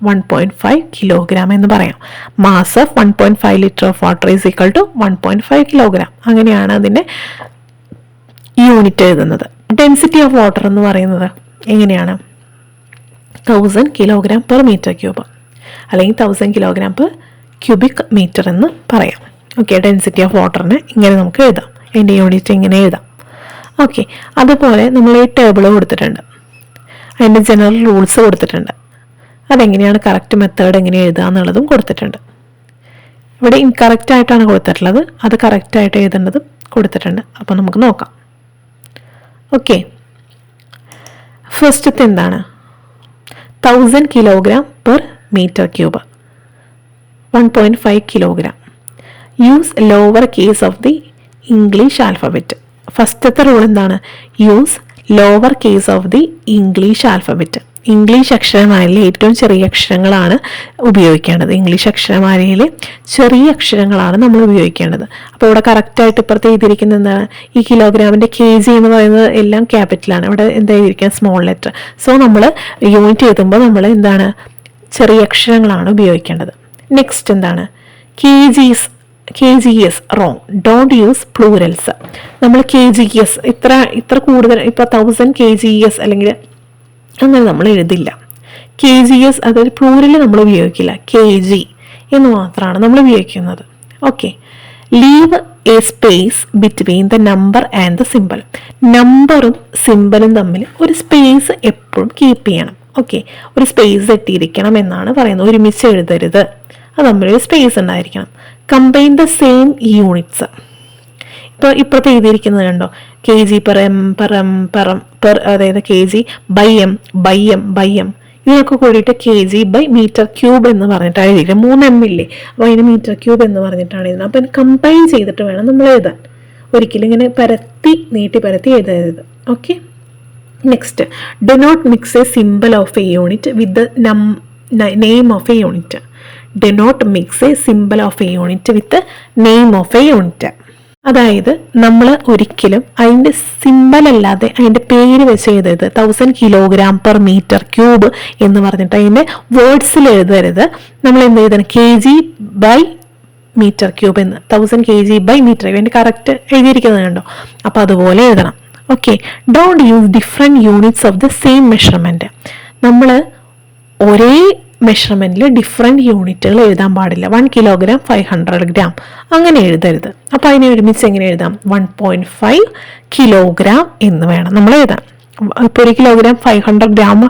1.5 കിലോഗ്രാം എന്ന് പറയാം. Mass of 1.5 litre of water is equal to 1.5 kilogram. അങ്ങനെയാണ് അതിൻ്റെ യൂണിറ്റ് എഴുതുന്നത്. ഡെൻസിറ്റി ഓഫ് വാട്ടർ എന്ന് പറയുന്നത് എങ്ങനെയാണ്? 1000 കിലോഗ്രാം പെർ മീറ്റർ ക്യൂബ് അല്ലെങ്കിൽ 1000 കിലോഗ്രാം പെർ ക്യൂബിക് മീറ്റർ എന്ന് പറയാം. ഓക്കെ, ഡെൻസിറ്റി ഓഫ് വാട്ടറിന് ഇങ്ങനെ നമുക്ക് എഴുതാം. അതിൻ്റെ യൂണിറ്റ് ഇങ്ങനെ എഴുതാം. ഓക്കെ, അതുപോലെ നമ്മൾ ഈ ടേബിൾ കൊടുത്തിട്ടുണ്ട്, അതിൻ്റെ ജനറൽ റൂൾസ് കൊടുത്തിട്ടുണ്ട്. അതെങ്ങനെയാണ് കറക്റ്റ് മെത്തേഡ് എങ്ങനെ എഴുതുക എന്നുള്ളതും കൊടുത്തിട്ടുണ്ട്. ഇവിടെ ഇൻകറക്റ്റ് ആയിട്ടാണ് കൊടുത്തിട്ടുള്ളത്, അത് കറക്റ്റായിട്ട് എഴുതേണ്ടതും കൊടുത്തിട്ടുണ്ട്. അപ്പോൾ നമുക്ക് നോക്കാം. ഓക്കെ, ഫസ്റ്റത്തെ എന്താണ്? 1000 kilogram per metre cube, 1.5 kilogram. Use lower case of the English alphabet. ഫസ്റ്റത്തെ റൂൾ എന്താണ്? Use lower case of the English alphabet. English അക്ഷരമാലയിലെ ഏറ്റവും ചെറിയ അക്ഷരങ്ങളാണ് ഉപയോഗിക്കേണ്ടത്. ഇംഗ്ലീഷ് അക്ഷരമാലയിലെ ചെറിയ അക്ഷരങ്ങളാണ് നമ്മൾ ഉപയോഗിക്കേണ്ടത്. അപ്പോൾ ഇവിടെ കറക്റ്റായിട്ട് ഇപ്പുറത്ത് എഴുതിയിരിക്കുന്നത് എന്താണ്? ഈ കിലോഗ്രാമിൻ്റെ kg എന്ന് പറയുന്നത് എല്ലാം ക്യാപിറ്റലാണ്. ഇവിടെ എന്താ എഴുതിയിരിക്കുക? Small letter. സോ നമ്മൾ യൂണിറ്റ് എഴുതുമ്പോൾ നമ്മൾ എന്താണ്? ചെറിയ അക്ഷരങ്ങളാണ് ഉപയോഗിക്കേണ്ടത്. നെക്സ്റ്റ് എന്താണ്? kgs wrong. Don't use plurals. നമ്മൾ kgs ഇത്ര കൂടുതൽ, ഇപ്പോൾ 1000 kgs അല്ലെങ്കിൽ അങ്ങനെ നമ്മൾ എഴുതില്ല. kgs അതൊരു പ്ലൂരൽ നമ്മൾ ഉപയോഗിക്കില്ല. kg എന്ന് മാത്രമാണ് നമ്മൾ ഉപയോഗിക്കുന്നത്. Okay, leave A space between the number and the simple. നമ്പറും സിമ്പിളും തമ്മിൽ ഒരു സ്പേസ് എപ്പോഴും കീപ്പ് ചെയ്യണം. ഓക്കെ, ഒരു സ്പേസ് ഇട്ടിരിക്കണം എന്നാണ് പറയുന്നത്. ഒരുമിച്ച് എഴുതരുത്, അത് തമ്മിലൊരു സ്പേസ് ഉണ്ടായിരിക്കണം. Combine the same units. ഇപ്പോൾ ഇപ്പോഴത്തെ എഴുതിയിരിക്കുന്നത് കണ്ടോ? kg per m per m per അതായത് kg by m by m by m, ഇതിനൊക്കെ കൂടിയിട്ട് kg ബൈ മീറ്റർ ക്യൂബ് എന്ന് പറഞ്ഞിട്ടാണ് എഴുതിയിരിക്കുന്നത്. 3 m ഇല്ലേ, അപ്പോൾ അതിന് മീറ്റർ ക്യൂബ് എന്ന് പറഞ്ഞിട്ടാണ് എഴുതുന്നത്. അപ്പോൾ കമ്പൈൻ ചെയ്തിട്ട് വേണം നമ്മൾ എഴുതാൻ. ഒരിക്കലും ഇങ്ങനെ നീട്ടി പരത്തി എഴുതരുത്. Okay, next, do not mix a symbol of a unit with the name of a unit. Do not mix a symbol of a unit with name of a unit. അതായത് നമ്മൾ ഒരിക്കലും അതിൻ്റെ സിമ്പിൾ അല്ലാതെ അതിൻ്റെ പേര് വെച്ച് എഴുതരുത്. 1000 കിലോഗ്രാം പെർ മീറ്റർ ക്യൂബ് എന്ന് പറഞ്ഞിട്ട് അതിൻ്റെ വേർഡ്സിൽ എഴുതരുത്. നമ്മൾ എന്ത് എഴുതണം? kg ബൈ മീറ്റർ ക്യൂബ് എന്ന്, 1000 kg ബൈ മീറ്റർ. ഇതിൻ്റെ കറക്റ്റ് എഴുതിയിരിക്കുന്നത് കണ്ടോ? അപ്പോൾ അതുപോലെ എഴുതണം. Okay, don't use different units of the same measurement. നമ്മൾ ഒരേ മെഷർമെൻറ്റിൽ ഡിഫറെൻറ്റ് യൂണിറ്റുകൾ എഴുതാൻ പാടില്ല. 1 കിലോഗ്രാം 500 ഗ്രാം അങ്ങനെ എഴുതരുത്. അപ്പോൾ അതിനെ ഒരുമിച്ച് എങ്ങനെ എഴുതാം? 1.5 കിലോഗ്രാം എന്ന് വേണം നമ്മൾ എഴുതാൻ. ഇപ്പോൾ 1 കിലോഗ്രാം 500 ഗ്രാം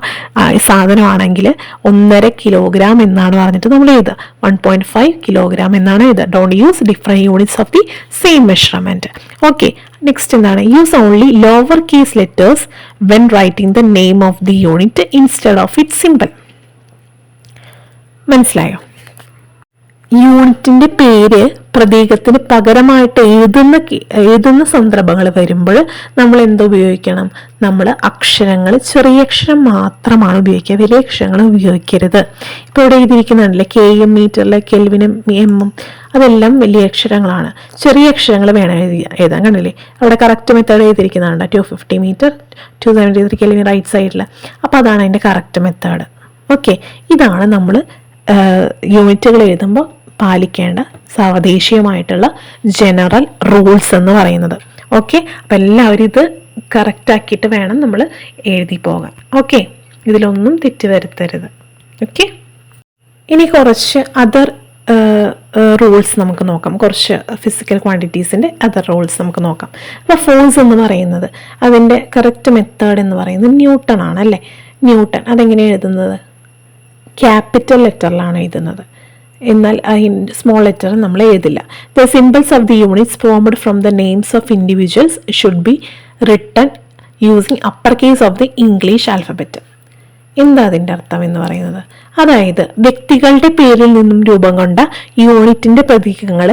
സാധനമാണെങ്കിൽ 1.5 കിലോഗ്രാം എന്നാണ് പറഞ്ഞിട്ട് നമ്മൾ എഴുതുക. 1.5 കിലോഗ്രാം എന്നാണ് എഴുതുക. Don't use different units of the same measurement. Okay, next എന്താണ്? Use only lower case letters when writing the name of the unit instead of it symbol. മനസ്സിലായോ? യൂണിറ്റിന്റെ പേര് പ്രതീകത്തിന് പകരമായിട്ട് എഴുതുന്ന സന്ദർഭങ്ങൾ വരുമ്പോൾ നമ്മൾ എന്ത് ഉപയോഗിക്കണം? നമ്മൾ അക്ഷരങ്ങൾ ചെറിയ അക്ഷരം മാത്രമാണ് ഉപയോഗിക്കുക, വലിയ അക്ഷരങ്ങൾ ഉപയോഗിക്കരുത്. ഇപ്പോൾ ഇവിടെ എഴുതിയിരിക്കുന്നുണ്ടല്ലേ, കെയും മീറ്ററിലെ കെൽവിനും എമ്മും, അതെല്ലാം വലിയ അക്ഷരങ്ങളാണ്. ചെറിയ അക്ഷരങ്ങൾ വേണം എഴുതാൻ. കണ്ടില്ലേ, അവിടെ കറക്റ്റ് മെത്തേഡ് എഴുതിയിരിക്കുന്നതാണ്. 250 മീറ്റർ 273 കെൽവിൻ റൈറ്റ് സൈഡിൽ. അപ്പോൾ അതാണ് അതിൻ്റെ കറക്റ്റ് മെത്തേഡ്. ഓക്കെ, ഇതാണ് നമ്മൾ യൂണിറ്റുകൾ എഴുതുമ്പോൾ പാലിക്കേണ്ട സാവദേശീയമായിട്ടുള്ള ജനറൽ റൂൾസ് എന്ന് പറയുന്നത്. ഓക്കെ, അപ്പം എല്ലാവരും ഇത് കറക്റ്റ് ആക്കിയിട്ട് വേണം നമ്മൾ എഴുതി പോകാൻ. ഓക്കെ, ഇതിലൊന്നും തെറ്റ് വരുത്തരുത്. ഓക്കെ, ഇനി കുറച്ച് അതർ റൂൾസ് നമുക്ക് നോക്കാം. കുറച്ച് ഫിസിക്കൽ ക്വാണ്ടിറ്റീസിൻ്റെ അതർ റൂൾസ് നമുക്ക് നോക്കാം. അപ്പോൾ ഫോഴ്സ് എന്ന് പറയുന്നത് അതിൻ്റെ കറക്റ്റ് മെത്തേഡ് എന്ന് പറയുന്നത് ന്യൂട്ടൺ ആണ് അല്ലേ. ന്യൂട്ടൺ അതെങ്ങനെയാണ് എഴുതുന്നത്? ക്യാപിറ്റൽ ലെറ്ററിലാണ് എഴുതുന്നത്. എന്നാൽ സ്മോൾ ലെറ്റർ നമ്മൾ എഴുതില്ല. The symbols of the units formed from the names of individuals should be written using upper case of the English alphabet. എന്താ അതിൻ്റെ അർത്ഥം എന്ന് പറയുന്നത്? അതായത് വ്യക്തികളുടെ പേരിൽ നിന്നും രൂപം കൊണ്ട യൂണിറ്റിൻ്റെ പ്രതീകങ്ങൾ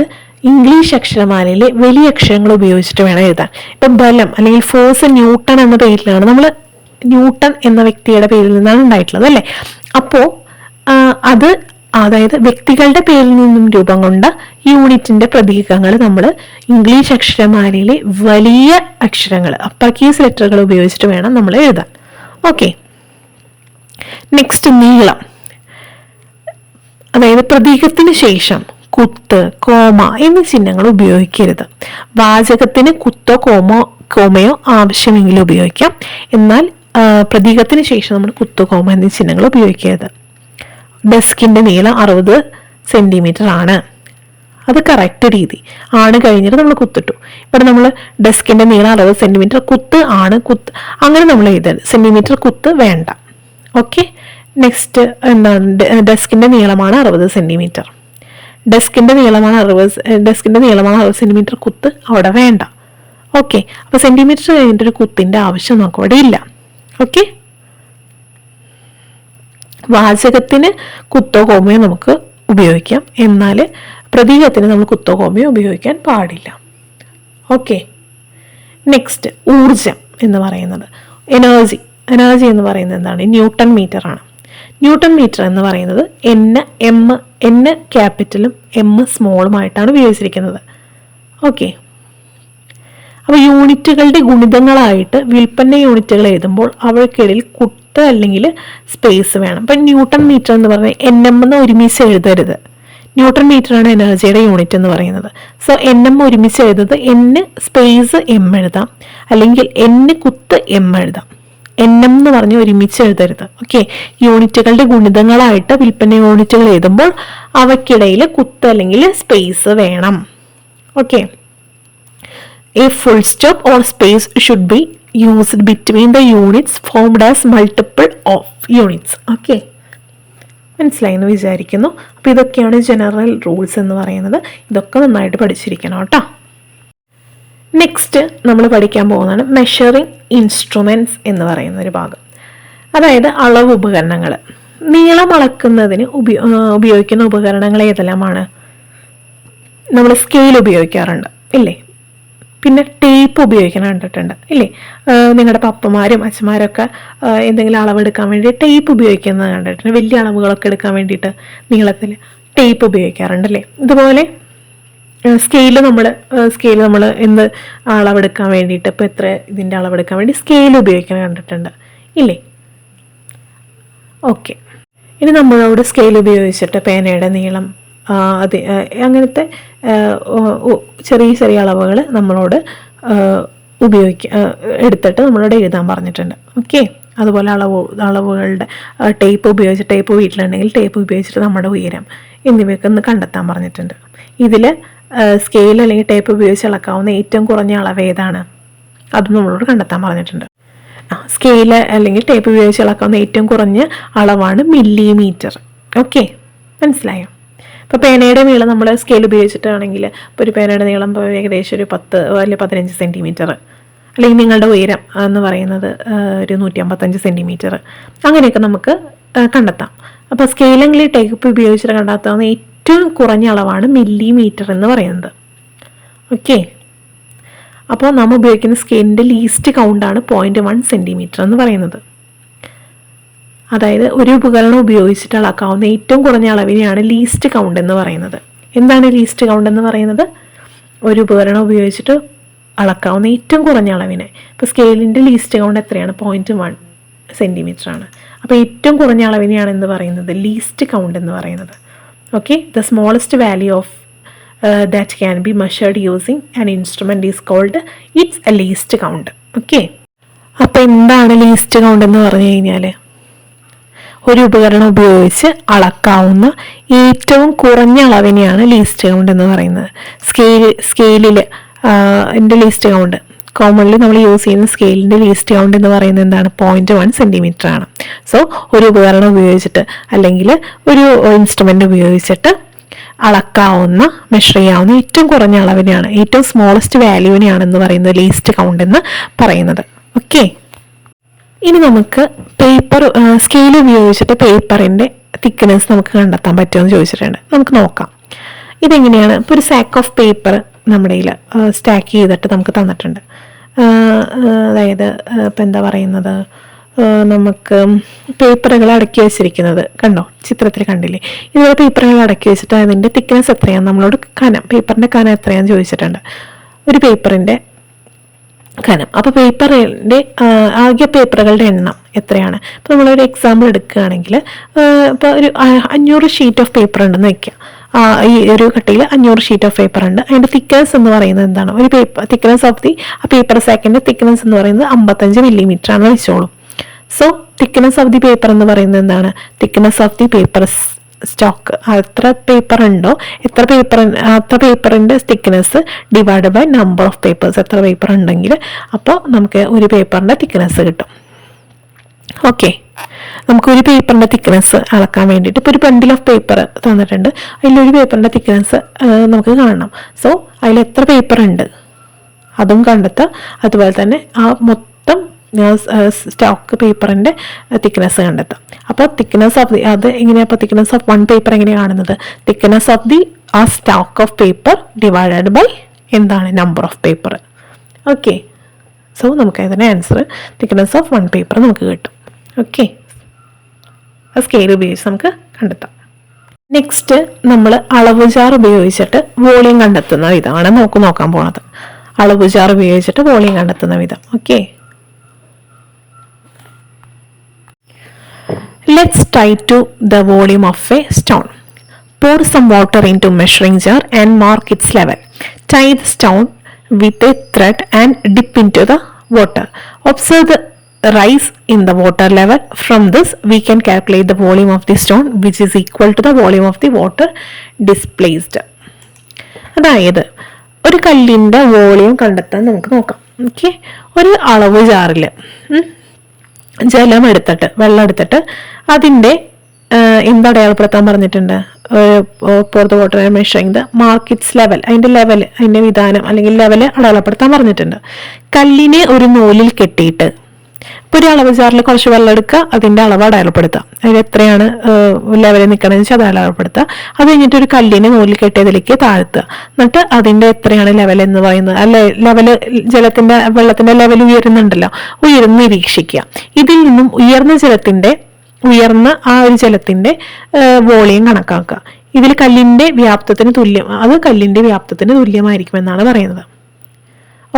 ഇംഗ്ലീഷ് അക്ഷരമാലയിലെ വലിയ അക്ഷരങ്ങൾ ഉപയോഗിച്ചിട്ട് വേണം എഴുതാൻ. ഇപ്പം ബലം അല്ലെങ്കിൽ ഫോഴ്സ് ന്യൂട്ടൺ എന്ന പേരിലാണ്, നമ്മൾ ന്യൂട്ടൺ എന്ന വ്യക്തിയുടെ പേരിൽ നിന്നാണ് ഉണ്ടായിട്ടുള്ളത് അല്ലേ. അപ്പോൾ അതായത് വ്യക്തികളുടെ പേരിൽ നിന്നും രൂപം കൊണ്ട യൂണിറ്റിന്റെ പ്രതീകങ്ങൾ നമ്മൾ ഇംഗ്ലീഷ് അക്ഷരമാലയിലെ വലിയ അക്ഷരങ്ങൾ അപ്പർ കേസ് ലെറ്ററുകൾ ഉപയോഗിച്ചിട്ട് വേണം നമ്മൾ എഴുതാൻ. ഓക്കെ, നെക്സ്റ്റ് നീളം. അതായത് പ്രതീകത്തിന് ശേഷം കുത്ത്, കോമ എന്നീ ചിഹ്നങ്ങൾ ഉപയോഗിക്കരുത്. വാചകത്തിന് കുത്തോ കോമയോ ആവശ്യമെങ്കിലും ഉപയോഗിക്കാം. എന്നാൽ പ്രതീകത്തിന് ശേഷം നമ്മൾ കുത്തോ കോമ എന്നീ ചിഹ്നങ്ങൾ ഉപയോഗിക്കരുത്. ഡെസ്കിൻ്റെ നീളം 60 സെൻറ്റിമീറ്റർ ആണ്. അത് കറക്റ്റ് രീതി ആണ്. കഴിഞ്ഞിട്ട് നമ്മൾ കുത്തിട്ടു. ഇവിടെ നമ്മൾ ഡെസ്കിൻ്റെ നീളം 60 സെൻറ്റിമീറ്റർ, കുത്ത് ആണ്, കുത്ത് അങ്ങനെ നമ്മൾ എഴുതരുത്. സെൻറ്റിമീറ്റർ കുത്ത് വേണ്ട. ഓക്കെ, നെക്സ്റ്റ് എന്താണ്? ഡെസ്കിൻ്റെ നീളമാണ് 60 സെൻറ്റിമീറ്റർ. ഡെസ്കിൻ്റെ നീളമാണ് 60 സെൻറ്റിമീറ്റർ, കുത്ത് അവിടെ വേണ്ട. ഓക്കെ, അപ്പോൾ സെൻറ്റിമീറ്റർ കഴിഞ്ഞിട്ടൊരു കുത്തിൻ്റെ ആവശ്യം നമുക്ക് അവിടെ ഇല്ല. ഓക്കെ, വാചകത്തിന് കുത്തോ കോമയോ നമുക്ക് ഉപയോഗിക്കാം. എന്നാൽ പ്രതീകത്തിന് നമ്മൾ കുത്തോ കോമയോ ഉപയോഗിക്കാൻ പാടില്ല. ഓക്കെ, നെക്സ്റ്റ് ഊർജം എന്ന് പറയുന്നത് എനർജി എന്ന് പറയുന്നത് എന്താണ്? ന്യൂട്ടൺ മീറ്റർ ആണ്. ന്യൂട്ടൺ മീറ്റർ എന്ന് പറയുന്നത് എൻ ക്യാപിറ്റലും എം സ്മോളുമായിട്ടാണ് ഉപയോഗിച്ചിരിക്കുന്നത്. ഓക്കെ, അപ്പോൾ യൂണിറ്റുകളുടെ ഗുണിതങ്ങളായിട്ട് വിൽപ്പന യൂണിറ്റുകൾ എഴുതുമ്പോൾ അവയ്ക്കിടയിൽ കുത്ത് അല്ലെങ്കിൽ സ്പേസ് വേണം. ഇപ്പം ന്യൂട്ടൺ മീറ്റർ എന്ന് പറഞ്ഞാൽ NM എന്ന് ഒരുമിച്ച് എഴുതരുത്. ന്യൂട്ടൺ മീറ്ററാണ് എനർജിയുടെ യൂണിറ്റ് എന്ന് പറയുന്നത്. സോ NM ഒരുമിച്ച് എഴുതുന്നത് N സ്പേസ് M എഴുതാം, അല്ലെങ്കിൽ N കുത്ത് M എഴുതാം. NM എന്ന് പറഞ്ഞ് ഒരുമിച്ച് എഴുതരുത്. ഓക്കെ, യൂണിറ്റുകളുടെ ഗുണിതങ്ങളായിട്ട് വിൽപ്പന യൂണിറ്റുകൾ എഴുതുമ്പോൾ അവയ്ക്കിടയിൽ കുത്ത് അല്ലെങ്കിൽ സ്പേസ് വേണം. Okay, a full stop or space should be used between the units formed as multiple of units. Okay, മനസ്സിലായെന്ന് വിചാരിക്കുന്നു. അപ്പോൾ ഇതൊക്കെയാണ് ജനറൽ റൂൾസ് എന്ന് പറയുന്നത്. ഇതൊക്കെ നന്നായിട്ട് പഠിച്ചിരിക്കണം കേട്ടോ. നെക്സ്റ്റ് നമ്മൾ പഠിക്കാൻ പോകുന്നതാണ് മെഷറിംഗ് ഇൻസ്ട്രുമെൻറ്റ്സ് എന്ന് പറയുന്ന ഒരു ഭാഗം. അതായത് അളവ് ഉപകരണങ്ങൾ. നീളം അളക്കുന്നതിന് ഉപയോഗിക്കുന്ന ഉപകരണങ്ങൾ ഏതെല്ലാമാണ്? നമ്മൾ സ്കെയിൽ ഉപയോഗിക്കാറുണ്ട് ഇല്ലേ, പിന്നെ ടേപ്പ് ഉപയോഗിക്കണം കണ്ടിട്ടുണ്ട് ഇല്ലേ. നിങ്ങളുടെ പപ്പമാരും അച്ഛന്മാരൊക്കെ എന്തെങ്കിലും അളവെടുക്കാൻ വേണ്ടി ടേപ്പ് ഉപയോഗിക്കുന്നത് കണ്ടിട്ടുണ്ട്. വലിയ അളവുകളൊക്കെ എടുക്കാൻ വേണ്ടിയിട്ട് നീളത്തിൽ ടേപ്പ് ഉപയോഗിക്കാറുണ്ടല്ലേ. ഇതുപോലെ സ്കെയിൽ നമ്മൾ എന്ത് അളവെടുക്കാൻ വേണ്ടിയിട്ട്, ഇപ്പോൾ എത്ര ഇതിൻ്റെ അളവെടുക്കാൻ വേണ്ടി സ്കെയിൽ ഉപയോഗിക്കാൻ കണ്ടിട്ടുണ്ട് ഇല്ലേ. ഓക്കെ, ഇനി നമ്മളോട് സ്കെയിൽ ഉപയോഗിച്ചിട്ട് പേനയുടെ നീളം അങ്ങനത്തെ ചെറിയ അളവുകൾ നമ്മളോട് എടുത്തിട്ട് നമ്മളോട് എഴുതാൻ പറഞ്ഞിട്ടുണ്ട്. ഓക്കെ, അതുപോലെ അളവുകളുടെ ടേപ്പ് വീട്ടിലുണ്ടെങ്കിൽ ടേപ്പ് ഉപയോഗിച്ചിട്ട് നമ്മുടെ ഉയരം എന്നിവയൊക്കെ ഒന്ന് കണ്ടെത്താൻ പറഞ്ഞിട്ടുണ്ട്. ഇതിൽ സ്കെയിൽ അല്ലെങ്കിൽ ടേപ്പ് ഉപയോഗിച്ച് അളക്കാവുന്ന ഏറ്റവും കുറഞ്ഞ അളവ് ഏതാണ്? അതും നമ്മളോട് കണ്ടെത്താൻ പറഞ്ഞിട്ടുണ്ട്. സ്കെയിൽ അല്ലെങ്കിൽ ടേപ്പ് ഉപയോഗിച്ച് അളക്കാവുന്ന ഏറ്റവും കുറഞ്ഞ അളവാണ് മില്ലിമീറ്റർ. ഓക്കെ, മനസ്സിലായോ? ഇപ്പോൾ പേനയുടെ നീളം നമ്മൾ സ്കെയിൽ ഉപയോഗിച്ചിട്ടാണെങ്കിൽ ഇപ്പോൾ ഒരു പേനയുടെ നീളം ഏകദേശം ഒരു 10 അല്ലെങ്കിൽ 15 സെൻറ്റിമീറ്റർ, അല്ലെങ്കിൽ നിങ്ങളുടെ ഉയരം എന്ന് പറയുന്നത് ഒരു 155 സെൻറ്റിമീറ്റർ, അങ്ങനെയൊക്കെ നമുക്ക് കണ്ടെത്താം. അപ്പോൾ സ്കെയിലെങ്കിൽ ടേപ്പ് ഉപയോഗിച്ചിട്ട് കണ്ടെത്താവുന്ന ഏറ്റവും കുറഞ്ഞ അളവാണ് മില്ലിമീറ്റർ എന്ന് പറയുന്നത്. ഓക്കെ, അപ്പോൾ നമ്മൾ ഉപയോഗിക്കുന്ന സ്കെയിലിൻ്റെ ലീസ്റ്റ് കൗണ്ടാണ് 0.1 സെൻറ്റിമീറ്റർ എന്ന് പറയുന്നത്. അതായത് ഒരു ഉപകരണം ഉപയോഗിച്ചിട്ട് അളക്കാവുന്ന ഏറ്റവും കുറഞ്ഞ അളവിനെയാണ് ലീസ്റ്റ് കൗണ്ട് എന്ന് പറയുന്നത്. എന്താണ് ലീസ്റ്റ് കൗണ്ട് എന്ന് പറയുന്നത്? ഒരു ഉപകരണം ഉപയോഗിച്ചിട്ട് അളക്കാവുന്ന ഏറ്റവും കുറഞ്ഞ അളവിനെ. ഇപ്പോൾ സ്കെയിലിൻ്റെ ലീസ്റ്റ് കൗണ്ട് എത്രയാണ്? 0.1 സെൻറ്റിമീറ്റർ ആണ്. അപ്പോൾ ഏറ്റവും കുറഞ്ഞ അളവിനെയാണ് എന്ന് പറയുന്നത് ലീസ്റ്റ് കൗണ്ട് എന്ന് പറയുന്നത്. Okay, the smallest value of that can be measured using an instrument is called its a least count. Okay, അപ്പോൾ എന്താണ് ലീസ്റ്റ് കൗണ്ട് എന്ന് പറഞ്ഞു കഴിഞ്ഞാൽ ഒരു ഉപകരണം ഉപയോഗിച്ച് അളക്കാവുന്ന ഏറ്റവും കുറഞ്ഞ അളവിനെയാണ് ലീസ്റ്റ് കൗണ്ട് എന്ന് പറയുന്നത്. സ്കെയിലിൽ എൻ്റെ ലീസ്റ്റ് കൗണ്ട് കോമൺലി നമ്മൾ യൂസ് ചെയ്യുന്ന സ്കെയിലിൻ്റെ ലീസ്റ്റ് കൗണ്ട് എന്ന് പറയുന്നത് എന്താണ്? 0.1 സെൻറ്റിമീറ്റർ ആണ്. സോ ഒരു ഉപകരണം ഉപയോഗിച്ചിട്ട് അല്ലെങ്കിൽ ഒരു ഇൻസ്ട്രുമെൻ്റ് ഉപയോഗിച്ചിട്ട് അളക്കാവുന്ന മെഷർ ചെയ്യാവുന്ന ഏറ്റവും കുറഞ്ഞ അളവിനെയാണ്, ഏറ്റവും സ്മോളസ്റ്റ് വാല്യൂവിനെയാണെന്ന് പറയുന്നത് ലീസ്റ്റ് കൗണ്ട് എന്ന് പറയുന്നത്. ഓക്കെ, ഇനി നമുക്ക് സ്കെയിൽ ഉപയോഗിച്ചിട്ട് പേപ്പറിൻ്റെ തിക്നെസ് നമുക്ക് കണ്ടെത്താൻ പറ്റുമെന്ന് ചോദിച്ചിട്ടുണ്ട്. നമുക്ക് നോക്കാം ഇതെങ്ങനെയാണ്. ഇപ്പോൾ ഒരു സാക്ക് ഓഫ് പേപ്പർ നമ്മുടെ കയ്യിൽ സ്റ്റാക്ക് ചെയ്തിട്ട് നമുക്ക് തന്നിട്ടുണ്ട്. അതായത് ഇപ്പം എന്താ പറയുന്നത്, നമുക്ക് പേപ്പറുകൾ അടക്കി വെച്ചിരിക്കുന്നത് കണ്ടോ, ചിത്രത്തിൽ കണ്ടില്ലേ? ഇതുപോലെ പേപ്പറുകൾ അടക്കി വെച്ചിട്ട് അതിൻ്റെ തിക്നെസ് എത്രയാണ്, നമ്മളോട് പേപ്പറിൻ്റെ കനം എത്രയാണെന്ന് ചോദിച്ചിട്ടുണ്ട്. ഒരു പേപ്പറിൻ്റെ കനം. അപ്പോൾ പേപ്പറിൻ്റെ ആകെ പേപ്പറുകളുടെ എണ്ണം എത്രയാണ്? ഇപ്പോൾ നമ്മളൊരു എക്സാമ്പിൾ എടുക്കുകയാണെങ്കിൽ ഇപ്പോൾ ഒരു 500 ഷീറ്റ് ഓഫ് പേപ്പർ ഉണ്ടെന്ന് വയ്ക്കുക. ഈ ഒരു കട്ടിയിൽ 500 ഷീറ്റ് ഓഫ് പേപ്പർ ഉണ്ട്. അതിൻ്റെ തിക്നെസ് എന്ന് പറയുന്നത് എന്താണ്? ഒരു തിക്നെസ് ഓഫ് ദി പേപ്പർ സാക്കിൻ്റെ തിക്നെസ് എന്ന് പറയുന്നത് 55 മില്ലിമീറ്റർ ആണെന്ന് വെച്ചോളൂ. So thickness of the paper എന്ന് പറയുന്നത് എന്താണ്? Thickness of the paper stock. എത്ര പേപ്പർ ഉണ്ടോ, അത്ര പേപ്പറിൻ്റെ thickness divide by number of papers. എത്ര പേപ്പർ ഉണ്ടെങ്കിൽ അപ്പോൾ നമുക്ക് ഒരു പേപ്പറിൻ്റെ തിക്നെസ് കിട്ടും. ഓക്കെ, നമുക്ക് ഒരു പേപ്പറിൻ്റെ തിക്നെസ് അളക്കാൻ വേണ്ടിയിട്ട് ഇപ്പോൾ ഒരു ബണ്ടിൽ ഓഫ് പേപ്പർ തന്നിട്ടുണ്ട്. അതിലൊരു പേപ്പറിൻ്റെ തിക്നെസ് നമുക്ക് കാണണം. സോ അതിൽ എത്ര പേപ്പർ ഉണ്ട് അതും കണ്ടെത്തുക. അതുപോലെ തന്നെ ആ മൊത്തം സ്റ്റോക്ക് പേപ്പറിൻ്റെ തിക്നെസ് കണ്ടെത്താം. അപ്പോൾ തിക്നെസ് ഓഫ് അത് എങ്ങനെയാണ്? അപ്പോൾ തിക്നെസ് ഓഫ് 1 പേപ്പർ എങ്ങനെയാണ് കാണുന്നത്? തിക്നെസ് ഓഫ് ആ stock of paper divided by എന്താണ്? Number of paper. Okay, so നമുക്ക് അതിൻ്റെ ആൻസർ തിക്നെസ് ഓഫ് 1 പേപ്പർ നമുക്ക് കിട്ടും. ഓക്കെ, ആ സ്കെയിൽ ഉപയോഗിച്ച് നമുക്ക് കണ്ടെത്താം. നെക്സ്റ്റ് നമ്മൾ അളവ് ജാർ ഉപയോഗിച്ചിട്ട് വോളിയം കണ്ടെത്തുന്ന വിധമാണ് നോക്കാൻ പോകുന്നത്. അളവ് ജാർ ഉപയോഗിച്ചിട്ട് വോളിയം കണ്ടെത്തുന്ന വിധം. Okay, let's try to the volume of a stone. Pour some water into measuring jar and mark its level. Tie the stone with a thread and dip into the water. Observe the rise in the water level. From this we can calculate the volume of the stone, which is equal to the volume of the water displaced. അതായത് ഒരു കല്ലിൻ്റെ volume കണ്ടെത്താൻ നമുക്ക് നോക്കാം. Okay, ഒരു അളവ് ജാറിൽ വെള്ളം എടുത്തിട്ട് അതിൻ്റെ എന്തടയാളപ്പെടുത്താൻ പറഞ്ഞിട്ടുണ്ട്? For the water measuring the mark it's level. അതിൻ്റെ വിധാനം അല്ലെങ്കിൽ ലെവല് അടയാളപ്പെടുത്താൻ പറഞ്ഞിട്ടുണ്ട്. കല്ലിനെ ഒരു നൂലിൽ കെട്ടിയിട്ട് ഇപ്പോൾ ഒരു അളവ് ജാറിൽ കുറച്ച് വെള്ളം എടുക്കുക, അതിൻ്റെ അളവ് അടയാളപ്പെടുത്താം. അതിൽ എത്രയാണ് ലെവലിൽ നിൽക്കണമെന്ന് വെച്ചാൽ അത് അടയാളപ്പെടുത്തുക. അത് കഴിഞ്ഞിട്ട് ഒരു കല്ലിനെ നൂലിൽ കെട്ടിയതിലേക്ക് താഴ്ത്തുക. എന്നിട്ട് അതിൻ്റെ എത്രയാണ് ലെവൽ എന്ന് പറയുന്നത്, ലെവല് വെള്ളത്തിൻ്റെ ലെവൽ ഉയരുന്നുണ്ടല്ലോ, ഉയർന്ന് നിരീക്ഷിക്കുക. ഇതിൽ നിന്നും ഉയർന്ന ആ ഒരു ജലത്തിൻ്റെ വോളിയം കണക്കാക്കുക. ഇതിൽ കല്ലിൻ്റെ വ്യാപ്തത്തിന് തുല്യമായിരിക്കുമെന്നാണ് പറയുന്നത്.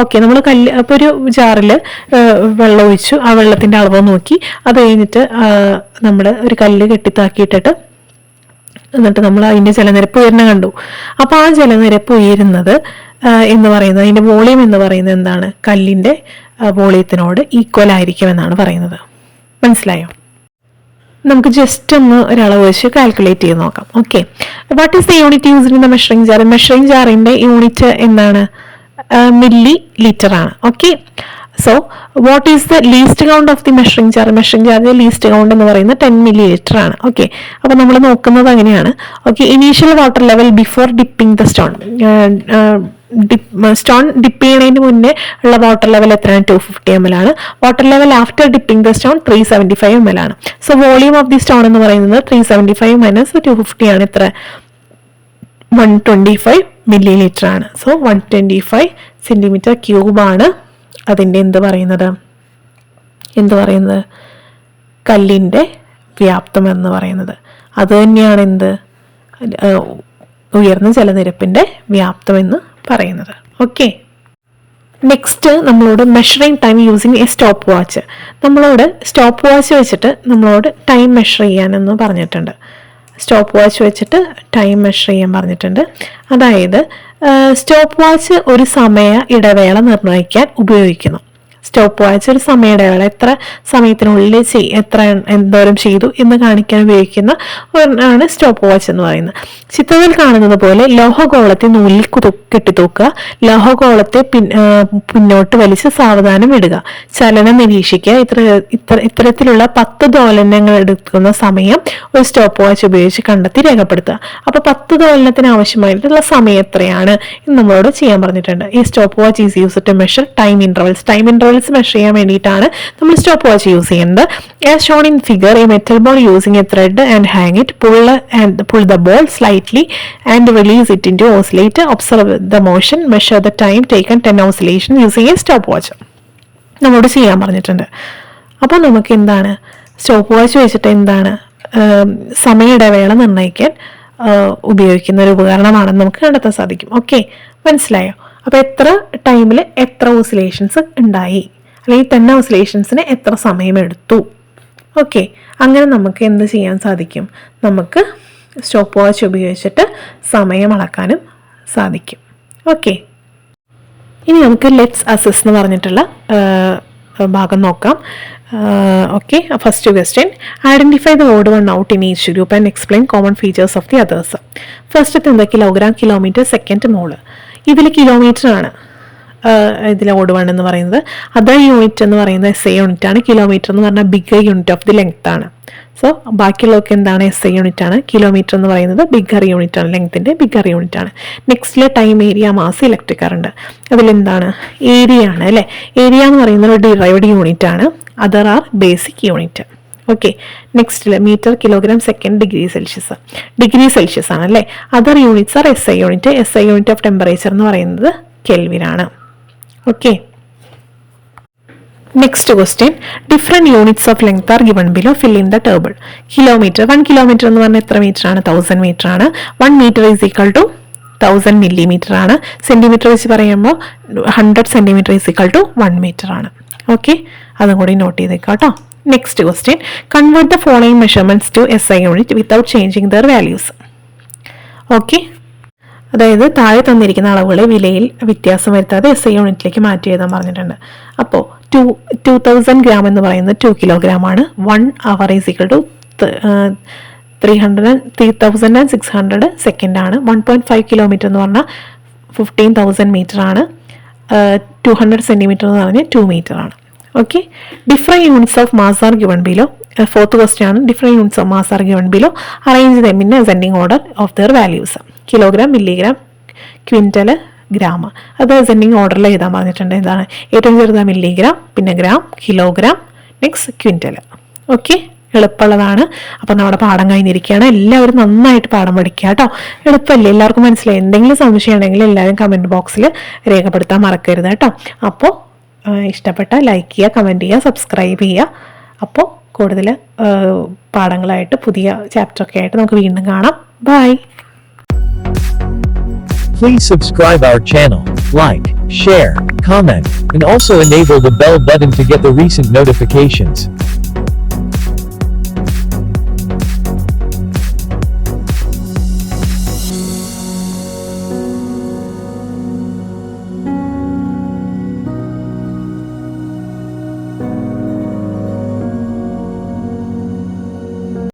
ഓക്കെ, നമ്മൾ അപ്പോൾ ഒരു ജാറിൽ വെള്ളം ഒഴിച്ചു, ആ വെള്ളത്തിൻ്റെ അളവ് നോക്കി, അത് കഴിഞ്ഞിട്ട് നമ്മൾ ഒരു കല്ല് കെട്ടിത്താക്കിയിട്ടിട്ട് എന്നിട്ട് നമ്മൾ അതിൻ്റെ ജലനിരപ്പ് ഉയർന്ന കണ്ടു. അപ്പോൾ ആ ജലനിരപ്പ് ഉയരുന്നത് എന്ന് പറയുന്നത്, അതിൻ്റെ വോളിയം എന്ന് പറയുന്നത് എന്താണ്? കല്ലിൻ്റെ വോളിയത്തിനോട് ഈക്വൽ ആയിരിക്കുമെന്നാണ് പറയുന്നത്. മനസ്സിലായോ? നമുക്ക് ജസ്റ്റ് ഒന്ന് ഒരളവ് വെച്ച് കാൽക്കുലേറ്റ് ചെയ്ത് നോക്കാം. Okay, what is the unit used in the measuring jar? Measuring ജാറിൻ്റെ യൂണിറ്റ് എന്താണ്? മില്ലി ലിറ്റർ ആണ്. Okay, so what is the least count of the measuring jar? Measuring ജാറിന്റെ ലീസ്റ്റ് കൗണ്ട് എന്ന് പറയുന്നത് 10 മില്ലി ലിറ്റർ ആണ്. Okay, അപ്പോൾ നമ്മൾ നോക്കുന്നത് അങ്ങനെയാണ്. Okay, initial water level before dipping the stone. Stone dip ചെയ്യുന്നതിന് മുന്നേ ഉള്ള വാട്ടർ ലെവൽ എത്രയാണ്? 250 ml ആണ്. Water level after dipping the stone 375 ml ആണ്. So volume of the stone എന്ന് പറയുന്നത് 375 - 250 ആണ്. എത്ര? 125 milliliter ആണ്. സോ 125 സെൻറ്റിമീറ്റർ ക്യൂബാണ് അതിൻ്റെ എന്ത് പറയുന്നത് കല്ലിൻ്റെ വ്യാപ്തം എന്ന് പറയുന്നത്. അത് തന്നെയാണ് ഉയർന്ന ജലനിരപ്പിൻ്റെ വ്യാപ്തം എന്ന് പറയുന്നത്. ഓക്കെ, നെക്സ്റ്റ് നമ്മളോട് measuring time using A stop watch. നമ്മളോട് സ്റ്റോപ്പ് വാച്ച് വെച്ചിട്ട് നമ്മളോട് ടൈം മെഷർ ചെയ്യാനെന്ന് പറഞ്ഞിട്ടുണ്ട്. സ്റ്റോപ്പ് വാച്ച് വെച്ചിട്ട് ടൈം മെഷർ ചെയ്യാൻ പറഞ്ഞിട്ടുണ്ട്. അതായത് സ്റ്റോപ്പ് വാച്ച് ഒരു സമയ ഇടവേള നിർണ്ണയിക്കാൻ ഉപയോഗിക്കുന്നു. സ്റ്റോപ്പ് വാച്ച് ഒരു സമയ ഇടവേള എത്ര സമയത്തിനുള്ളിൽ എന്തോരം ചെയ്തു എന്ന് കാണിക്കാൻ ഉപയോഗിക്കുന്ന ആണ് സ്റ്റോപ്പ് വാച്ച് എന്ന് പറയുന്നത്. ചിത്രത്തിൽ കാണുന്നത് പോലെ ലോഹഗോളത്തെ നൂലിൽ കെട്ടിത്തൂക്കുക, ലോഹഗോളത്തെ പിന്നോട്ട് വലിച്ച് സാവധാനം ഇടുക, ചലനം നിരീക്ഷിക്കുക. ഇത്തരത്തിലുള്ള 10 ദോലനങ്ങൾ എടുക്കുന്ന സമയം ഒരു സ്റ്റോപ്പ് വാച്ച് ഉപയോഗിച്ച് കണ്ടെത്തി രേഖപ്പെടുത്തുക. അപ്പൊ 10 ദോലനത്തിന് ആവശ്യമായിട്ടുള്ള സമയം എത്രയാണ് എന്ന് നമ്മളോട് ചെയ്യാൻ പറഞ്ഞിട്ടുണ്ട്. ഈ stopwatch is used to measure time intervals measure ചെയ്യാൻ വേണ്ടിയിട്ടാണ് നമ്മൾ സ്റ്റോപ്പ് വാച്ച് യൂസ് ചെയ്യുന്നത്. As shown in figure, a metal ball using a thread and hang it, pull the ball slightly and release it into oscillator, observe the motion, measure the time taken 10 oscillation using a stopwatch. നമ്മോട് ചെയ്യാൻ പറഞ്ഞിട്ടുണ്ട്. അപ്പോൾ നമുക്ക് എന്താണ് stop watch വെച്ചിട്ട് സമയ ഇടവേള നിർണ്ണയിക്കാൻ ഉപയോഗിക്കുന്ന ഒരു ഉപകരണമാണെന്ന് നമുക്ക് കണ്ടെത്താൻ സാധിക്കും. ഓക്കെ, മനസ്സിലായോ? അപ്പോൾ എത്ര ടൈമിൽ എത്ര ഓസിലേഷൻസ് ഉണ്ടായി, അല്ലെങ്കിൽ 10 ഓസിലേഷൻസിന് എത്ര സമയമെടുത്തു. ഓക്കെ, അങ്ങനെ നമുക്ക് എന്ത് ചെയ്യാൻ സാധിക്കും? നമുക്ക് സ്റ്റോപ്പ് വാച്ച് ഉപയോഗിച്ചിട്ട് സമയം അളക്കാനും സാധിക്കും. ഓക്കെ, ഇനി നമുക്ക് ലെറ്റ്സ് അസസ് എന്ന് പറഞ്ഞിട്ടുള്ള ഭാഗം നോക്കാം. Okay, first question, identify the odd one out in each group and explain common features of the others. ഫസ്റ്റത്തെ എന്താ? കിലോഗ്രാം, കിലോമീറ്റർ, സെക്കൻഡ്, മോള്. ഇതിൽ കിലോമീറ്റർ ആണ് ഇതിൽ ഓഡ് വൺ എന്ന് പറയുന്നത്. അതർ യൂണിറ്റ് എന്ന് പറയുന്നത് SI യൂണിറ്റ് ആണ്. കിലോമീറ്റർ എന്ന് പറഞ്ഞാൽ bigger unit of the length ആണ്. സോ ബാക്കിയുള്ളതൊക്കെ എന്താണ്? SI യൂണിറ്റ് ആണ്. കിലോമീറ്റർ എന്ന് പറയുന്നത് ബിഗ്ഗർ യൂണിറ്റ് ആണ്, ലെങ്ത്തിന്റെ ബിഗ്ഗർ യൂണിറ്റ് ആണ്. നെക്സ്റ്റിലെ time, area, mass, electric current. അതിലെന്താണ്? ഏരിയ ആണ് അല്ലേ. ഏരിയ എന്ന് പറയുന്നത് ഒരു ഡിറൈവ്ഡ് യൂണിറ്റ് ആണ്. Other are basic unit. Okay, നെക്സ്റ്റിൽ metre, kilogram, second, degree Celsius ആണ് അല്ലേ. Other units are SI unit. SI unit of temperature എന്ന് പറയുന്നത് കെൽവിൻ ആണ്. Okay, next question, different units of length are given below, fill in the table. Kilometre, 1 kilometre എന്ന് പറഞ്ഞാൽ എത്ര metre ആണ്? 1000 metre ആണ്. 1 metre is equal to 1000 millimetre ആണ്. Centimetre വെച്ച് പറയുമ്പോൾ 100 centimetre is equal to 1 metre ആണ്. ഓക്കെ, അതും കൂടി നോട്ട് ചെയ്തേക്കാം കേട്ടോ. Next question, convert the following measurements to SI unit without changing their values. Okay, അതായത് താഴെ തന്നിരിക്കുന്ന അളവുകളെ വിലയിൽ വ്യത്യാസം വരുത്താതെ SI യൂണിറ്റിലേക്ക് മാറ്റി എഴുതാൻ പറഞ്ഞിട്ടുണ്ട്. അപ്പോൾ 2000 ഗ്രാം എന്ന് പറയുന്നത് 2 കിലോഗ്രാം ആണ്. 1 hour is equal to 3600 second ആണ്. 1.5 കിലോമീറ്റർ എന്ന് പറഞ്ഞാൽ 15,000 മീറ്റർ ആണ്. 200 സെന്റിമീറ്റർ എന്ന് പറഞ്ഞാൽ 2 മീറ്റർ ആണ്. Okay, different units of mass are given below. Fourth question ആണ്, different units of mass are given below, arrange them in ascending order of their values. Kilogram, milligram, quintal, gram. അത് ascending ഓർഡറിൽ എഴുതാൻ പറഞ്ഞിട്ടുണ്ട്. എന്താണ്? ഏറ്റവും ചെറുത് milligram, പിന്നെ gram, kilogram, next quintal. Okay, എളുപ്പമുള്ളതാണ്. അപ്പം നമ്മുടെ പാഠം കഴിഞ്ഞിരിക്കുകയാണ്. എല്ലാവരും നന്നായിട്ട് പാഠം പഠിക്കുക കേട്ടോ. എളുപ്പമല്ലേ? എല്ലാവർക്കും മനസ്സിലായി? എന്തെങ്കിലും സംശയം ഉണ്ടെങ്കിൽ എല്ലാവരും കമൻറ്റ് ബോക്സിൽ രേഖപ്പെടുത്താൻ മറക്കരുത് കേട്ടോ. അപ്പോൾ ഇഷ്ടപ്പെട്ട ലൈക്ക് ചെയ്യുക, കമൻറ്റ് ചെയ്യുക, സബ്സ്ക്രൈബ് ചെയ്യുക. അപ്പോൾ കൂടുതൽ പാഠങ്ങളായിട്ട് പുതിയ ചാപ്റ്ററൊക്കെ ആയിട്ട് നമുക്ക് വീണ്ടും കാണാം. By. Please subscribe our channel, like, share, comment, and also enable the bell button to get the recent notifications.